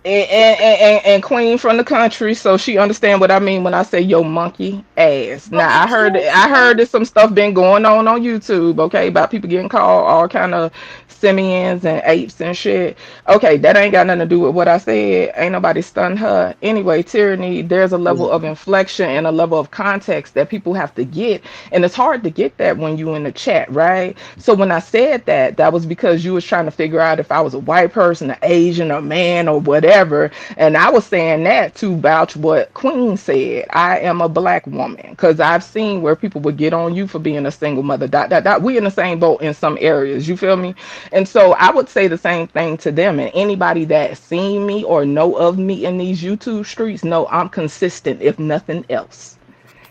And Queen from the country, so she understand what I mean when I say yo monkey ass. Now I heard that some stuff been going on YouTube, okay, about people getting called all kind of simians and apes and shit. Okay, that ain't got nothing to do with what I said. Ain't nobody stunned her. Anyway, Tyranny, there's a level of inflection and a level of context that people have to get, and it's hard to get that when you in the chat, right? So when I said that was because you was trying to figure out if I was a white person, an Asian, a man, or whatever. And I was saying that to vouch what Queen said. I am a black woman because I've seen where people would get on you for being a single mother. We in the same boat in some areas. You feel me? And so I would say the same thing to them. And anybody that seen me or know of me in these YouTube streets know I'm consistent, if nothing else.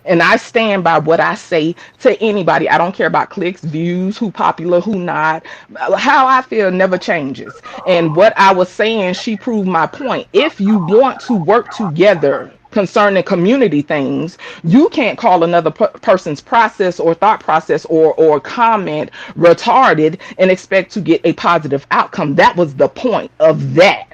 And I stand by what I say to anybody. I don't care about clicks, views, who popular, who not. How I feel never changes. And what I was saying, she proved my point. If you want to work together concerning community things, you can't call another person's process or thought process or comment retarded and expect to get a positive outcome. That was the point of that.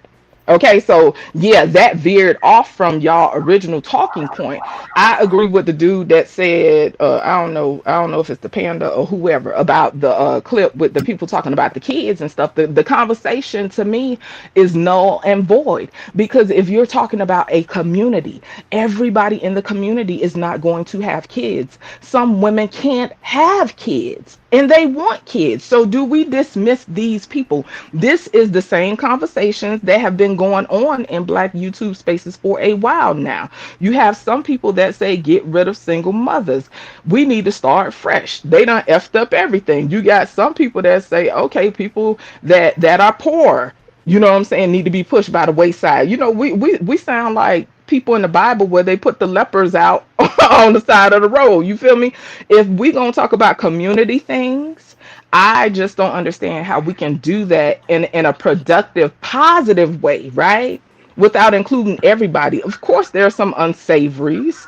Okay, so yeah, that veered off from y'all original talking point. I agree with the dude that said, I don't know if it's the panda or whoever, about the clip with the people talking about the kids and stuff. The conversation to me is null and void, because if you're talking about a community, everybody in the community is not going to have kids. Some women can't have kids and they want kids. So do we dismiss these people? This is the same conversations that have been going on in Black YouTube spaces for a while now. You have some people that say get rid of single mothers. We need to start fresh. They done effed up everything. You got some people that say, okay, people that are poor, you know what I'm saying, need to be pushed by the wayside. You know, we sound like people in the Bible where they put the lepers out on the side of the road. You feel me? If we gonna talk about community things, I just don't understand how we can do that in a productive, positive way, right? Without including everybody. Of course, there are some unsavories,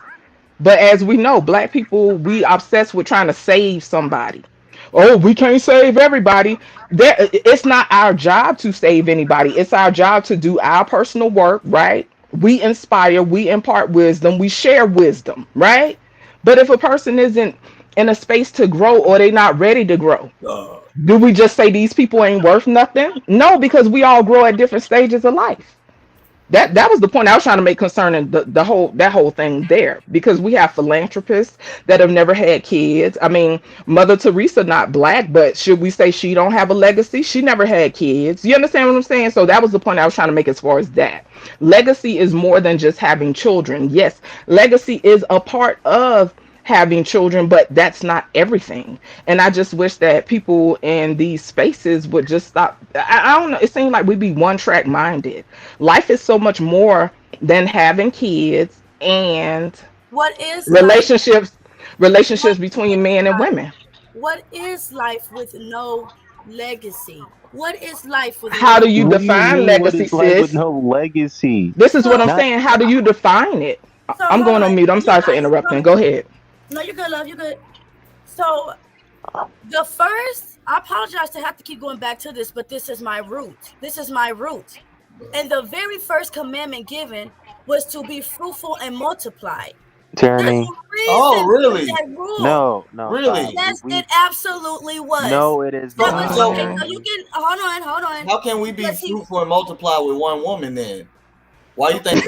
but as we know, Black people, we obsessed with trying to save somebody. Oh, we can't save everybody. It's not our job to save anybody. It's our job to do our personal work, right? We inspire, we impart wisdom, we share wisdom, right? But if a person isn't in a space to grow or they not ready to grow, do we just say these people ain't worth nothing? No, because we all grow at different stages of life. That was the point I was trying to make concerning the whole thing there, because we have philanthropists that have never had kids. I mean, Mother Teresa not Black, but should we say she don't have a legacy? She never had kids. You understand what I'm saying? So that was the point I was trying to make as far as that. Legacy is more than just having children. Yes, legacy is a part of having children, but that's not everything. And I just wish that people in these spaces would just stop. I don't know, it seems like we be one track minded. Life is so much more than having kids and what is relationships between men and women. What is life with no legacy? What is life with how do you What do you define mean, legacy, what is life with sis? no legacy? This is what I'm Not saying. How do you define it? So I'm hold going on mute. I'm you sorry for guys- interrupting. Go ahead. No, you're good, love. You're good. So the first, I apologize to have to keep going back to this, but this is my root. This is my root. And the very first commandment given was to be fruitful and multiply. tyranny. Oh, really? That rule. No, Really? stop. Yes, it absolutely was. No, it is That not. was So- okay. So you can hold on. How can we be Because he- fruitful and multiply with one woman then? Why you think?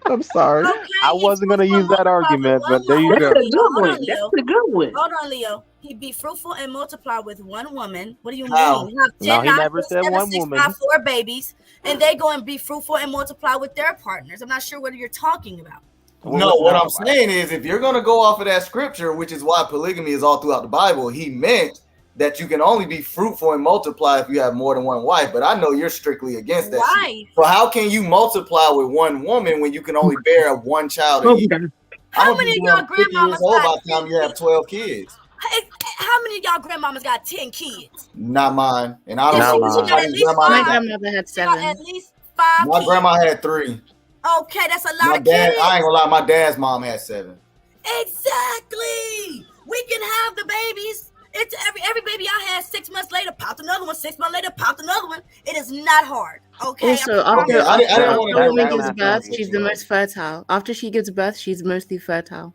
I'm sorry. Okay, I wasn't gonna use that argument, but there you go. That's a good Hold one. on, That's Leo. a good one. Hold on, Leo. He'd be fruitful and multiply with one woman. What do you How? mean? Have No, 10, he 9, never 4, said 7, one 6, woman. 5, 4 babies, and they go and be fruitful and multiply with their partners. I'm not sure what you're talking about. No, what I'm saying is, if you're gonna go off of that scripture, which is why polygamy is all throughout the Bible, he meant that you can only be fruitful and multiply if you have more than one wife. But I know you're strictly against that. Right. So how can you multiply with one woman when you can only bear one child a year? How many of y'all 50 years grandmamas old by got the time you have 12 kids? How many of y'all grandmamas got 10 kids? Not mine, and I don't Yes, know. she got at least Grandma five. had- grandmother had She got 7. at least 5 my kids. grandma had 3. Okay, that's a lot My of dad, kids. I ain't gonna lie, my dad's mom had 7. Exactly. We can have the babies. It's every baby I had 6 months later popped another one. 6 months later popped another one. It is not hard. Okay. Also, Okay, after I didn't a wanna woman that gives matters. birth, she's the most fertile. After she gives birth, she's mostly fertile.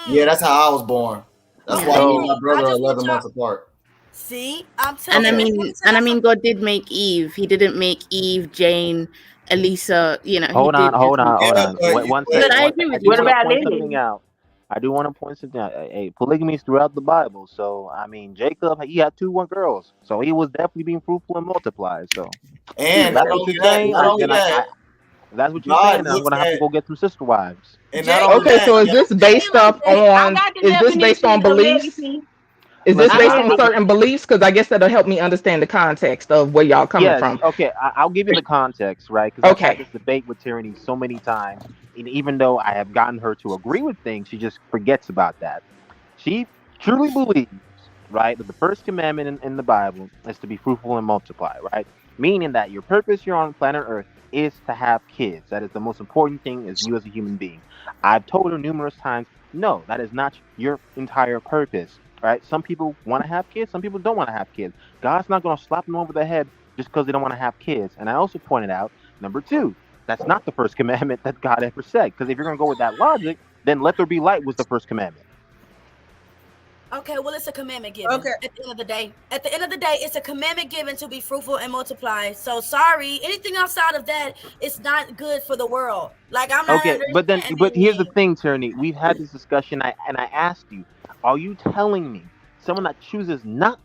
Yeah, that's how I was born. That's why me and my brother are just want 11 months apart. See, I'm telling And you. I mean, God did make Eve. He didn't make Eve, Jane, Elisa. You know, Hold he on, did. hold on. but- One But second. I One agree second. with I you. do want to about point Lily? something out. I do want to point something out. Hey, polygamy is throughout the Bible. So I mean, Jacob, he had 2 girls, so he was definitely being fruitful and multiplied. So And if not that's what only you're that, saying, not only then that, if that's what you're God saying, then I'm looks gonna have to at, go get some sister wives. and not only Okay, that, so is this based up I on got the is this based on definition of beliefs? legacy. Is this Listen, based on certain beliefs? Because I guess that'll help me understand the context of where y'all coming yes, from. okay. I'll give you the context, right? Because I've had Okay. this debate with Tyranny so many times, and even though I have gotten her to agree with things, she just forgets about that. She truly believes, right, that the first commandment in the Bible is to be fruitful and multiply, right? Meaning that your purpose here on planet Earth is to have kids. That is the most important thing as you as a human being. I've told her numerous times, no, that is not your entire purpose, right? Some people want to have kids, some people don't want to have kids. God's not going to slap them over the head just because they don't want to have kids. And I also pointed out, number 2, that's not the first commandment that God ever said. Because if you're going to go with that logic, then let there be light was the first commandment. Okay, well, it's a commandment given. Okay. At the end of the day, it's a commandment given to be fruitful and multiply. So sorry, anything outside of that is not good for the world. Like I'm not. Okay, but here's the thing, Tierney. We've had this discussion, and I asked you, are you telling me someone that chooses not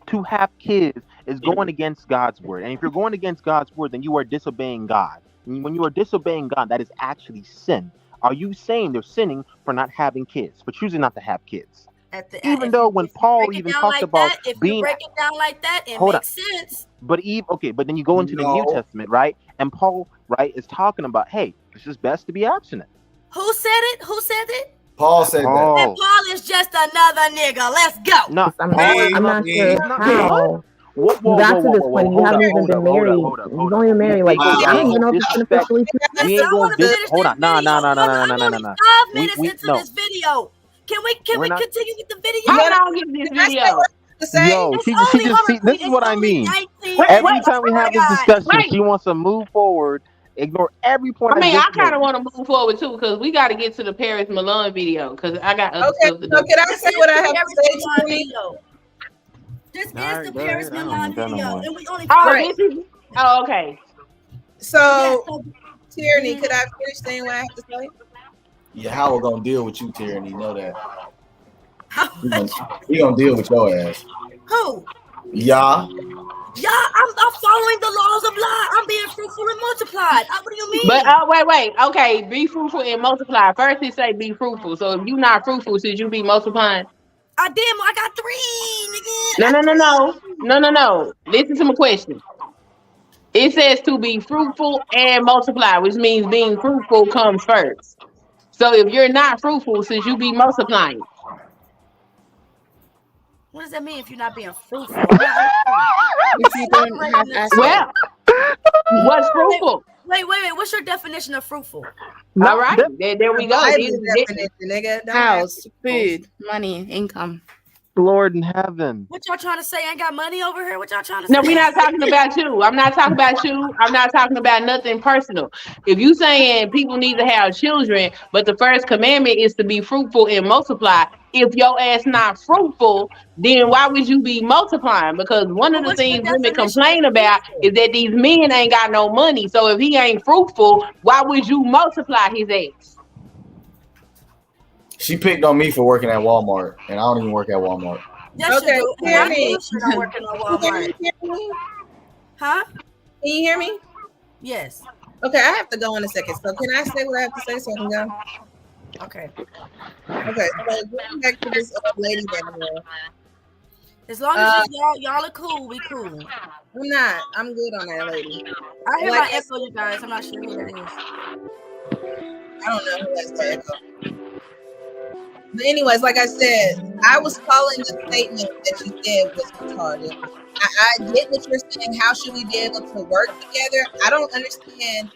to have kids is going against God's word. And if you're going against God's word, then you are disobeying God. And when you are disobeying God, that is actually sin. Are you saying they're sinning for not having kids, for choosing not to have kids? Even though when Paul even talks about being, break it down like that, it hold on. makes sense. But but then you go into the New Testament, right? And Paul, right, is talking about, hey, it's just best to be abstinent. Who said it? Who said it? Paul said that. And Paul is just another nigga. Let's go. No, I'm not sure how. Whoa, You got to this point. You haven't even been married. You've only been married like I don't even know if it's been officially 2 We ain't gonna hold on. No. 5 minutes into this video. Can we continue with the video? How long is this video? Yo, she just see. This is what I mean. Every time we have this discussion, she wants to move forward, ignore every point. I mean, I kind of want to move forward too because we got to get to the Paris Milan video because I got other stuff to do. So can I say what I have to say to you? This is the Paris Milan video, and we only. Oh, okay. So, Tyranny, could I finish saying what I have to say? Yeah, how we're gonna deal with you, Tyranny? Know that. We gonna deal with your ass. Who? Yeah. Yeah, I'm following the laws of life. I'm being fruitful and multiplied. What do you mean? But wait. Okay, be fruitful and multiply. First, it say be fruitful. So if you're not fruitful, should you be multiplying? I got 3, nigga. No. Listen to my question. It says to be fruitful and multiply, which means being fruitful comes first. So if you're not fruitful, should you be multiplying? What does that mean if you're not being fruitful? If you don't have assets. Well, what's fruitful? Wait. What's your definition of fruitful? All right, there we go. House, food, money, income. Lord in heaven. What y'all trying to say? I ain't got money over here. What y'all trying to say? No, we're not talking about you. I'm not talking about you. I'm not talking about nothing personal. If you saying people need to have children, but the first commandment is to be fruitful and multiply. If your ass not fruitful, then why would you be multiplying? Because one of the things women complain about is that these men ain't got no money. So if he ain't fruitful, why would you multiply his ass? She picked on me for working at Walmart, and I don't even work at Walmart. Yes, okay, you do. I'm working on Walmart. Huh? Can you hear me? Yes. Okay, I have to go in a second. So can I say what I have to say so I can go? Okay. Okay, so going back to this lady that as long as y'all are cool, we cool. I'm not. I'm good on that lady. I hear my echo, you guys. I'm not sure who that is. I don't know who that's the echo. But anyways, like I said, I was calling the statement that you said was retarded. I get what you're saying. How should we be able to work together? I don't understand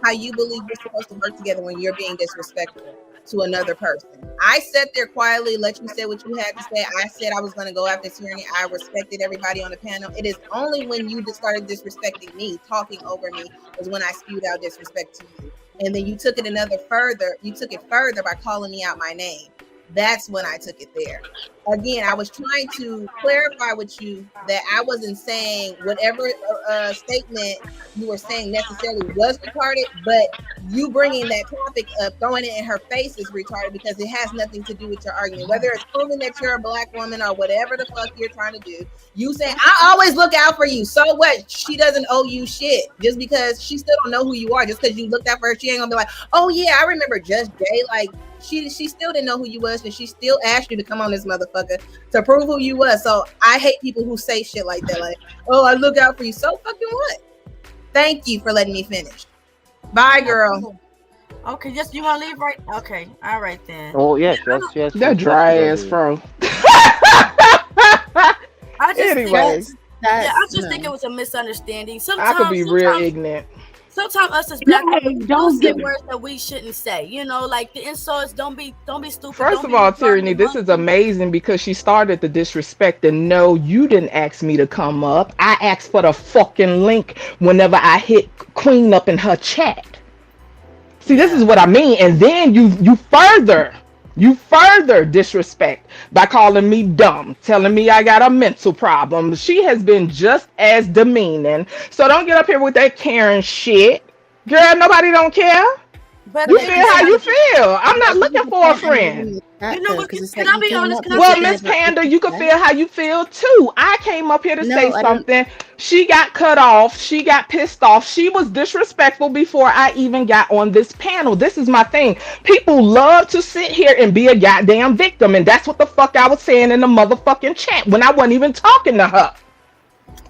how you believe we're supposed to work together when you're being disrespectful to another person. I sat there quietly, let you say what you had to say. I said I was going to go after Tyranny. I respected everybody on the panel. It is only when you started disrespecting me, talking over me, was when I spewed out disrespect to you. And then you took it further by calling me out my name. That's when I took it there. Again, I was trying to clarify with you that I wasn't saying whatever statement you were saying necessarily was retarded, but you bringing that topic up, throwing it in her face is retarded because it has nothing to do with your argument. Whether it's proving that you're a black woman or whatever the fuck you're trying to do, you saying, I always look out for you. So what? She doesn't owe you shit just because she still don't know who you are. Just because you looked out for her, she ain't gonna be like, oh yeah, I remember Just Jay. Like, she still didn't know who you was, and she still asked you to come on this motherfucker to prove who you was. So I hate people who say shit like that. Like, oh, I look out for you. So fucking what? Thank you for letting me finish. Bye, girl. Okay, just you want to leave, right? Okay, all right then. Oh yes. That dry ass fro. I just anyway, think it was a misunderstanding. Sometimes I could be real ignorant. Sometimes us as black people don't say words that we shouldn't say. You know, like the insults. Don't be stupid. First of all, Tyranny, this is amazing because she started the disrespect. And no, you didn't ask me to come up. I asked for the fucking link whenever I hit Queen up in her chat. See, this is what I mean. And then you further disrespect by calling me dumb, telling me I got a mental problem. She has been just as demeaning. So don't get up here with that Karen shit. Girl, nobody don't care. But you feel how you feel. I'm not looking for a friend. that You know though, what? because it's Can like I you be came honest? up Can I here say Well, talking Miss this? about Panda, people, you can right? feel how you feel too. I came up here to say No, I don't. something. She got cut off. She got pissed off. She was disrespectful before I even got on this panel. This is my thing. People love to sit here and be a goddamn victim. And that's what the fuck I was saying in the motherfucking chat when I wasn't even talking to her.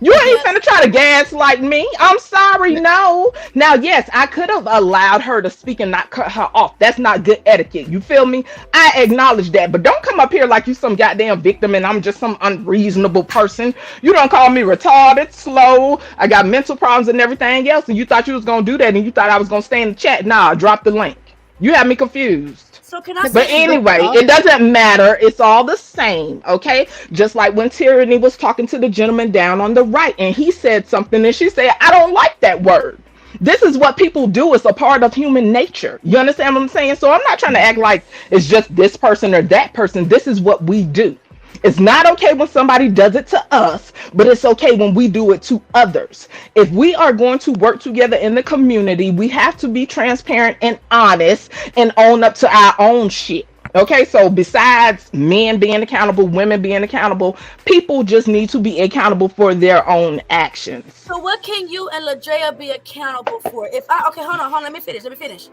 You ain't finna try to gaslight me. I'm sorry, no. Now, yes, I could have allowed her to speak and not cut her off. That's not good etiquette. You feel me? I acknowledge that, but don't come up here like you some goddamn victim and I'm just some unreasonable person. You don't call me retarded, slow. I got mental problems and everything else, and you thought you was gonna do that, and you thought I was gonna stay in the chat. Nah, drop the link. You have me confused. So can I say But this? anyway, it doesn't matter. It's all the same, okay? Just like when Tyranny was talking to the gentleman down on the right, and he said something, and she said, I don't like that word. This is what people do. It's a part of human nature. You understand what I'm saying? So I'm not trying to act like it's just this person or that person. This is what we do. It's not okay when somebody does it to us, but it's okay when we do it to others. If we are going to work together in the community, we have to be transparent and honest and own up to our own shit. Okay, so besides men being accountable, women being accountable, people just need to be accountable for their own actions. So what can you and Ladrea be accountable for? Okay, hold on, let me finish.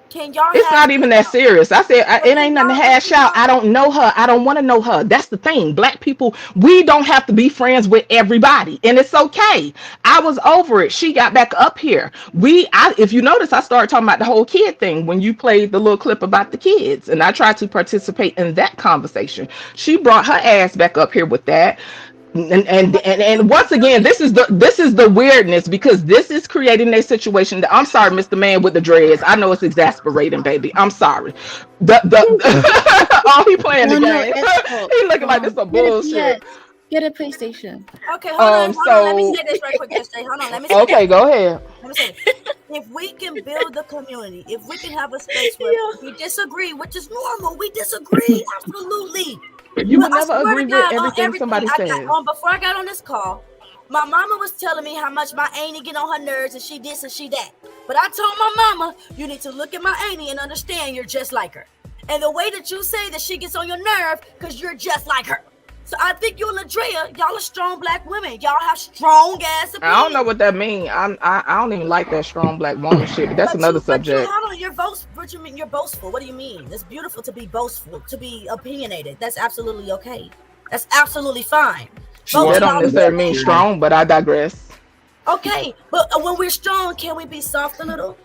Can y'all? It's not even that serious. I said it ain't nothing to hash out. I don't know her. I don't want to know her. That's the thing. Black people, we don't have to be friends with everybody, and it's okay. I was over it. She got back up here. If you notice, I started talking about the whole kid thing when you played the little clip about the kids, and I tried to participate in that conversation. She brought her ass back up here with that. And once again, this is the weirdness, because this is creating a situation that, I'm sorry, Mr. Man with the dreads. I know it's exasperating, baby. I'm sorry. Oh, he playing the game. He looking like this some bullshit. Get a PlayStation. Okay, hold on. Let me say this right quick, SJ. Hold on. Let me say Okay, go ahead. Let me say this. If we can build the community, if we can have a space where we disagree, which is normal, we disagree, absolutely. You will never agree with everything somebody says. Before I got on this call, my mama was telling me how much my auntie get on her nerves and she this and she that. But I told my mama, you need to look at my auntie and understand you're just like her. And the way that you say that she gets on your nerve, because you're just like her. So I think you and Ladrea, y'all are strong Black women. Y'all have strong ass opinions. I don't know what that means. I don't even like that strong Black woman shit, but that's another subject. Hold on, you're boastful. What you mean? You're boastful. What do you mean? It's beautiful to be boastful, to be opinionated. That's absolutely okay. That's absolutely fine. That don't necessarily mean strong, but I digress. Okay, but when we're strong, can we be soft a little?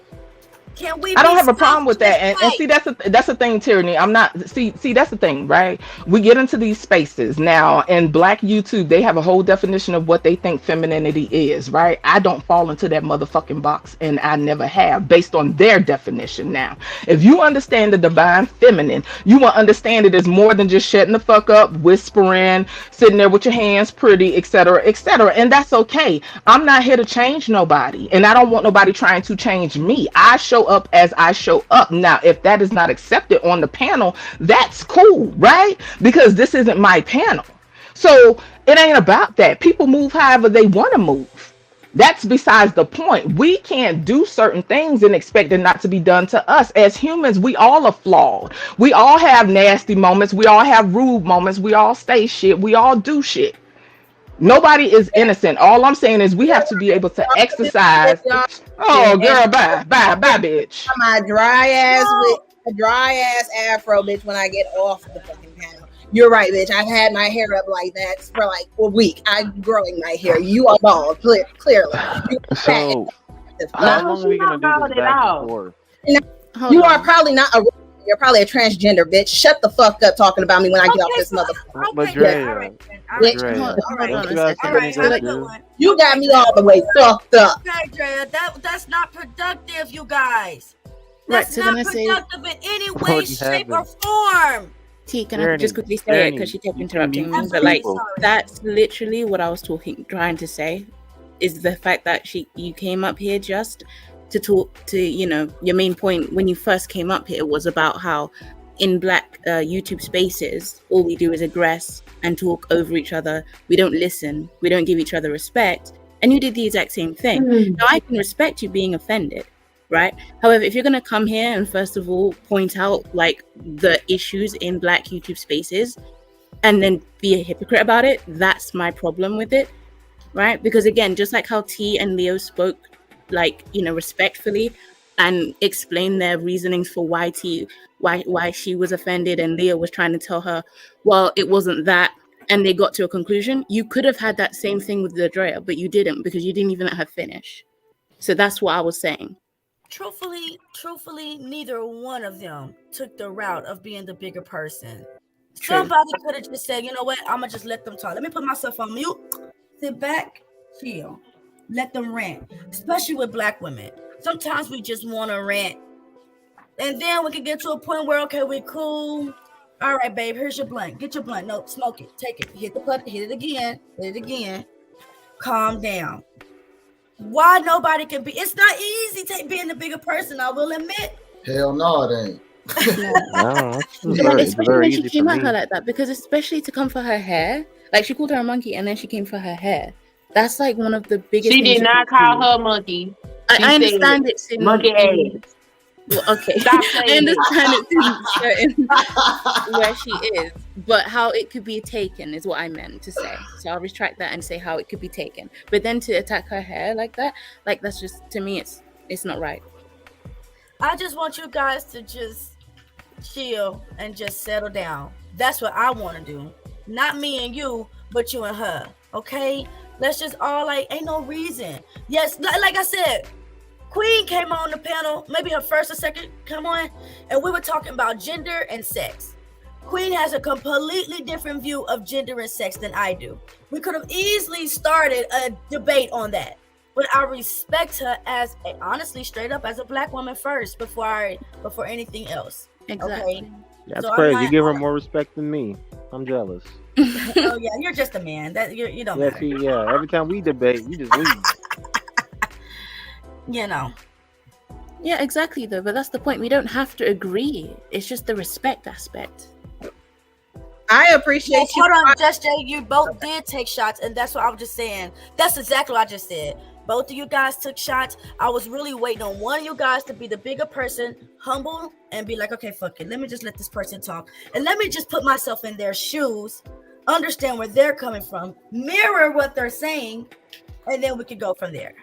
Can we? I don't have a problem with that, and see that's the thing, Tyranny. I'm not see that's the thing, right? We get into these spaces now, in Black YouTube, they have a whole definition of what they think femininity is, right? I don't fall into that motherfucking box, and I never have, based on their definition. Now, if you understand the divine feminine, you will understand it is more than just shutting the fuck up, whispering, sitting there with your hands pretty, etc., and that's okay. I'm not here to change nobody, and I don't want nobody trying to change me. I show up as I show up. Now, if that is not accepted on the panel, that's cool, right? Because this isn't my panel. So it ain't about that. People move however they want to move. That's besides the point. We can't do certain things and expect it not to be done to us. As humans, we all are flawed. We all have nasty moments. We all have rude moments. We all say shit. We all do shit. Nobody is innocent. All I'm saying is we have to be able to exercise. Oh, girl, bye, bitch. My dry ass with a dry ass afro, bitch. When I get off the fucking panel, you're right, bitch. I've had my hair up like that for like a week. I'm growing my hair. You are bald, clearly. So, how long are we gonna do this back and forth? You are probably not a. You're probably a transgender, bitch. Shut the fuck up talking about me when I get off this motherfucker. You got me all the way fucked up. Okay, Drea, that's not productive, you guys. That's not productive in any way, shape, or form. T, can I just quickly say it because she kept interrupting me? But like, that's literally what I was trying to say, is the fact that you came up here just to talk to, your main point when you first came up here was about how in Black YouTube spaces, all we do is aggress and talk over each other. We don't listen. We don't give each other respect. And you did the exact same thing. Now, I can respect you being offended. right? However, if you're going to come here and first of all point out like the issues in Black YouTube spaces and then be a hypocrite about it, that's my problem with it, right? Because again, just like how T and Leo spoke, like, you know, respectfully and explained their reasonings for why she was offended, and Leo was trying to tell her, well, it wasn't that, and they got to a conclusion. You could have had that same thing with Ladrea, but you didn't, because you didn't even let her finish. So that's what I was saying. Truthfully, neither one of them took the route of being the bigger person. True. Somebody could have just said, you know what, I'm gonna just let them talk. Let me put myself on mute, sit back, chill, let them rant. Especially with Black women, sometimes we just want to rant, and then we can get to a point where, okay, we're cool. All right, babe, here's your blunt. Get your blunt. No, smoke it. Take it. Hit the button. Hit it again. Calm down. Why nobody can be? It's not easy being the bigger person, I will admit. Hell no, it ain't. No, especially when she came at her like that, because especially to come for her hair, like she called her a monkey and then she came for her hair. That's like one of the biggest. She did not call her monkey. I understand it's in monkey ass. Well, okay, I understand it's in where she is, but how it could be taken is what I meant to say. So I'll retract that and say how it could be taken. But then to attack her hair like that, like that's just, to me, it's not right. I just want you guys to just chill and just settle down. That's what I want to do. Not me and you, but you and her. Okay? Let's just all ain't no reason. Yes, like I said, Queen came on the panel, maybe her first or second come on, and we were talking about gender and sex. Queen has a completely different view of gender and sex than I do. We could have easily started a debate on that. But I respect her as honestly, straight up, as a Black woman first before anything else. Exactly. Okay? That's so crazy. You give her more respect than me. I'm jealous. Oh yeah, you're just a man. That you don't matter. See, yeah. Every time we debate, you just leave. You know. Yeah, exactly though. But that's the point. We don't have to agree. It's just the respect aspect. I appreciate you. Hold on, Just Jay, you both did take shots, and that's what I was just saying. That's exactly what I just said. Both of you guys took shots. I was really waiting on one of you guys to be the bigger person, humble, and be like, okay, fuck it. Let me just let this person talk. And let me just put myself in their shoes, understand where they're coming from, mirror what they're saying, and then we could go from there.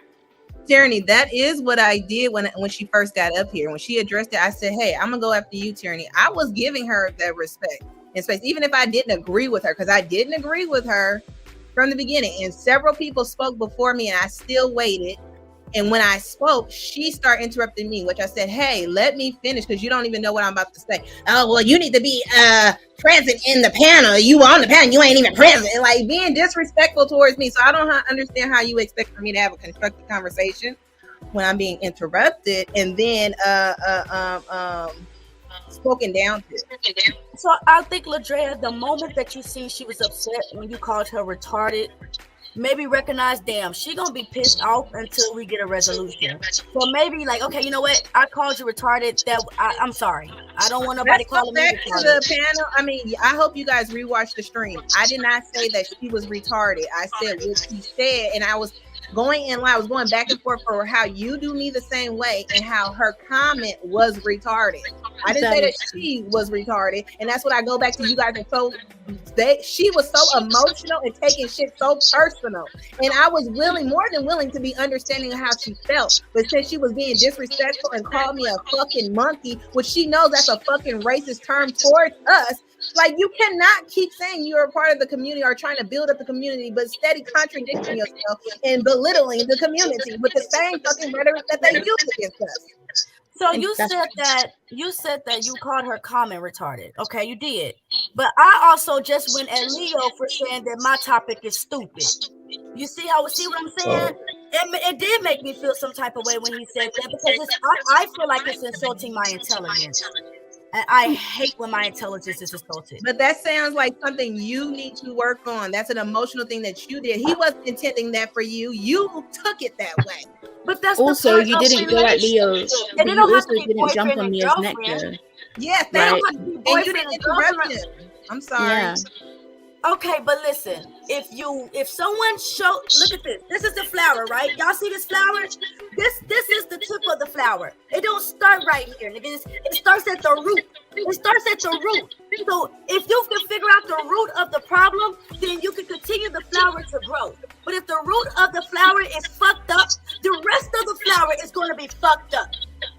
Tyranny, that is what I did when she first got up here. When she addressed it, I said, hey, I'm going to go after you, Tyranny. I was giving her that respect and space, even if I didn't agree with her, because I didn't agree with her from the beginning. And several people spoke before me, and I still waited. And when I spoke, she started interrupting me, which I said, hey, let me finish, because you don't even know what I'm about to say. Oh, well, you need to be present in the panel. You on the panel, you ain't even present. And like being disrespectful towards me. So I don't understand how you expect for me to have a constructive conversation when I'm being interrupted and then spoken down to. So I think, Ladrea, the moment that you seen she was upset when you called her retarded, maybe recognize, damn, she gonna be pissed off until we get a resolution. So maybe like, okay, you know what? I called you retarded. I'm sorry. I don't want nobody calling me retarded. To the panel. I mean, I hope you guys rewatch the stream. I did not say that she was retarded. I said what she said, and I was going in line. I was going back and forth for how you do me the same way and how her comment was retarded. I didn't say that she was retarded, and that's what I go back to you guys. And so she was so emotional and taking shit so personal, and I was more than willing to be understanding of how she felt. But since she was being disrespectful and called me a fucking monkey, which she knows that's a fucking racist term towards us, like, you cannot keep saying you're a part of the community or trying to build up the community, but steady contradicting yourself and belittling the community with the same fucking rhetoric that they use against us. So you said that you called her comment retarded. Okay, you did. But I also just went at Leo for saying that my topic is stupid. You see what I'm saying? It did make me feel some type of way when he said that, because I feel like it's insulting my intelligence. And I hate when my intelligence is insulted. But that sounds like something you need to work on. That's an emotional thing that you did. He wasn't intending that for you. You took it that way. But that's also, you didn't go at Leo. But you also didn't jump on Leo's neck though. Yes, right? And you didn't interrupt him. I'm sorry. Yeah. Okay, but listen, if someone look at this. This is the flower, right? Y'all see this flower? This this is the tip of the flower. It don't start right here, nigga. It starts at the root. It starts at the root. So if you can figure out the root of the problem, then you can continue the flower to grow. But if the root of the flower is fucked up, the rest of the flower is going to be fucked up.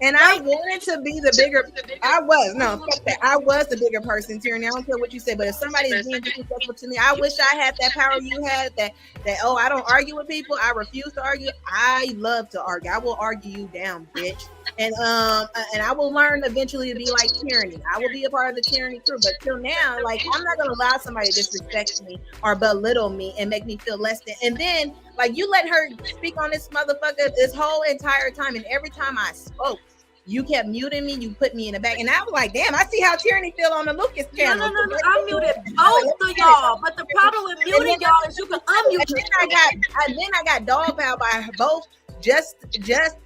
And I wanted to be the bigger. I was the bigger person, Tierney. I don't care what you say, but if somebody is being disrespectful to me, I wish I had that power you had. That I don't argue with people. I refuse to argue. I love to argue. I will argue you down, bitch. And I will learn eventually to be like Tierney. I will be a part of the Tierney crew. But till now, like, I'm not gonna allow somebody to disrespect me or belittle me and make me feel less than. And then, like, you let her speak on this motherfucker this whole entire time, and every time I spoke, you kept muting me. You put me in the back, and I was like, "Damn, I see how Tierney feel on the Lucas channel." No. I muted both of y'all, but the problem with muting y'all is you can unmute. And then I got dog piled by both Just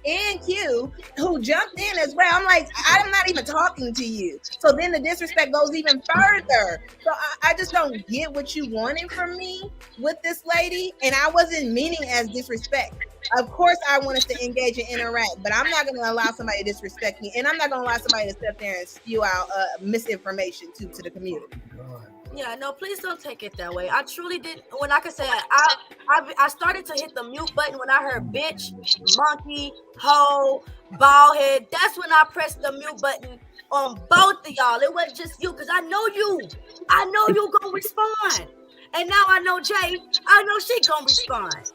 and Q, who jumped in as well. I'm like, I'm not even talking to you. So then the disrespect goes even further. So I just don't get what you wanted from me with this lady, and I wasn't meaning as disrespect. Of course, I want us to engage and interact, but I'm not going to allow somebody to disrespect me, and I'm not going to allow somebody to sit there and spew out misinformation to the community. Yeah, no, please don't take it that way. I truly did. When I could say I started to hit the mute button when I heard bitch, monkey, hoe, bald head. That's when I pressed the mute button on both of y'all. It wasn't just you, because I know you. I know you gonna respond. And now I know Jay. I know she gonna respond.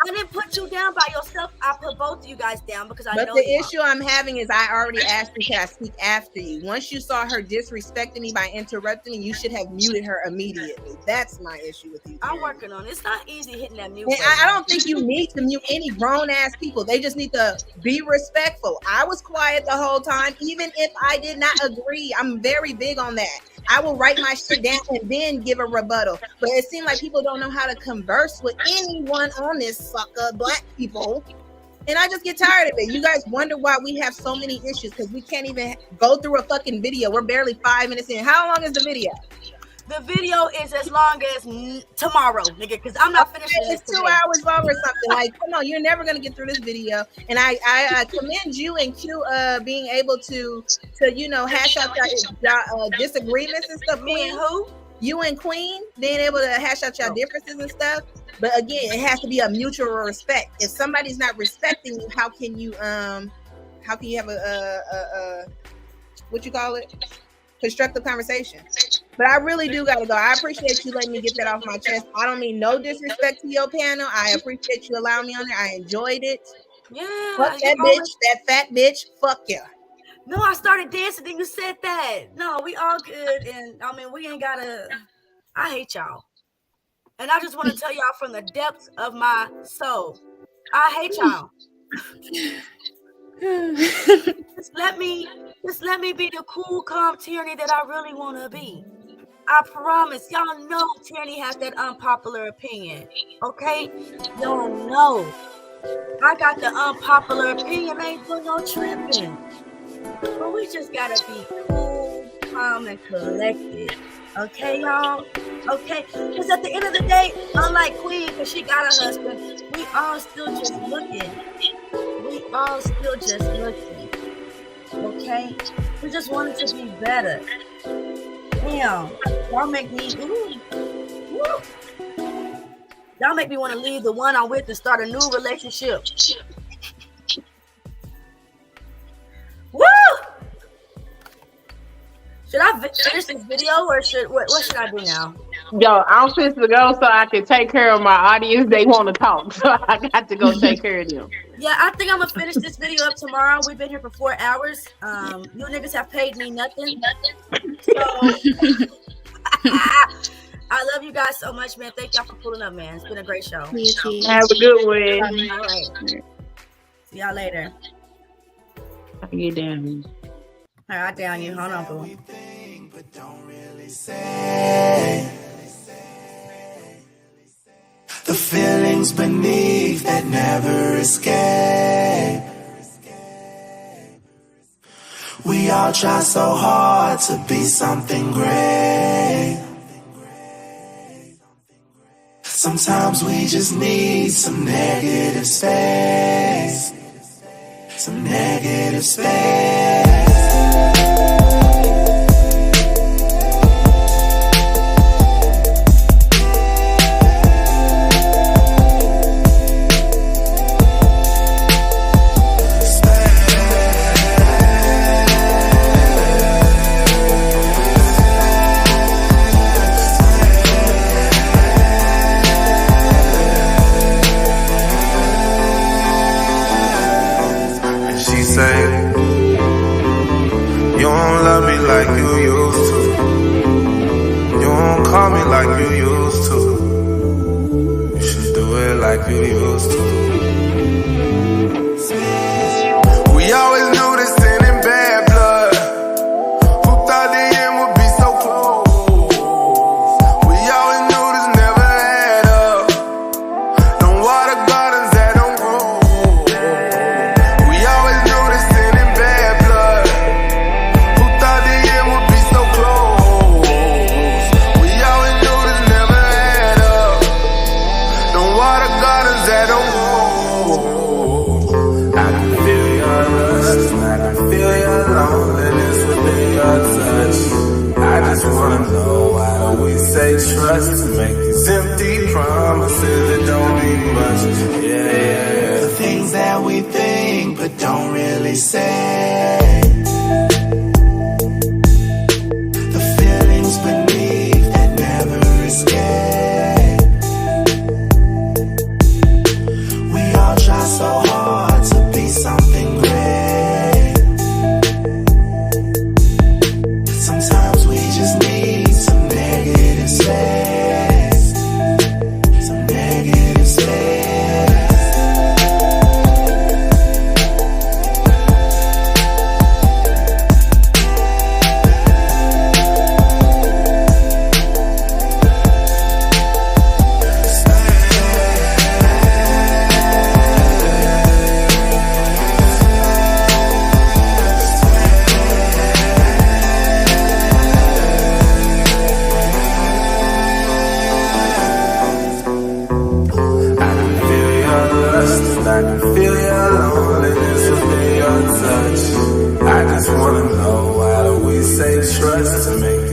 I didn't put you down by yourself. I put both of you guys down because I know. But the issue I'm having is I already asked you, can I speak after you? Once you saw her disrespecting me by interrupting me, you should have muted her immediately. That's my issue with you. I'm working on it. It's not easy hitting that mute. And I don't think you need to mute any grown ass people. They just need to be respectful. I was quiet the whole time, even if I did not agree. I'm very big on that. I will write my shit down and then give a rebuttal. But it seems like people don't know how to converse with anyone on this sucker, black people. And I just get tired of it. You guys wonder why we have so many issues, because we can't even go through a fucking video. We're barely 5 minutes in. How long is the video? The video is as long as tomorrow, nigga, because I'm not finishing this. It's 2 hours long or something. Like, come on, you're never gonna get through this video. And I commend you and Q being able to hash out your disagreements and stuff. Me and who? You and Queen being able to hash out your differences and stuff. But again, it has to be a mutual respect. If somebody's not respecting you, how can you have a what you call it? Constructive conversation. But I really do gotta go. I appreciate you letting me get that off my chest. I don't mean no disrespect to your panel. I appreciate you allowing me on there. I enjoyed it. Yeah. Fuck that bitch, that fat bitch. Fuck yeah. No, I started dancing, then you said that. No, we all good. And I mean, we ain't gotta. I hate y'all. And I just want to tell y'all from the depths of my soul, I hate y'all. Just let me be the cool, calm Tierney that I really want to be. I promise. Y'all know Tierney has that unpopular opinion. Okay? Y'all know. I got the unpopular opinion. I ain't doing no tripping. But we just gotta be cool, calm, and collected. Okay, y'all? Okay? Because at the end of the day, unlike Queen, because she got a husband, we all still just looking. We all still just looking. Okay? We just want it to be better. Damn. Y'all make me Y'all make me want to leave the one I'm with and start a new relationship. Woo! Should I finish this video or what should I do now? Yo, I'm fixing to go so I can take care of my audience. They want to talk, so I got to go take care of them. Yeah, I think I'm gonna finish this video up tomorrow. We've been here for 4 hours. You niggas have paid me nothing. So I love you guys so much, man. Thank y'all for pulling up, man. It's been a great show. Have a good one. All right. See y'all later. You down. All right, I down you. Hold on, boo. The feelings beneath that never escape. We all try so hard to be something great. Sometimes we just need some negative space. some negative space. You don't love me like you used to. You don't call me like you used to. You should do it like you used to. We always knew this sin in bad blood. Who thought the end would be so close? We always knew this never had up. Don't water gardens that don't grow. We always knew this sin in bad blood. Who thought the end would be so close? We always knew this never had up. Don't water gardens that don't grow. I can feel your lust, I can feel your loneliness within your touch. I just wanna know, why don't we say trust to make these empty promises that don't mean much? Yeah. The things that we think but don't really say. The feelings beneath that never escape. We all try so hard to be something great. Sometimes we just need some negative space. Some negative space. I can feel your loneliness within your touch. I just wanna know, why do we say trust to make